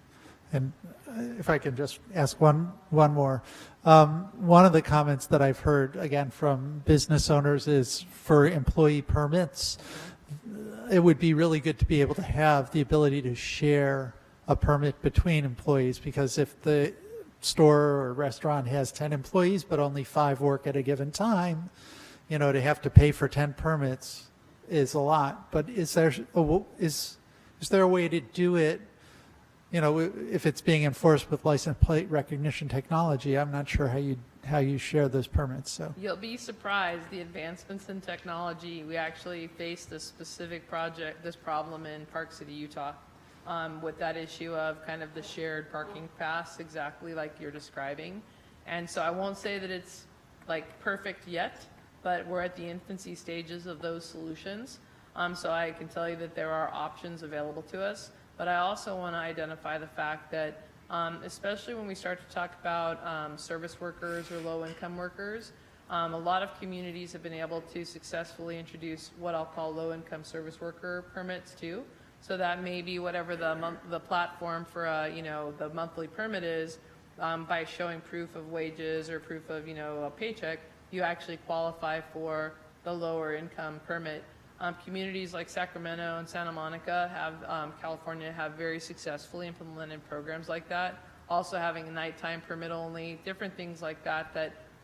And if I can just ask one more. One of the comments that I've heard, again, from business owners is for employee permits, it would be really good to be able to have the ability to share a permit between employees, because if the store or restaurant has 10 employees but only 5 work at a given time, to have to pay for 10 permits is a lot. But is there a way to do it? If it's being enforced with license plate recognition technology, I'm not sure how you share those permits. So you'll be surprised the advancements in technology. We actually faced this problem in Park City, Utah, with that issue of kind of the shared parking pass, exactly like you're describing. And so I won't say that it's like perfect yet, but we're at the infancy stages of those solutions. So I can tell you that there are options available to us. But I also want to identify the fact that, especially when we start to talk about service workers or low-income workers, a lot of communities have been able to successfully introduce what I'll call low-income service worker permits too. So that maybe whatever the platform for the monthly permit is, by showing proof of wages or proof of a paycheck, you actually qualify for the lower income permit. Communities like Sacramento and Santa Monica California have very successfully implemented programs like that. Also having a nighttime permit only, different things like that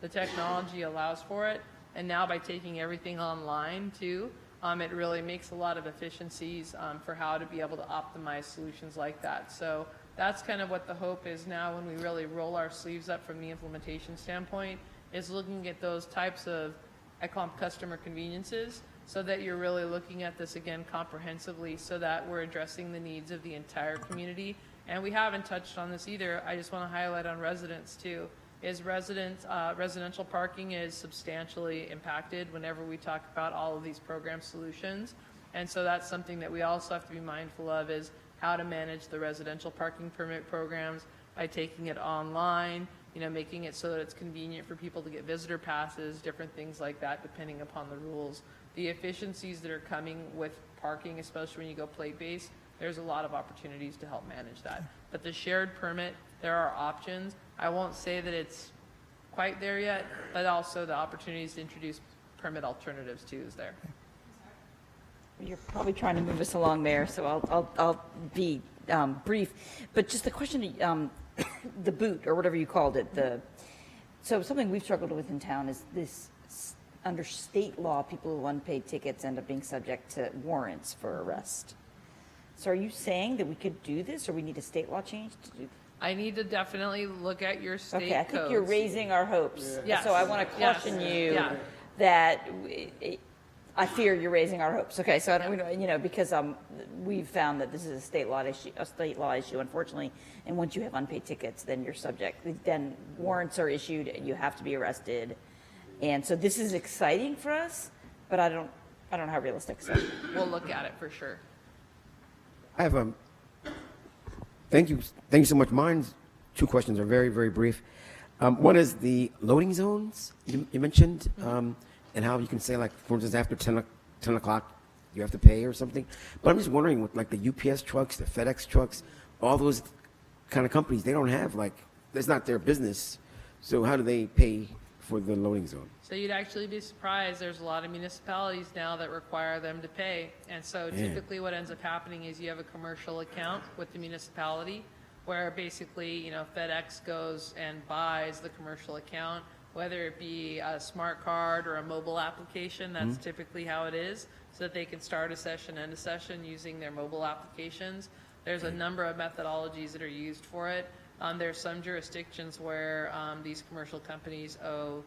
the technology allows for it. And now by taking everything online too, it really makes a lot of efficiencies for how to be able to optimize solutions like that. So that's kind of what the hope is now when we really roll our sleeves up from the implementation standpoint, is looking at those types of, I call them customer conveniences, so that you're really looking at this again comprehensively, so that we're addressing the needs of the entire community. And we haven't touched on this either. I just want to highlight on residents too, is residential parking is substantially impacted whenever we talk about all of these program solutions. And so that's something that we also have to be mindful of, is how to manage the residential parking permit programs by taking it online, making it so that it's convenient for people to get visitor passes, different things like that, depending upon the rules. The efficiencies that are coming with parking, especially when you go plate-based, there's a lot of opportunities to help manage that. But the shared permit, there are options. I won't say that it's quite there yet, but also the opportunities to introduce permit alternatives too is there. You're probably trying to move us along there, so I'll be brief. But just the question the boot, or whatever you called it, so something we've struggled with in town is this, under state law, people who unpaid tickets end up being subject to warrants for arrest. So are you saying that we could do this, or we need a state law change to do? I need to definitely look at your state Okay, I think you're codes. raising our hopes. Yes. So I want to caution you that I fear you're raising our hopes. Okay, so I don't, because we've found that this is a state law issue, unfortunately. And once you have unpaid tickets, then you're subject. Then warrants are issued, and you have to be arrested. And so this is exciting for us, but I don't know how realistic it is. We'll look at it for sure. I have thank you so much. Mine's two questions are very, very brief. One is the loading zones you mentioned, and how you can say, like, for instance, after 10 o'clock, you have to pay or something. But I'm just wondering, with like the UPS trucks, the FedEx trucks, all those kind of companies, they don't have, like, that's not their business. So how do they pay for the loading zone? So you'd actually be surprised. There's a lot of municipalities now that require them to pay. And so typically what ends up happening is you have a commercial account with the municipality where basically, FedEx goes and buys the commercial account, whether it be a smart card or a mobile application. That's typically how it is, so that they can start a session, end a session using their mobile applications. There's a number of methodologies that are used for it. There's some jurisdictions where these commercial companies owe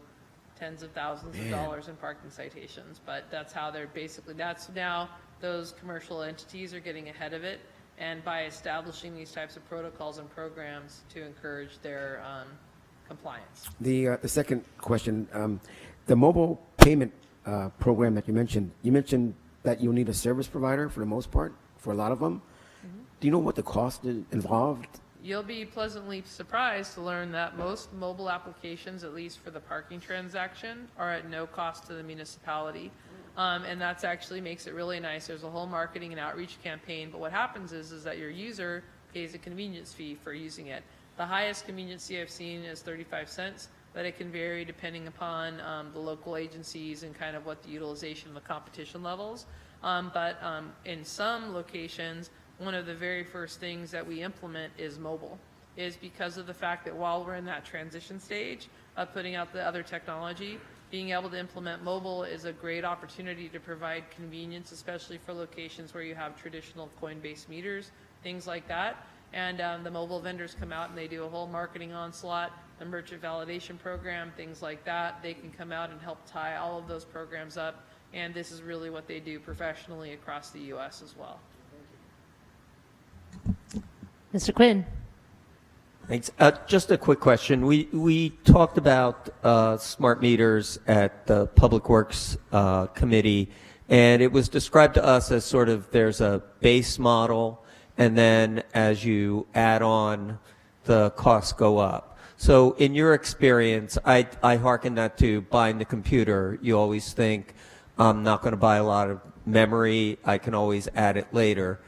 tens of thousands of dollars in parking citations, but that's how they're that's now those commercial entities are getting ahead of it, and by establishing these types of protocols and programs to encourage their compliance. The second question, the mobile payment program that you mentioned that you'll need a service provider for the most part, for a lot of them. Do you know what the cost is involved? You'll be pleasantly surprised to learn that most mobile applications, at least for the parking transaction, are at no cost to the municipality. And that's actually makes it really nice. There's a whole marketing and outreach campaign, but what happens is that your user pays a convenience fee for using it. The highest convenience fee I've seen is 35 cents, but it can vary depending upon the local agencies and kind of what the utilization of the competition levels. But in some locations, one of the very first things that we implement is mobile, is because of the fact that while we're in that transition stage of putting out the other technology, being able to implement mobile is a great opportunity to provide convenience, especially for locations where you have traditional coin-based meters, things like that. And the mobile vendors come out and they do a whole marketing onslaught, the merchant validation program, things like that. They can come out and help tie all of those programs up. And this is really what they do professionally across the U.S. as well. Mr. Quinn. Thanks. Just a quick question. We talked about smart meters at the Public Works Committee, and it was described to us as sort of there's a base model, and then as you add on, the costs go up. So in your experience, I hearken that to buying the computer. You always think, I'm not going to buy a lot of memory. I can always add it later.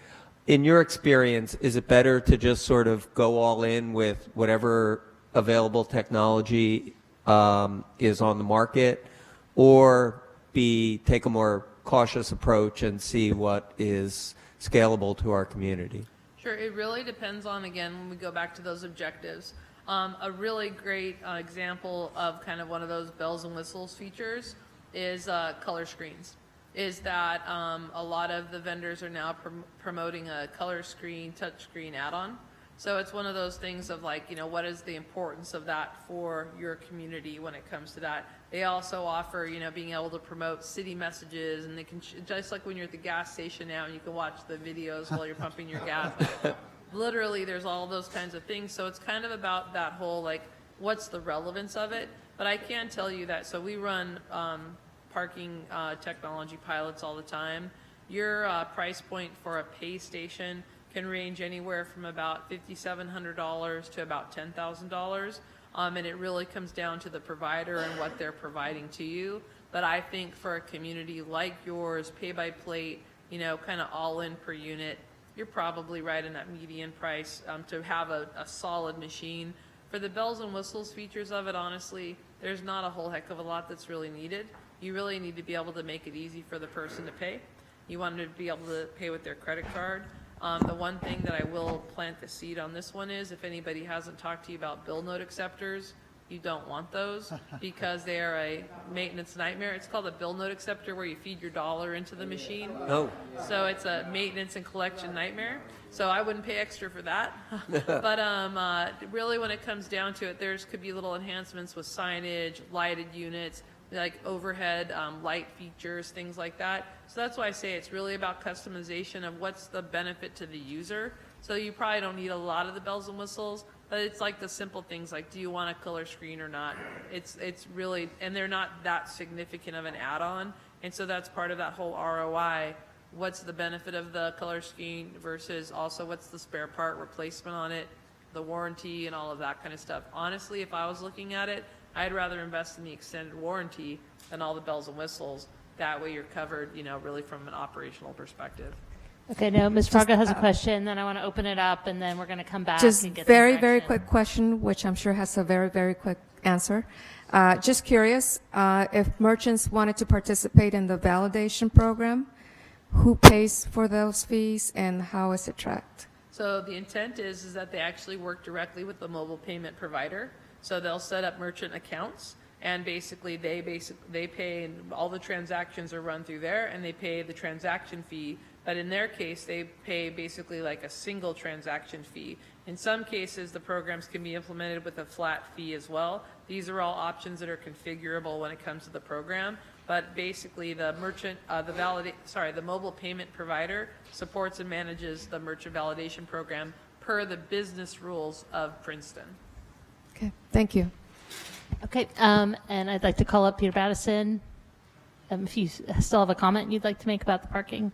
In your experience, is it better to just sort of go all in with whatever available technology is on the market, or take a more cautious approach and see what is scalable to our community? Sure, it really depends on, again, when we go back to those objectives. A really great example of kind of one of those bells and whistles features is color screens. Is that a lot of the vendors are now promoting a color screen, touch screen add-on. So it's one of those things of like, what is the importance of that for your community when it comes to that? They also offer, being able to promote city messages, and they can, just like when you're at the gas station now and you can watch the videos while you're pumping your gas. Literally, there's all those kinds of things. So it's kind of about that whole, like, what's the relevance of it? But I can tell you that, so we run parking technology pilots all the time. Your price point for a pay station can range anywhere from about $5,700 to about $10,000. And it really comes down to the provider and what they're providing to you. But I think for a community like yours, pay by plate, kind of all in per unit, you're probably right in that median price to have a solid machine. For the bells and whistles features of it, honestly, there's not a whole heck of a lot that's really needed. You really need to be able to make it easy for the person to pay. You want them to be able to pay with their credit card. The one thing that I will plant the seed on this one is, if anybody hasn't talked to you about bill note acceptors, you don't want those because they are a maintenance nightmare. It's called a bill note acceptor, where you feed your dollar into the machine. Oh. So it's a maintenance and collection nightmare. So I wouldn't pay extra for that. But really, when it comes down to it, there's could be little enhancements with signage, lighted units, like overhead light features, things like that. So that's why I say it's really about customization of what's the benefit to the user. So you probably don't need a lot of the bells and whistles, but it's like the simple things like, do you want a color screen or not? It's really, and they're not that significant of an add-on. And so that's part of that whole ROI. What's the benefit of the color screen versus also what's the spare part replacement on it, the warranty and all of that kind of stuff. Honestly, if I was looking at it, I'd rather invest in the extended warranty than all the bells and whistles. That way you're covered, really from an operational perspective. Okay, no, Ms. Fraga has a question, then I want to open it up, and then we're going to come back Just and get very, some very direction. quick question, which I'm sure has a very, very quick answer. Just curious, if merchants wanted to participate in the validation program, who pays for those fees and how is it tracked? So the intent is that they actually work directly with the mobile payment provider. So they'll set up merchant accounts, and basically they pay, and all the transactions are run through there, and they pay the transaction fee. But in their case, they pay basically like a single transaction fee. In some cases, the programs can be implemented with a flat fee as well. These are all options that are configurable when it comes to the program. But basically, the merchant, the mobile payment provider supports and manages the merchant validation program per the business rules of Princeton. Okay, thank you. Okay, and I'd like to call up Peter Battison. If you still have a comment you'd like to make about the parking.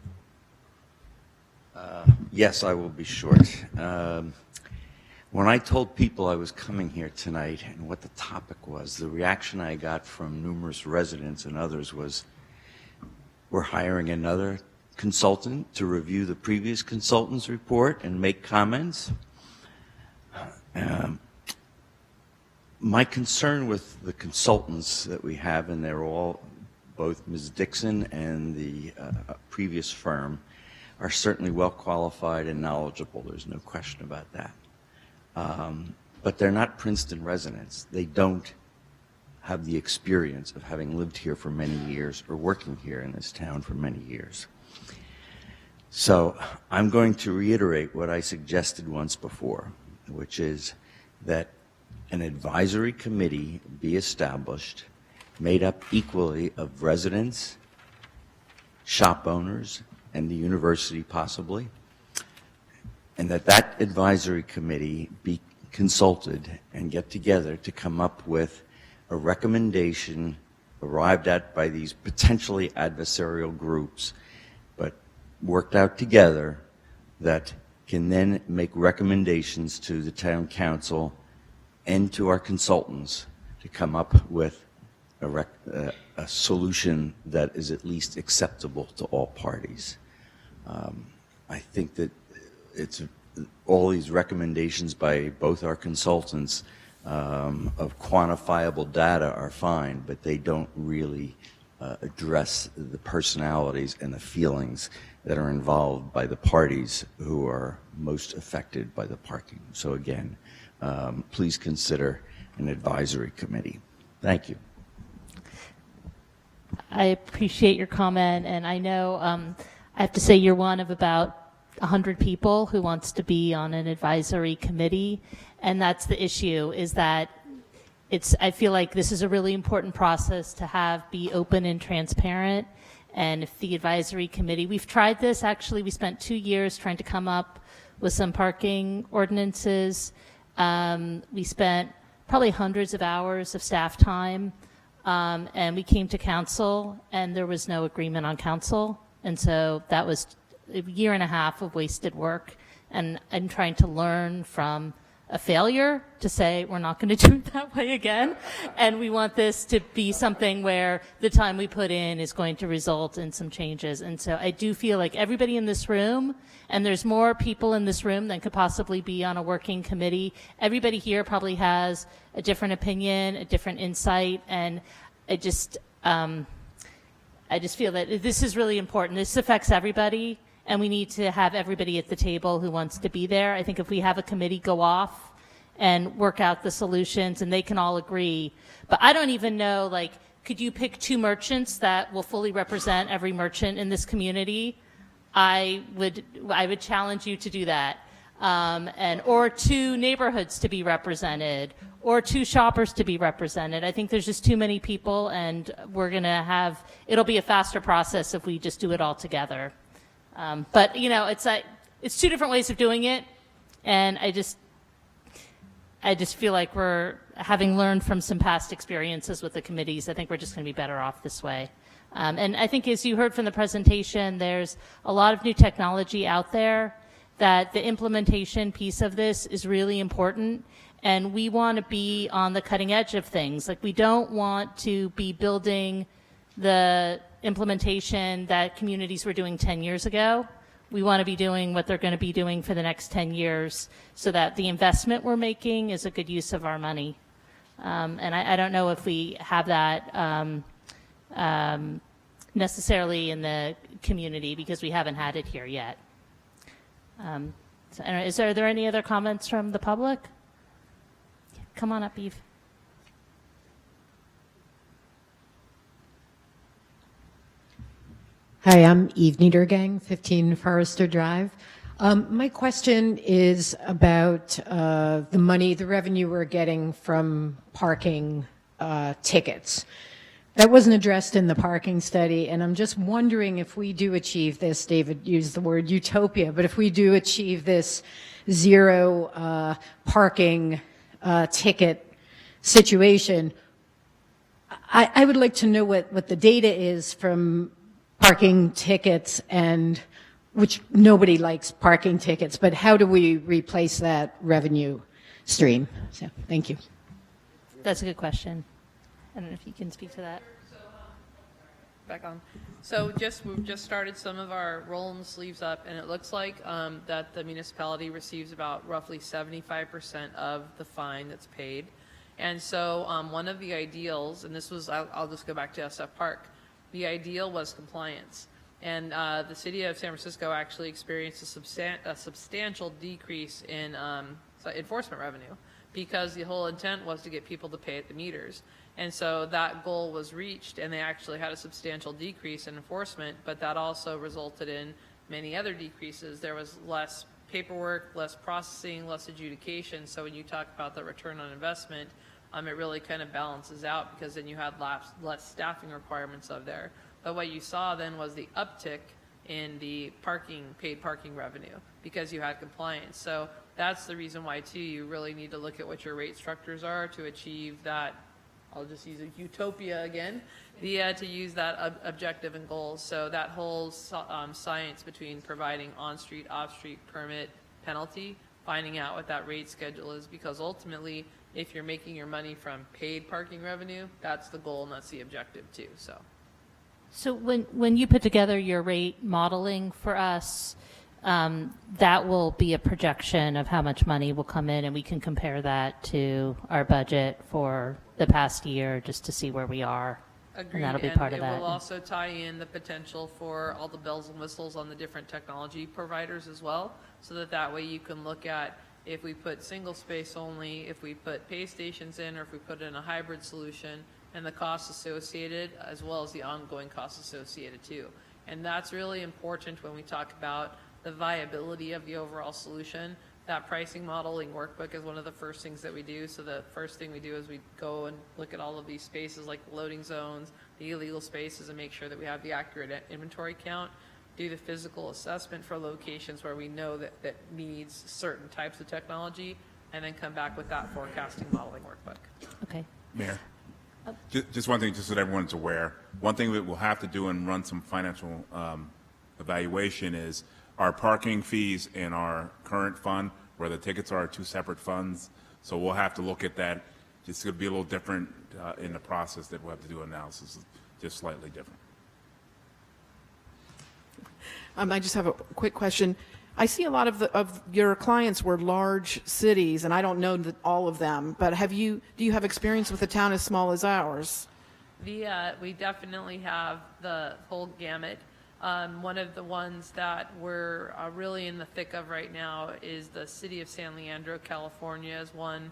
Yes, I will be short. When I told people I was coming here tonight and what the topic was, the reaction I got from numerous residents and others was, we're hiring another consultant to review the previous consultant's report and make comments. My concern with the consultants that we have, and they're all, both Ms. Dixon and the previous firm, are certainly well qualified and knowledgeable. There's no question about that. But they're not Princeton residents. They don't have the experience of having lived here for many years or working here in this town for many years. So I'm going to reiterate what I suggested once before, which is that an advisory committee be established, made up equally of residents, shop owners, and the university possibly, and that advisory committee be consulted and get together to come up with a recommendation arrived at by these potentially adversarial groups, but worked out together, that can then make recommendations to the town council and to our consultants to come up with a solution that is at least acceptable to all parties. I think that it's all these recommendations by both our consultants of quantifiable data are fine, but they don't really address the personalities and the feelings that are involved by the parties who are most affected by the parking. So again, please consider an advisory committee. Thank you. I appreciate your comment, and I know I have to say you're one of about 100 people who wants to be on an advisory committee, and that's the issue, is that I feel like this is a really important process to have be open and transparent. And if the advisory committee, we've tried this actually, we spent 2 years trying to come up with some parking ordinances. We spent probably hundreds of hours of staff time, and we came to council and there was no agreement on council. And so that was a year and a half of wasted work. And I'm trying to learn from a failure to say we're not going to do it that way again. And we want this to be something where the time we put in is going to result in some changes. And so I do feel like everybody in this room, and there's more people in this room than could possibly be on a working committee, everybody here probably has a different opinion, a different insight, and I just feel that this is really important. This affects everybody, and we need to have everybody at the table who wants to be there. I think if we have a committee go off and work out the solutions and they can all agree, but I don't even know, like, could you pick 2 merchants that will fully represent every merchant in this community? I would challenge you to do that. Or 2 neighborhoods to be represented, or 2 shoppers to be represented. I think there's just too many people, and it'll be a faster process if we just do it all together. But you know, it's 2 different ways of doing it, and I just feel like we're, having learned from some past experiences with the committees, I think we're just going to be better off this way. And I think, as you heard from the presentation, there's a lot of new technology out there, that the implementation piece of this is really important, and we want to be on the cutting edge of things. Like, we don't want to be building the implementation that communities were doing 10 years ago. We want to be doing what they're going to be doing for the next 10 years so that the investment we're making is a good use of our money. And I don't know if we have that necessarily in the community, because we haven't had it here yet. So, anyway, are there any other comments from the public? Come on up, Eve. Hi, I'm Eve Niedergang, 15 Forester Drive. My question is about the money, the revenue we're getting from parking tickets. That wasn't addressed in the parking study, and I'm just wondering if we do achieve this, David used the word utopia, but if we do achieve this zero parking ticket situation, I would like to know what the data is from parking tickets, and which nobody likes parking tickets, but how do we replace that revenue stream? So, thank you. That's a good question. I don't know if you can speak to that. Back on. So we've just started some of our rolling the sleeves up, and it looks like that the municipality receives about roughly 75% of the fine that's paid. And so one of the ideals, and this was, I'll just go back to SF Park, the ideal was compliance. And the city of San Francisco actually experienced a substantial decrease in enforcement revenue, because the whole intent was to get people to pay at the meters. And so that goal was reached, and they actually had a substantial decrease in enforcement, but that also resulted in many other decreases. There was less paperwork, less processing, less adjudication. So when you talk about the return on investment, it really kind of balances out, because then you had less staffing requirements of there. But what you saw then was the uptick in the paid parking revenue, because you had compliance. So that's the reason why, too, you really need to look at what your rate structures are to achieve that. I'll just use a utopia again, to use that objective and goals. So that whole science between providing on-street, off-street permit penalty, finding out what that rate schedule is, because ultimately, if you're making your money from paid parking revenue, that's the goal and that's the objective too. So when you put together your rate modeling for us, that will be a projection of how much money will come in, and we can compare that to our budget for the past year just to see where we are. Agreed. And that'll be part of that. It will also tie in the potential for all the bells and whistles on the different technology providers as well, so that way you can look at if we put single space only, if we put pay stations in, or if we put in a hybrid solution, and the costs associated, as well as the ongoing costs associated too. And that's really important when we talk about the viability of the overall solution. That pricing modeling workbook is one of the first things that we do. So the first thing we do is we go and look at all of these spaces, like the loading zones, the illegal spaces, and make sure that we have the accurate inventory count, do the physical assessment for locations where we know that needs certain types of technology, and then come back with that forecasting modeling workbook. Okay. Mayor, just one thing, just so that everyone's aware. One thing that we'll have to do and run some financial evaluation is our parking fees in our current fund, where the tickets are 2 separate funds. So we'll have to look at that. It's going to be a little different in the process that we'll have to do analysis, just slightly different. I just have a quick question. I see a lot of your clients were large cities, and I don't know all of them, but do you have experience with a town as small as ours? We definitely have the whole gamut. One of the ones that we're really in the thick of right now is the city of San Leandro, California is one.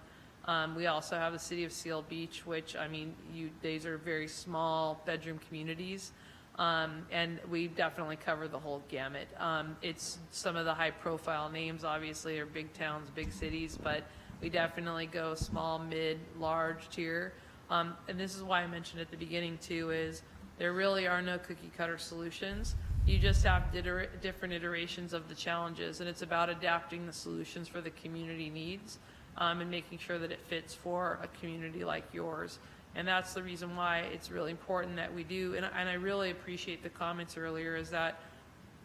We also have the city of Seal Beach, which, I mean, these are very small bedroom communities. And we definitely cover the whole gamut. It's some of the high profile names, obviously, are big towns, big cities, but we definitely go small, mid, large tier. And this is why I mentioned at the beginning too, is there really are no cookie cutter solutions. You just have different iterations of the challenges, and it's about adapting the solutions for the community needs, and making sure that it fits for a community like yours. And that's the reason why it's really important that we do, and I really appreciate the comments earlier, is that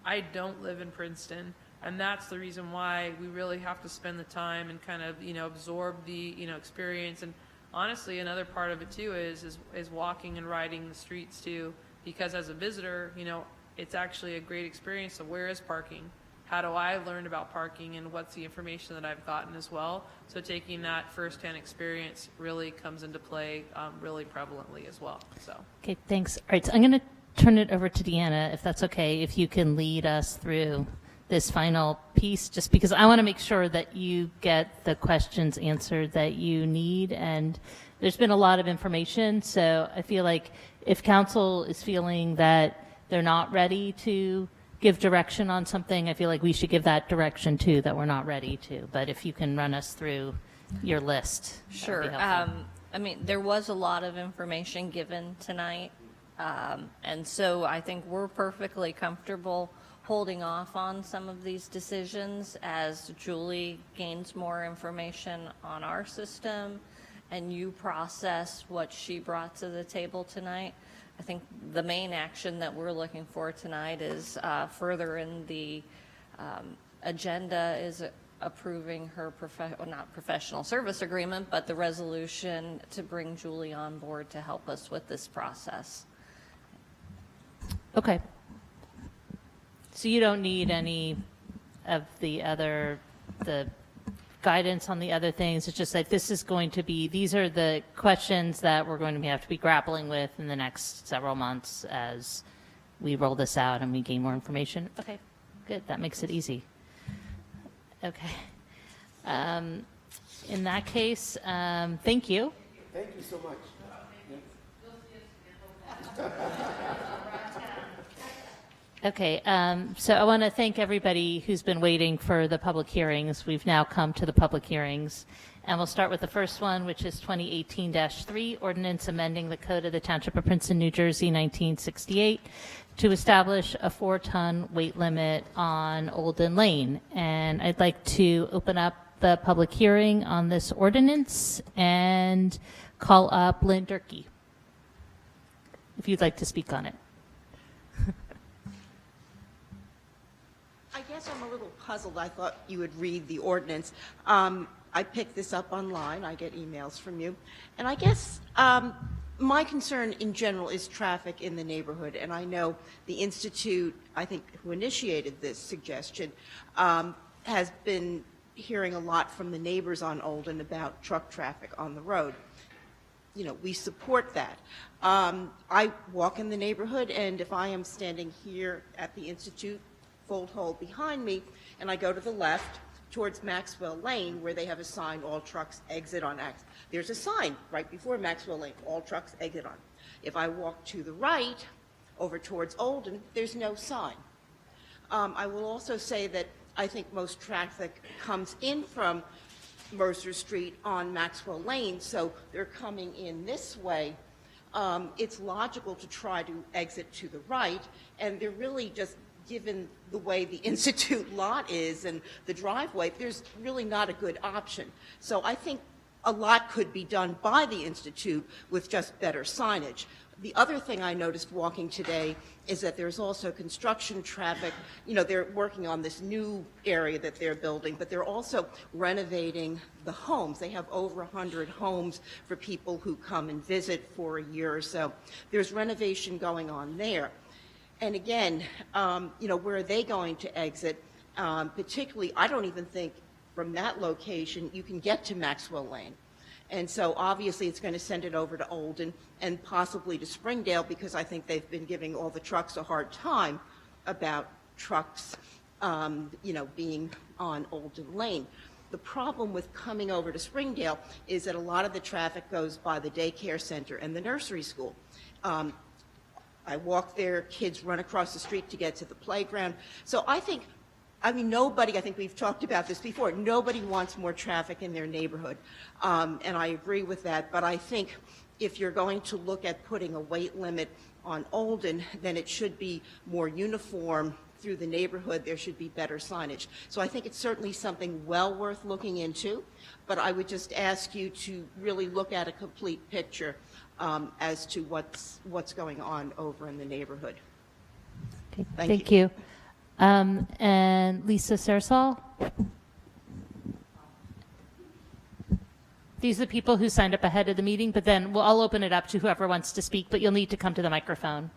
I don't live in Princeton, and that's the reason why we really have to spend the time and kind of, absorb the, experience. And honestly, another part of it too is walking and riding the streets too, because as a visitor, it's actually a great experience of where is parking? How do I learn about parking, and what's the information that I've gotten as well? So taking that firsthand experience really comes into play really prevalently as well. So. Okay, thanks. All right, so I'm going to turn it over to Deanna, if that's okay, if you can lead us through this final piece, just because I want to make sure that you get the questions answered that you need. And there's been a lot of information, so I feel like if council is feeling that they're not ready to give direction on something, I feel like we should give that direction too, that we're not ready to. But if you can run us through your list. Sure. I mean, there was a lot of information given tonight. And so I think we're perfectly comfortable holding off on some of these decisions as Julie gains more information on our system and you process what she brought to the table tonight. I think the main action that we're looking for tonight is further in the agenda is approving her not professional service agreement, but the resolution to bring Julie on board to help us with this process. Okay. So you don't need any of the guidance on the other things. It's just that this is going to be, these are the questions that we're going to have to be grappling with in the next several months as we roll this out and we gain more information. Okay, good. That makes it easy. Okay. In that case, thank you. Thank you so much. Okay, so I want to thank everybody who's been waiting for the public hearings. We've now come to the public hearings, and we'll start with the first one, which is 2018-3, ordinance amending the Code of the Township of Princeton, New Jersey, 1968, to establish a 4-ton weight limit on Olden Lane. And I'd like to open up the public hearing on this ordinance and call up Lynn Durkee, if you'd like to speak on it. I guess I'm a little puzzled. I thought you would read the ordinance. I picked this up online. I get emails from you. And I guess my concern in general is traffic in the neighborhood. And I know the Institute, I think, who initiated this suggestion, has been hearing a lot from the neighbors on Olden about truck traffic on the road. You know, we support that. I walk in the neighborhood, and if I am standing here at the Institute, Fold Hole behind me, and I go to the left towards Maxwell Lane, where they have a sign, all trucks exit on X. There's a sign right before Maxwell Lane, all trucks exit on. If I walk to the right, over towards Olden, there's no sign. I will also say that I think most traffic comes in from Mercer Street on Maxwell Lane, so they're coming in this way. It's logical to try to exit to the right, and they're really just, given the way the Institute lot is and the driveway, there's really not a good option. So I think a lot could be done by the Institute with just better signage. The other thing I noticed walking today is that there's also construction traffic. You know, they're working on this new area that they're building, but they're also renovating the homes. They have over 100 homes for people who come and visit for a year or so. There's renovation going on there. And again, you know, where are they going to exit? Particularly, I don't even think from that location you can get to Maxwell Lane. And so obviously it's going to send it over to Olden and possibly to Springdale, because I think they've been giving all the trucks a hard time about trucks, being on Olden Lane. The problem with coming over to Springdale is that a lot of the traffic goes by the daycare center and the nursery school. I walk there, kids run across the street to get to the playground. So nobody, I think we've talked about this before, nobody wants more traffic in their neighborhood. And I agree with that, but I think if you're going to look at putting a weight limit on Olden, then it should be more uniform through the neighborhood. There should be better signage. So I think it's certainly something well worth looking into, but I would just ask you to really look at a complete picture as to what's going on over in the neighborhood. Okay, Thank you. And Lisa Sarsall? These are the people who signed up ahead of the meeting, but then I'll open it up to whoever wants to speak, but you'll need to come to the microphone.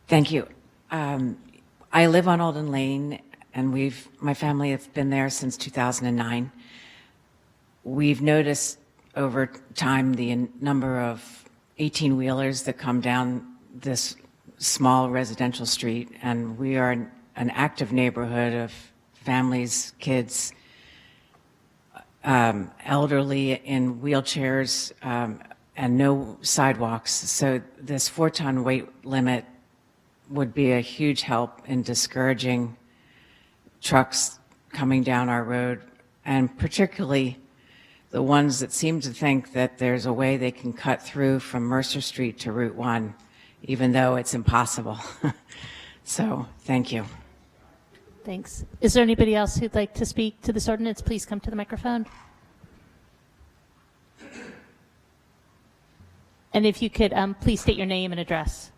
Thank you. I live on Olden Lane, and my family has been there since 2009. We've noticed over time the number of 18-wheelers that come down this small residential street, and we are an active neighborhood of families, kids, elderly in wheelchairs, and no sidewalks. So this 4-ton weight limit would be a huge help in discouraging trucks coming down our road, and particularly the ones that seem to think that there's a way they can cut through from Mercer Street to Route 1, even though it's impossible. So, thank you. Thanks. Is there anybody else who'd like to speak to this ordinance? Please come to the microphone. And if you could, please state your name and address.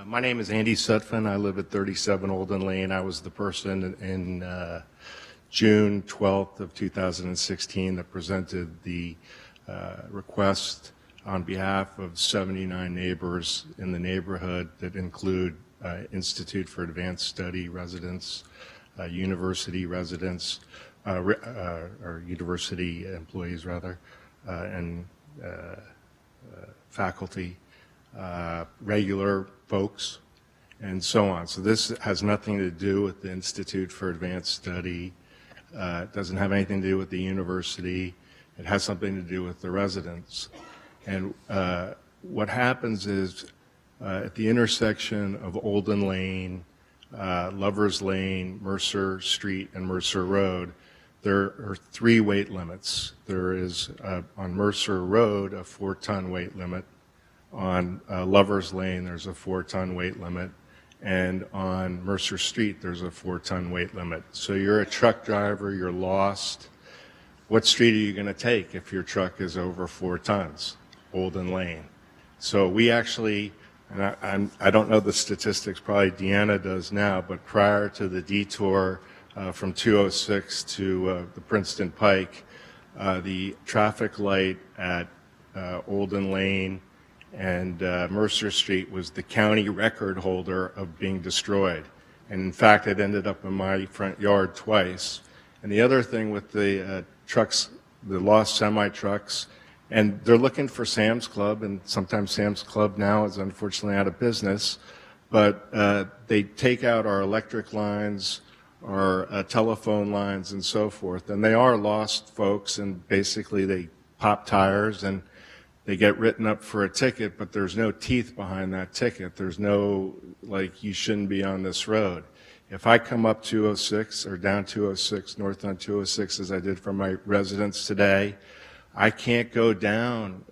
My name is Andy Sutphin. I live at 37 Olden Lane. I was the person in June 12th of 2016 that presented the request on behalf of 79 neighbors in the neighborhood that include Institute for Advanced Study residents, university residents, or university employees rather, and faculty, regular folks, and so on. So this has nothing to do with the Institute for Advanced Study. It doesn't have anything to do with the university. It has something to do with the residents. And what happens is at the intersection of Olden Lane, Lovers Lane, Mercer Street, and Mercer Road, there are 3 weight limits. There is on Mercer Road a 4-ton weight limit. On Lovers Lane, there's a 4-ton weight limit. And on Mercer Street, there's a 4-ton weight limit. So you're a truck driver, you're lost. What street are you going to take if your truck is over 4 tons? Olden Lane. So we actually, and I don't know the statistics, probably Deanna does now, but prior to the detour from 206 to the Princeton Pike, the traffic light at Olden Lane and Mercer Street was the county record holder of being destroyed. And in fact, it ended up in my front yard twice. And the other thing with the trucks, the lost semi-trucks, and they're looking for Sam's Club, and sometimes Sam's Club now is unfortunately out of business, but they take out our electric lines, our telephone lines, and so forth. And they are lost folks, and basically they pop tires and they get written up for a ticket, but there's no teeth behind that ticket. There's no, like, you shouldn't be on this road. If I come up 206 or down 206, north on 206, as I did from my residence today, I can't go down.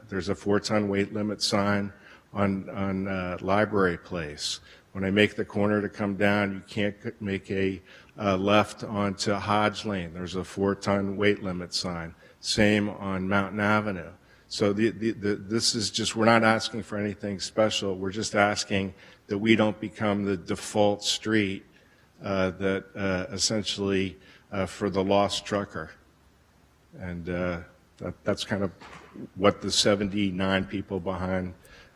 There's a 4-ton weight limit sign on Library Place. When I make the corner to come down, you can't make a left onto Hodge Lane. There's a 4-ton weight limit sign. Same on Mountain Avenue. So this is just, we're not asking for anything special. We're just asking that we don't become the default street that essentially for the lost trucker. And that's kind of what the 79 people behind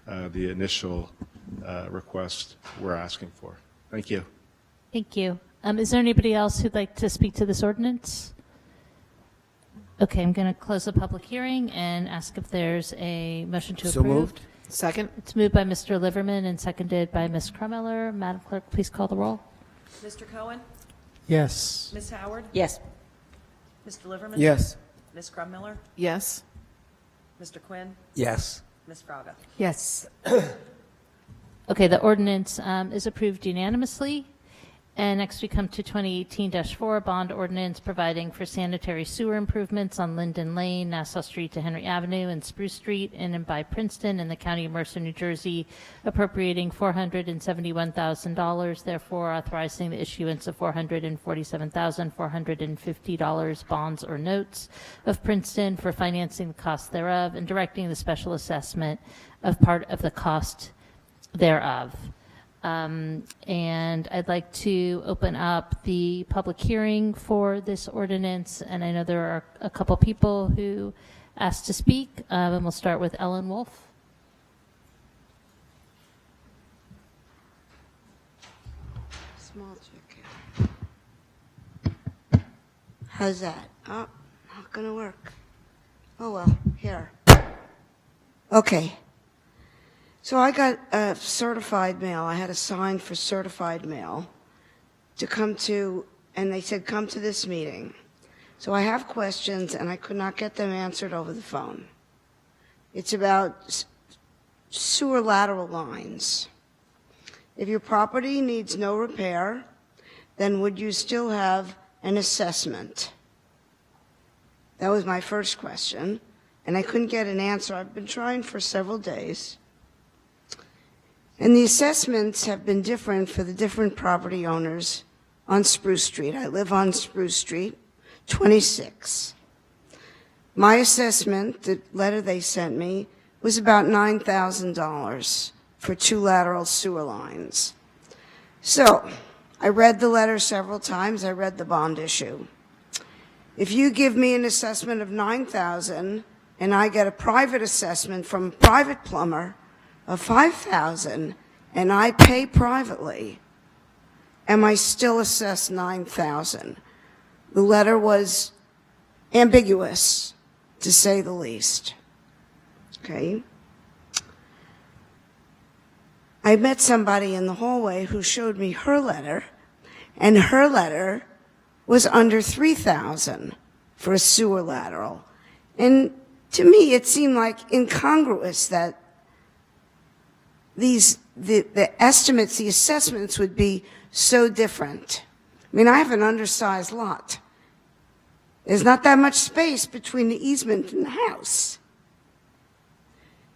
the initial request were asking for. Thank you. Thank you. Is there anybody else who'd like to speak to this ordinance? Okay, I'm going to close the public hearing and ask if there's a motion to approve. So moved. Second. It's moved by Mr. Liverman and seconded by Ms. Krummeller. Madam Clerk, please call the roll. Mr. Cohen? Yes. Ms. Howard? Yes. Mr. Liverman? Yes. Ms. Crummiller? Yes. Mr. Quinn? Yes. Ms. Fraga? Yes. Okay, the ordinance is approved unanimously. And next we come to 2018-4, bond ordinance providing for sanitary sewer improvements on Linden Lane, Nassau Street to Henry Avenue, and Spruce Street in and by Princeton in the County of Mercer, New Jersey, appropriating $471,000, therefore authorizing the issuance of $447,450 bonds or notes of Princeton for financing the cost thereof, and directing the special assessment of part of the cost thereof. And I'd like to open up the public hearing for this ordinance, and I know there are a couple people who asked to speak, and we'll start with Ellen Wolf. Small chicken. How's that? Oh, not gonna work. Oh well, here. Okay. So I got a certified mail. I had a sign for certified mail to come to, and they said, come to this meeting. So I have questions, and I could not get them answered over the phone. It's about sewer lateral lines. If your property needs no repair, then would you still have an assessment? That was my first question, and I couldn't get an answer. I've been trying for several days. And the assessments have been different for the different property owners on Spruce Street. I live on Spruce Street, 26. My assessment, the letter they sent me, was about $9,000 for 2 lateral sewer lines. So I read the letter several times. I read the bond issue. If you give me an assessment of $9,000 and I get a private assessment from a private plumber of $5,000 and I pay privately, am I still assessed $9,000? The letter was ambiguous, to say the least. Okay? I met somebody in the hallway who showed me her letter, and her letter was under $3,000 for a sewer lateral. And to me, it seemed like incongruous that the estimates, the assessments would be so different. I mean, I have an undersized lot. There's not that much space between the easement and the house.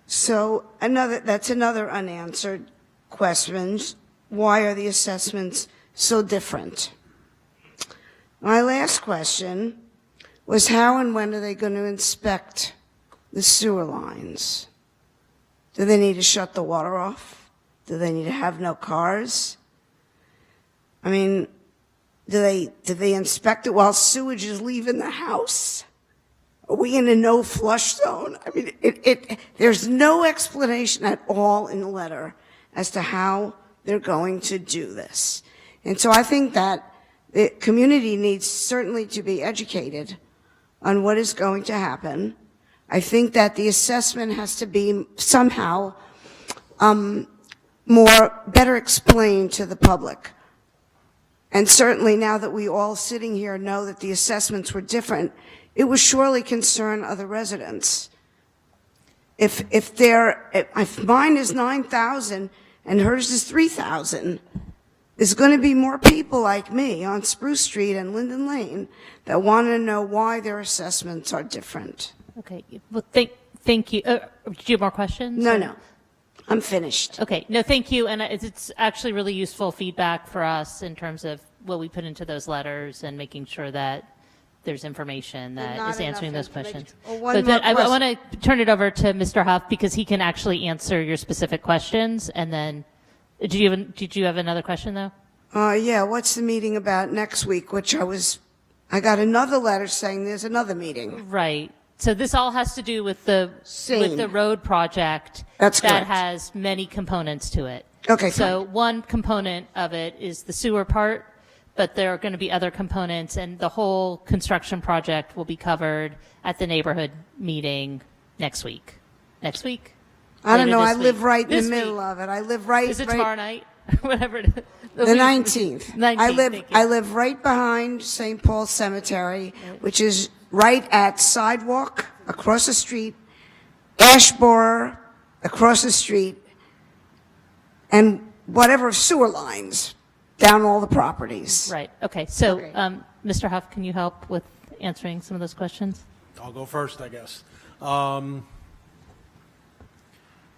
So that's another unanswered question. Why are the assessments so different? My last question was how and when are they going to inspect the sewer lines? Do they need to shut the water off? Do they need to have no cars? I mean, do they inspect it while sewage is leaving the house? Are we in a no flush zone? I mean, there's no explanation at all in the letter as to how they're going to do this. And so I think that the community needs certainly to be educated on what is going to happen. I think that the assessment has to be somehow better explained to the public. And certainly now that we all sitting here know that the assessments were different, it would surely concern other residents. If mine is $9,000 and hers is $3,000, there's going to be more people like me on Spruce Street and Linden Lane that want to know why their assessments are different. Okay, well, thank you. Do you have more questions? No. I'm finished. Okay, no, thank you. And it's actually really useful feedback for us in terms of what we put into those letters and making sure that there's information that is answering those questions. But I want to turn it over to Mr. Huff because he can actually answer your specific questions. And then, did you have another question though? Yeah, what's the meeting about next week? I got another letter saying there's another meeting. Right. So this all has to do with the road project That's that correct. has many components to it. Okay, So one component of it is the sewer part, but there are going to be other components, and the whole construction project will be covered at the neighborhood meeting next week. Next week? I don't later know, I this live week. right in This the middle week. of it. I live right. Is it right- tomorrow night? Whatever it is. The week- 19th. 19th, thank you. I live right behind St. Paul's Cemetery, which is right at Sidewalk, across the street, Ashborough, across the street, and whatever sewer lines down all the properties. Right, okay. So, Mr. Huff, can you help with answering some of those questions? I'll go first, I guess.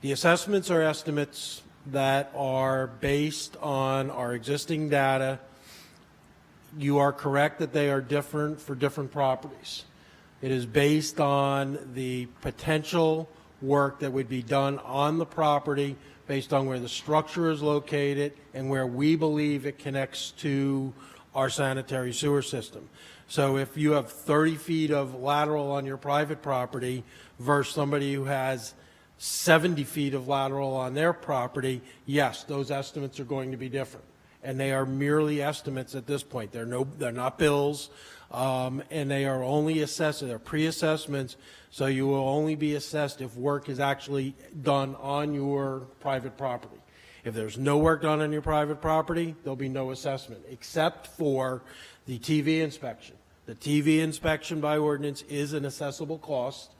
The assessments are estimates that are based on our existing data. You are correct that they are different for different properties. It is based on the potential work that would be done on the property based on where the structure is located and where we believe it connects to our sanitary sewer system. So if you have 30 feet of lateral on your private property versus somebody who has 70 feet of lateral on their property, yes, those estimates are going to be different. And they are merely estimates at this point. They're not bills, and they are only assessed, they're pre-assessments, so you will only be assessed if work is actually done on your private property. If there's no work done on your private property, there'll be no assessment, except for the TV inspection. The TV inspection by ordinance is an assessable cost,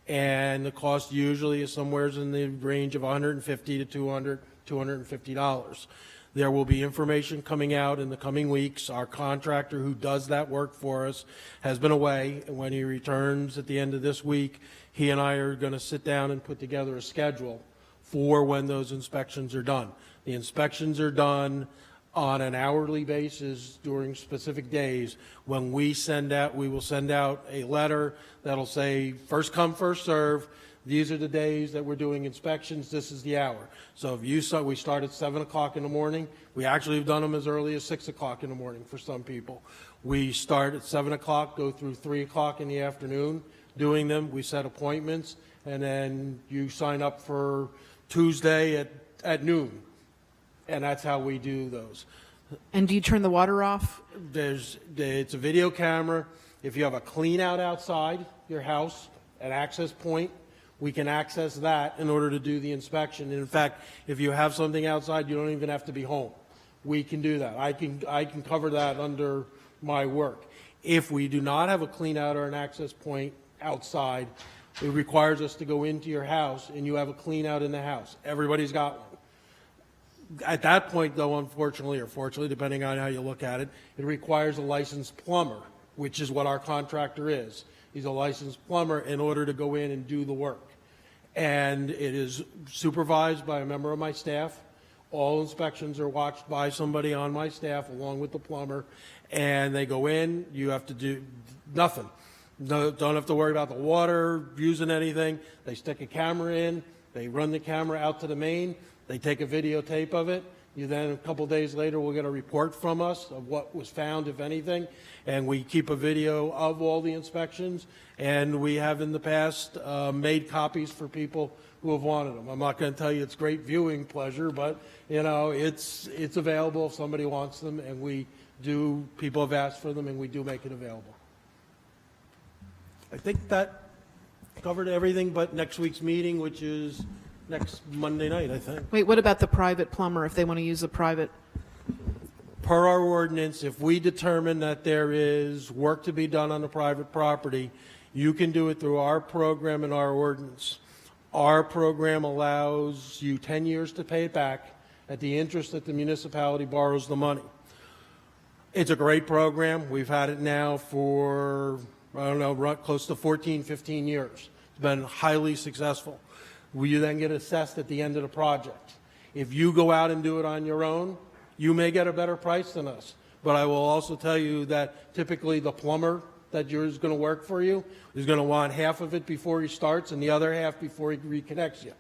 and the cost usually is somewhere in the range of $150 to $250. There will be information coming out in the coming weeks. Our contractor who does that work for us has been away, and when he returns at the end of this week, he and I are going to sit down and put together a schedule for when those inspections are done. The inspections are done on an hourly basis during specific days. When we will send out a letter that'll say, first come, first serve. These are the days that we're doing inspections. This is the hour. So if you saw, we start at 7 o'clock in the morning. We actually have done them as early as 6 o'clock in the morning for some people. We start at 7 o'clock, go through 3 o'clock in the afternoon doing them. We set appointments, and then you sign up for Tuesday at noon. And that's how we do those. And do you turn the water off? It's a video camera. If you have a clean out outside your house, an access point, we can access that in order to do the inspection. And in fact, if you have something outside, you don't even have to be home. We can do that. I can cover that under my work. If we do not have a clean out or an access point outside, it requires us to go into your house and you have a clean out in the house. Everybody's got one. At that point, though, unfortunately or fortunately, depending on how you look at it, it requires a licensed plumber, which is what our contractor is. He's a licensed plumber in order to go in and do the work. And it is supervised by a member of my staff. All inspections are watched by somebody on my staff along with the plumber. And they go in, you have to do nothing. No, don't have to worry about the water, using anything. They stick a camera in, they run the camera out to the main, they take a videotape of it. You then, a couple days later, will get a report from us of what was found, if anything, and we keep a video of all the inspections, and we have in the past made copies for people who have wanted them. I'm not going to tell you it's great viewing pleasure, but, you know, it's available if somebody wants them, and we do, people have asked for them, and we do make it available. I think that covered everything but next week's meeting, which is next Monday night, I think. Wait, what about the private plumber, if they want to use a private? Per our ordinance, if we determine that there is work to be done on the private property, you can do it through our program and our ordinance. Our program allows you 10 years to pay it back at the interest that the municipality borrows the money. It's a great program. We've had it now for, I don't know, close to 14, 15 years. It's been highly successful. You then get assessed at the end of the project. If you go out and do it on your own, you may get a better price than us. But I will also tell you that typically the plumber that is going to work for you is going to want half of it before he starts and the other half before he reconnects you.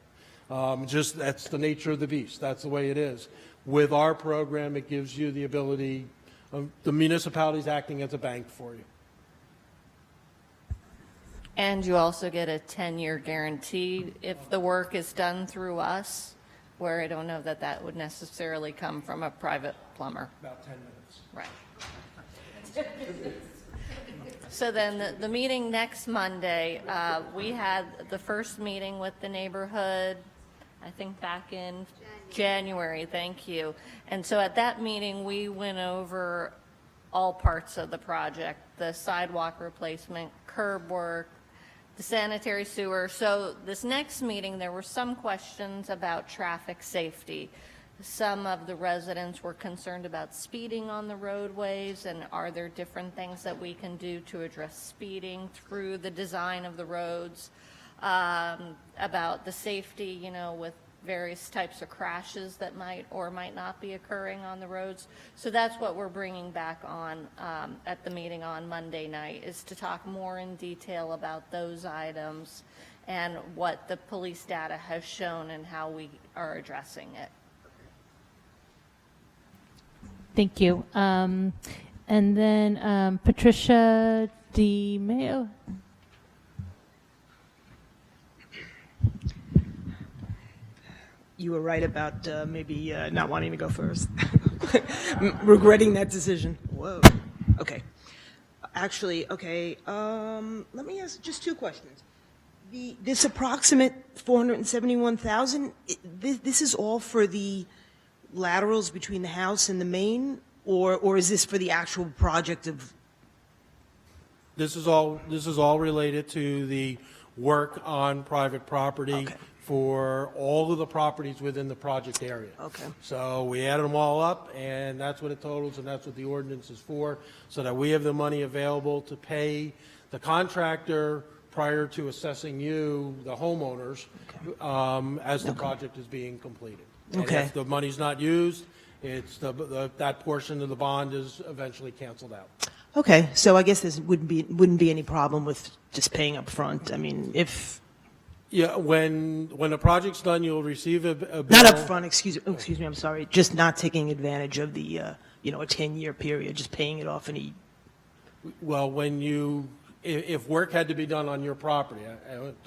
Just that's the nature of the beast. That's the way it is. With our program, it gives you the ability, the municipality's acting as a bank for you. And you also get a 10-year guarantee if the work is done through us, where I don't know that that would necessarily come from a private plumber. About 10 minutes. Right. So then the meeting next Monday, we had the first meeting with the neighborhood I think back in January, thank you. And so at that meeting, we went over all parts of the project, the sidewalk replacement, curb work, the sanitary sewer. So this next meeting, there were some questions about traffic safety. Some of the residents were concerned about speeding on the roadways, and are there different things that we can do to address speeding through the design of the roads, about the safety, you know, with various types of crashes that might or might not be occurring on the roads. So that's what we're bringing back on at the meeting on Monday night, is to talk more in detail about those items and what the police data has shown and how we are addressing it. Thank you. And then Patricia DeMayo. You were right about maybe not wanting to go first. Regretting that decision. Whoa. Okay. Actually, okay, let me ask just two questions. This approximate 471,000, this is all for the laterals between the house and the main, or is this for the actual project of? This is all related to the work on private property for all of the properties within the project area. Okay. So we added them all up, and that's what it totals, and that's what the ordinance is for, so that we have the money available to pay the contractor prior to assessing you, the homeowners, as the project is being completed. And Okay. if the money's not used, it's that portion of the bond is eventually canceled out. Okay, so I guess there wouldn't be any problem with just paying up front. I mean, if Yeah, when the project's done, you'll receive a bill. not up front, excuse me, I'm sorry, just not taking advantage of the a 10-year period, just paying it off any. Well, if work had to be done on your property,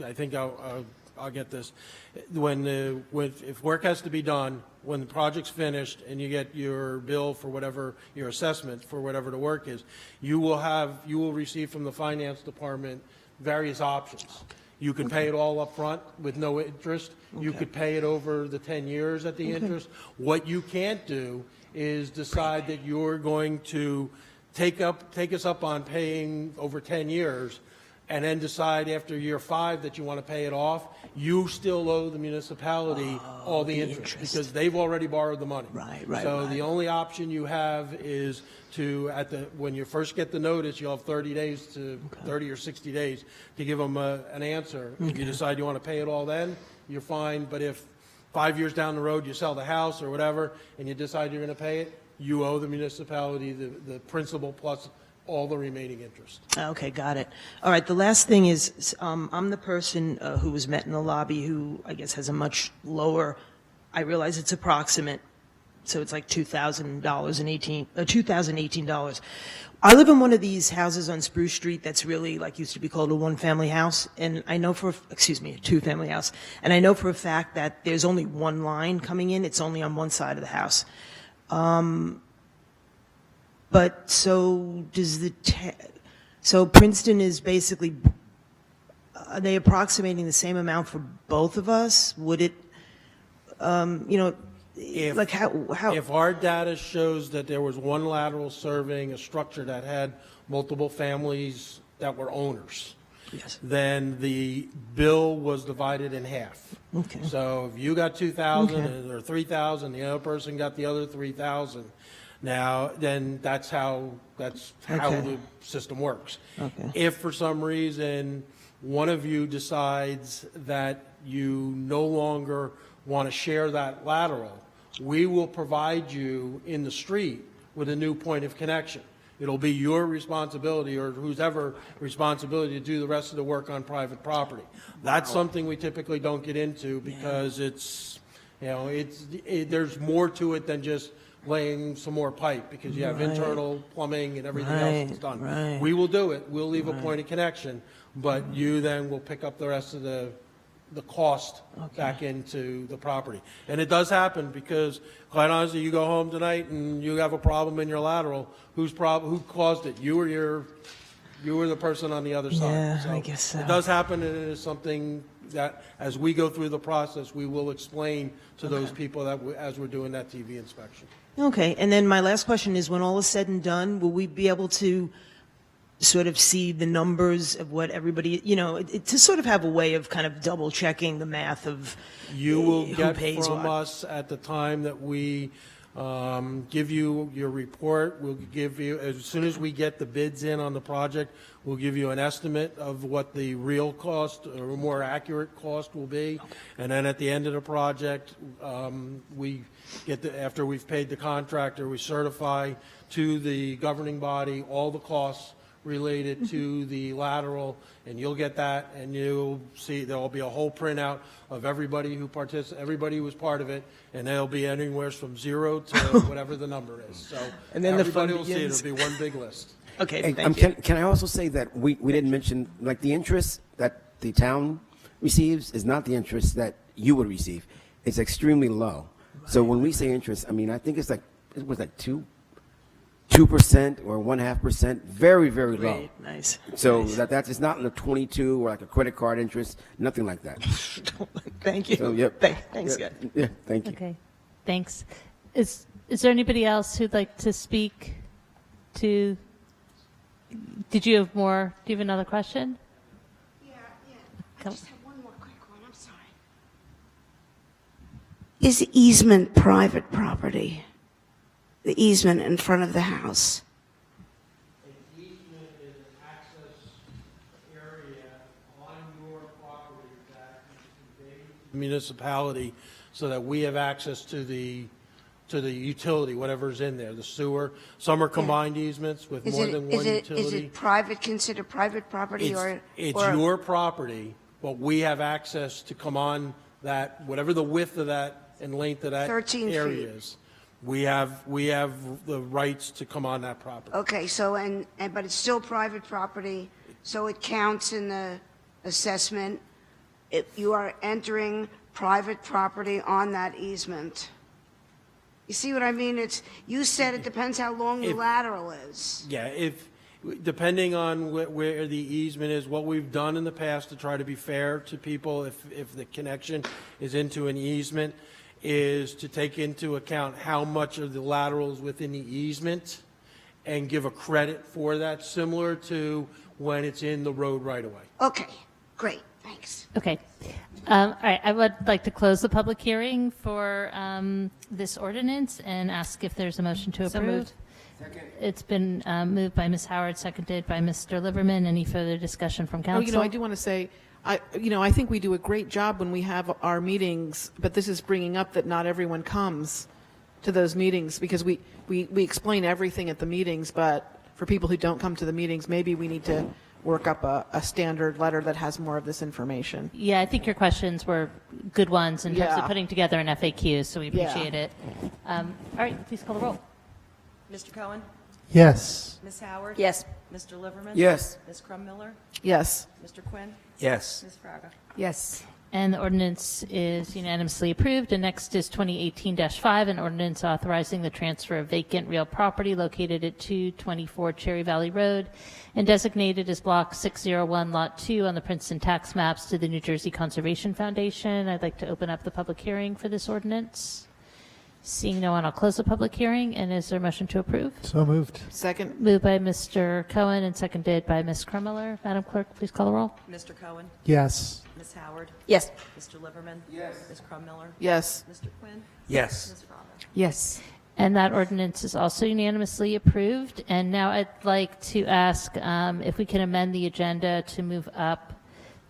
I think I'll get this. If work has to be done, when the project's finished and you get your bill for whatever, your assessment for whatever the work is, you will receive from the finance department various options. You can pay it all up front with no interest. You could pay it over the 10 years at the interest. What you can't do is decide that you're going to take us up on paying over 10 years and then decide after year 5 that you want to pay it off. You still owe the municipality all the interest because they've already borrowed the money. Right. So the only option you have is to, when you first get the notice, you'll have 30 or 60 days to give them an answer. If you decide you want to pay it all then, you're fine. But if 5 years down the road you sell the house or whatever and you decide you're going to pay it, you owe the municipality the principal plus all the remaining interest. Okay, got it. All right, the last thing is, I'm the person who was met in the lobby who I guess has a much lower, I realize it's approximate, so it's like $2,018. I live in one of these houses on Spruce Street that's really like used to be called a one-family house, and I know a two-family house, and I know for a fact that there's only one line coming in, it's only on one side of the house. But so so Princeton is basically, are they approximating the same amount for both of us? Would it, like how? If our data shows that there was one lateral surveying a structure that had multiple families that were owners, then the bill was divided in half. Okay. So if you got 2,000 or 3,000, the other person got the other 3,000. Now, then that's how the system works. Okay. If for some reason one of you decides that you no longer want to share that lateral, we will provide you in the street with a new point of connection. It'll be your responsibility or whose ever responsibility to do the rest of the work on private property. That's something we typically don't get into because it's, there's more to it than just laying some more pipe because you have internal plumbing and everything else that's done. Right. We will do it. We'll leave a point of connection, but you then will pick up the rest of the cost back into the property. And it does happen because, quite honestly, you go home tonight and you have a problem in your lateral. Who caused it? You were the person on the other side. Yeah, So I guess so. It does happen, and it is something that, as we go through the process, we will explain to those people that, as we're doing that TV inspection. Okay, and then my last question is, when all is said and done, will we be able to sort of see the numbers of what everybody, to sort of have a way of kind of double checking the math of You will who get pays from what? us at the time that we give you your report. We'll give you, as soon as we get the bids in on the project, we'll give you an estimate of what the real cost or more accurate cost will be. And then at the end of the project, we get after we've paid the contractor, we certify to the governing body all the costs related to the lateral, and you'll get that, and you'll see there'll be a whole printout of everybody who everybody who was part of it, and there'll be anywhere from 0 to whatever the number is. So And then the everybody fun will see it. begins. It'll be one big list. Okay, Hey, thank you. can I also say that we didn't mention, like, the interest that the town receives is not the interest that you would receive. It's extremely low. So when we say interest, I mean, I think it's like, it was like 2% or 0.5%, very, very low. Great, nice. So Nice. that's it's not in the 22 or like a credit card interest, nothing like that. Thank you. So, yep. Thanks, Yep. guys. Yeah, thank you. Okay, thanks. Is there anybody else who'd like to speak to, did you have more, do you have another question? I just have one more quick one, I'm sorry. Is easement private property? The easement in front of the house? An easement is an access area on your property that is conveyed to the municipality so that we have access to the utility, whatever's in there, the sewer. Some are combined easements with more than one Is utility. it private, considered private property or? It's or- your property, but we have access to come on that, whatever the width of that and length of that 13 feet. area is. We have the rights to come on that property. Okay, so, but it's still private property, so it counts in the assessment. If you are entering private property on that easement. You see what I mean? You said it depends how long the If- lateral is. Yeah, depending on where the easement is, what we've done in the past to try to be fair to people, if the connection is into an easement, is to take into account how much of the lateral is within the easement and give a credit for that, similar to when it's in the road right away. Okay, great, thanks. Okay. All right, I would like to close the public hearing for this ordinance and ask if there's a motion to So approve. moved. It's been moved by Ms. Howard, seconded by Mr. Liverman. Any further discussion from Oh, council? I do want to say, I think we do a great job when we have our meetings, but this is bringing up that not everyone comes to those meetings because we explain everything at the meetings, but for people who don't come to the meetings, maybe we need to work up a standard letter that has more of this information. Yeah, I think your questions were good ones in terms of Yeah. putting together an FAQ, so we Yeah. appreciate it. All right, please call the roll. Mr. Cohen? Yes. Ms. Howard? Yes. Mr. Liverman? Yes. Ms. Crum Miller? Yes. Mr. Quinn? Yes. Ms. Fraga? Yes. And the ordinance is unanimously approved. And next is 2018-5, an ordinance authorizing the transfer of vacant real property located at 224 Cherry Valley Road and designated as Block 601, Lot 2 on the Princeton tax maps to the New Jersey Conservation Foundation. I'd like to open up the public hearing for this ordinance. Seeing no one, I'll close the public hearing. And is there a motion to approve? So moved. Second. Moved by Mr. Cohen and seconded by Ms. Krummeller. Madam Clerk, please call the roll. Mr. Cohen? Yes. Ms. Howard? Yes. Mr. Liverman? Yes. Ms. Crum Miller? Yes. Mr. Quinn? Yes. Ms. Fraga? Yes. And that ordinance is also unanimously approved. And now I'd like to ask if we can amend the agenda to move up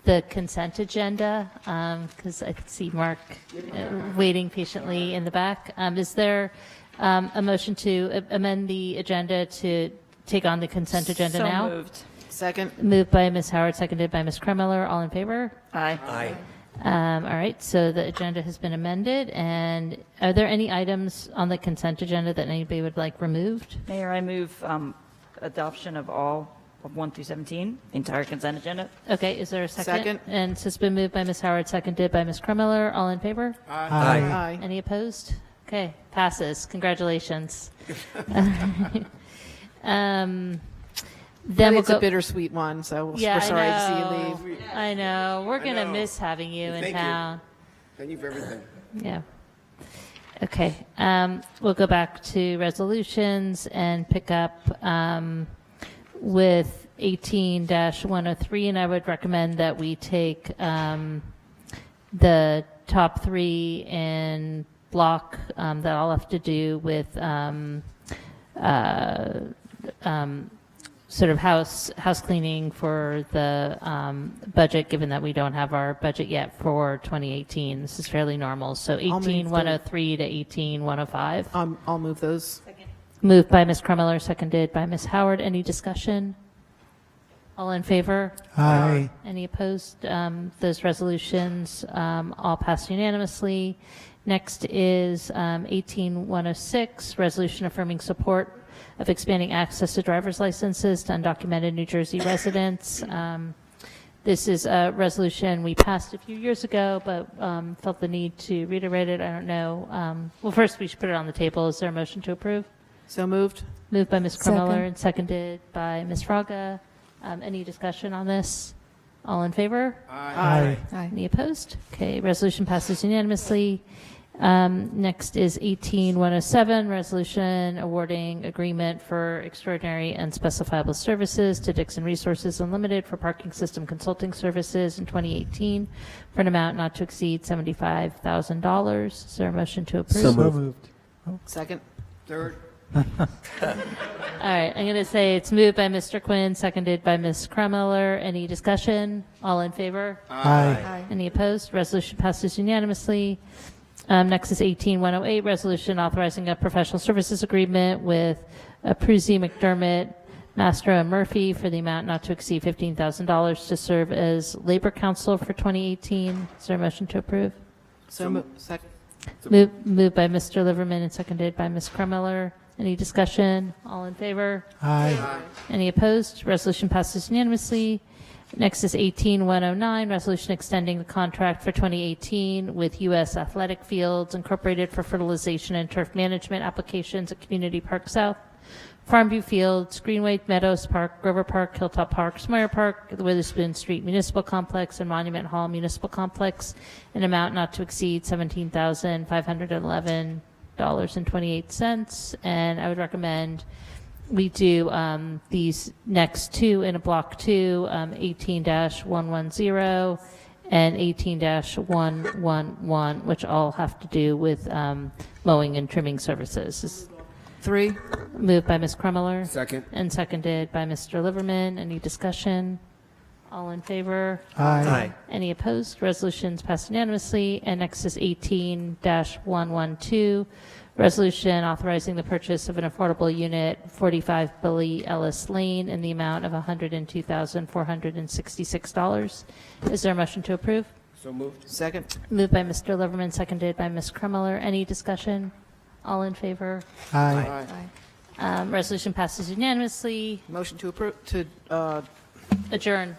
the consent agenda, because I can see Mark waiting patiently in the back. Is there a motion to amend the agenda to take on the consent agenda now? So moved. Second. Moved by Ms. Howard, seconded by Ms. Krummeller. All in favor? Aye. Aye. All right, so the agenda has been amended. And are there any items on the consent agenda that anybody would like removed? Mayor, I move adoption of all of 1 through 17, the entire consent agenda. Okay, is there a second? Second. And so it's been moved by Ms. Howard, seconded by Ms. Krummeller. All in favor? Aye. Aye. Any opposed? Okay, passes. Congratulations. Then we'll it's a go. bittersweet one, so Yeah, we're sorry to see I you know. leave. I know. We're I gonna know. miss having you in Thank town. you. Thank you for everything. Yeah. Okay. We'll go back to resolutions and pick up with 18-103, and I would recommend that we take the top three in block that all have to do with sort of house cleaning for the budget, given that we don't have our budget yet for 2018. This is fairly normal. So I'll move 18-103 to 18-105. I'll move those. Moved by Ms. Krummeller, seconded by Ms. Howard. Any discussion? All in favor? Aye. Any opposed? Those resolutions all passed unanimously. Next is 18-106, resolution affirming support of expanding access to driver's licenses to undocumented New Jersey residents. This is a resolution we passed a few years ago, but felt the need to reiterate it. I don't know. Well, first we should put it on the table. Is there a motion to approve? So moved. Moved by Ms. Second. Krummeller and seconded by Ms. Fraga. Any discussion on this? All in favor? Aye. Aye. Any opposed? Okay, resolution passes unanimously. Next is 18-107, resolution awarding agreement for extraordinary and specifiable services to Dixon Resources Unlimited for parking system consulting services in 2018 for an amount not to exceed $75,000. Is there a motion to approve? So moved. Second. Third. All right, I'm going to say it's moved by Mr. Quinn, seconded by Ms. Krummeller. Any discussion? All in favor? Aye. Any opposed? Resolution passes unanimously. Next is 18-108, resolution authorizing a professional services agreement with Prusy McDermott, Mastro and Murphy for the amount not to exceed $15,000 to serve as labor counsel for 2018. Is there a motion to approve? Second. Moved by Mr. Liverman and seconded by Ms. Krummeller. Any discussion? All in favor? Aye. Any opposed? Resolution passes unanimously. Next is 18-109, resolution extending the contract for 2018 with U.S. Athletic Fields Incorporated for fertilization and turf management applications at Community Park South, Farmview Fields, Greenway Meadows Park, Grover Park, Hilltop Park, Sawyer Park, the Witherspoon Street Municipal Complex, and Monument Hall Municipal Complex, an amount not to exceed $17,511.28. And I would recommend we do these next two in a block two, 18-110 and 18-111, which all have to do with mowing and trimming services. Three. Moved by Ms. Krummeller. Second. And seconded by Mr. Liverman. Any discussion? All in favor? Aye. Any opposed? Resolutions passed unanimously. And next is 18-112, resolution authorizing the purchase of an affordable unit, 45 Billy Ellis Lane, in the amount of $102,466. Is there a motion to approve? So moved. Second. Moved by Mr. Liverman, seconded by Ms. Krummeller. Any discussion? All in favor? Aye. Resolution passes unanimously. Motion to approve, to, Adjourn.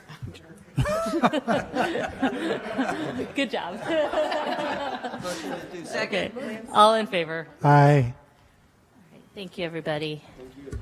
Good job. Second. All in favor? Aye. Thank you, everybody. Thank you.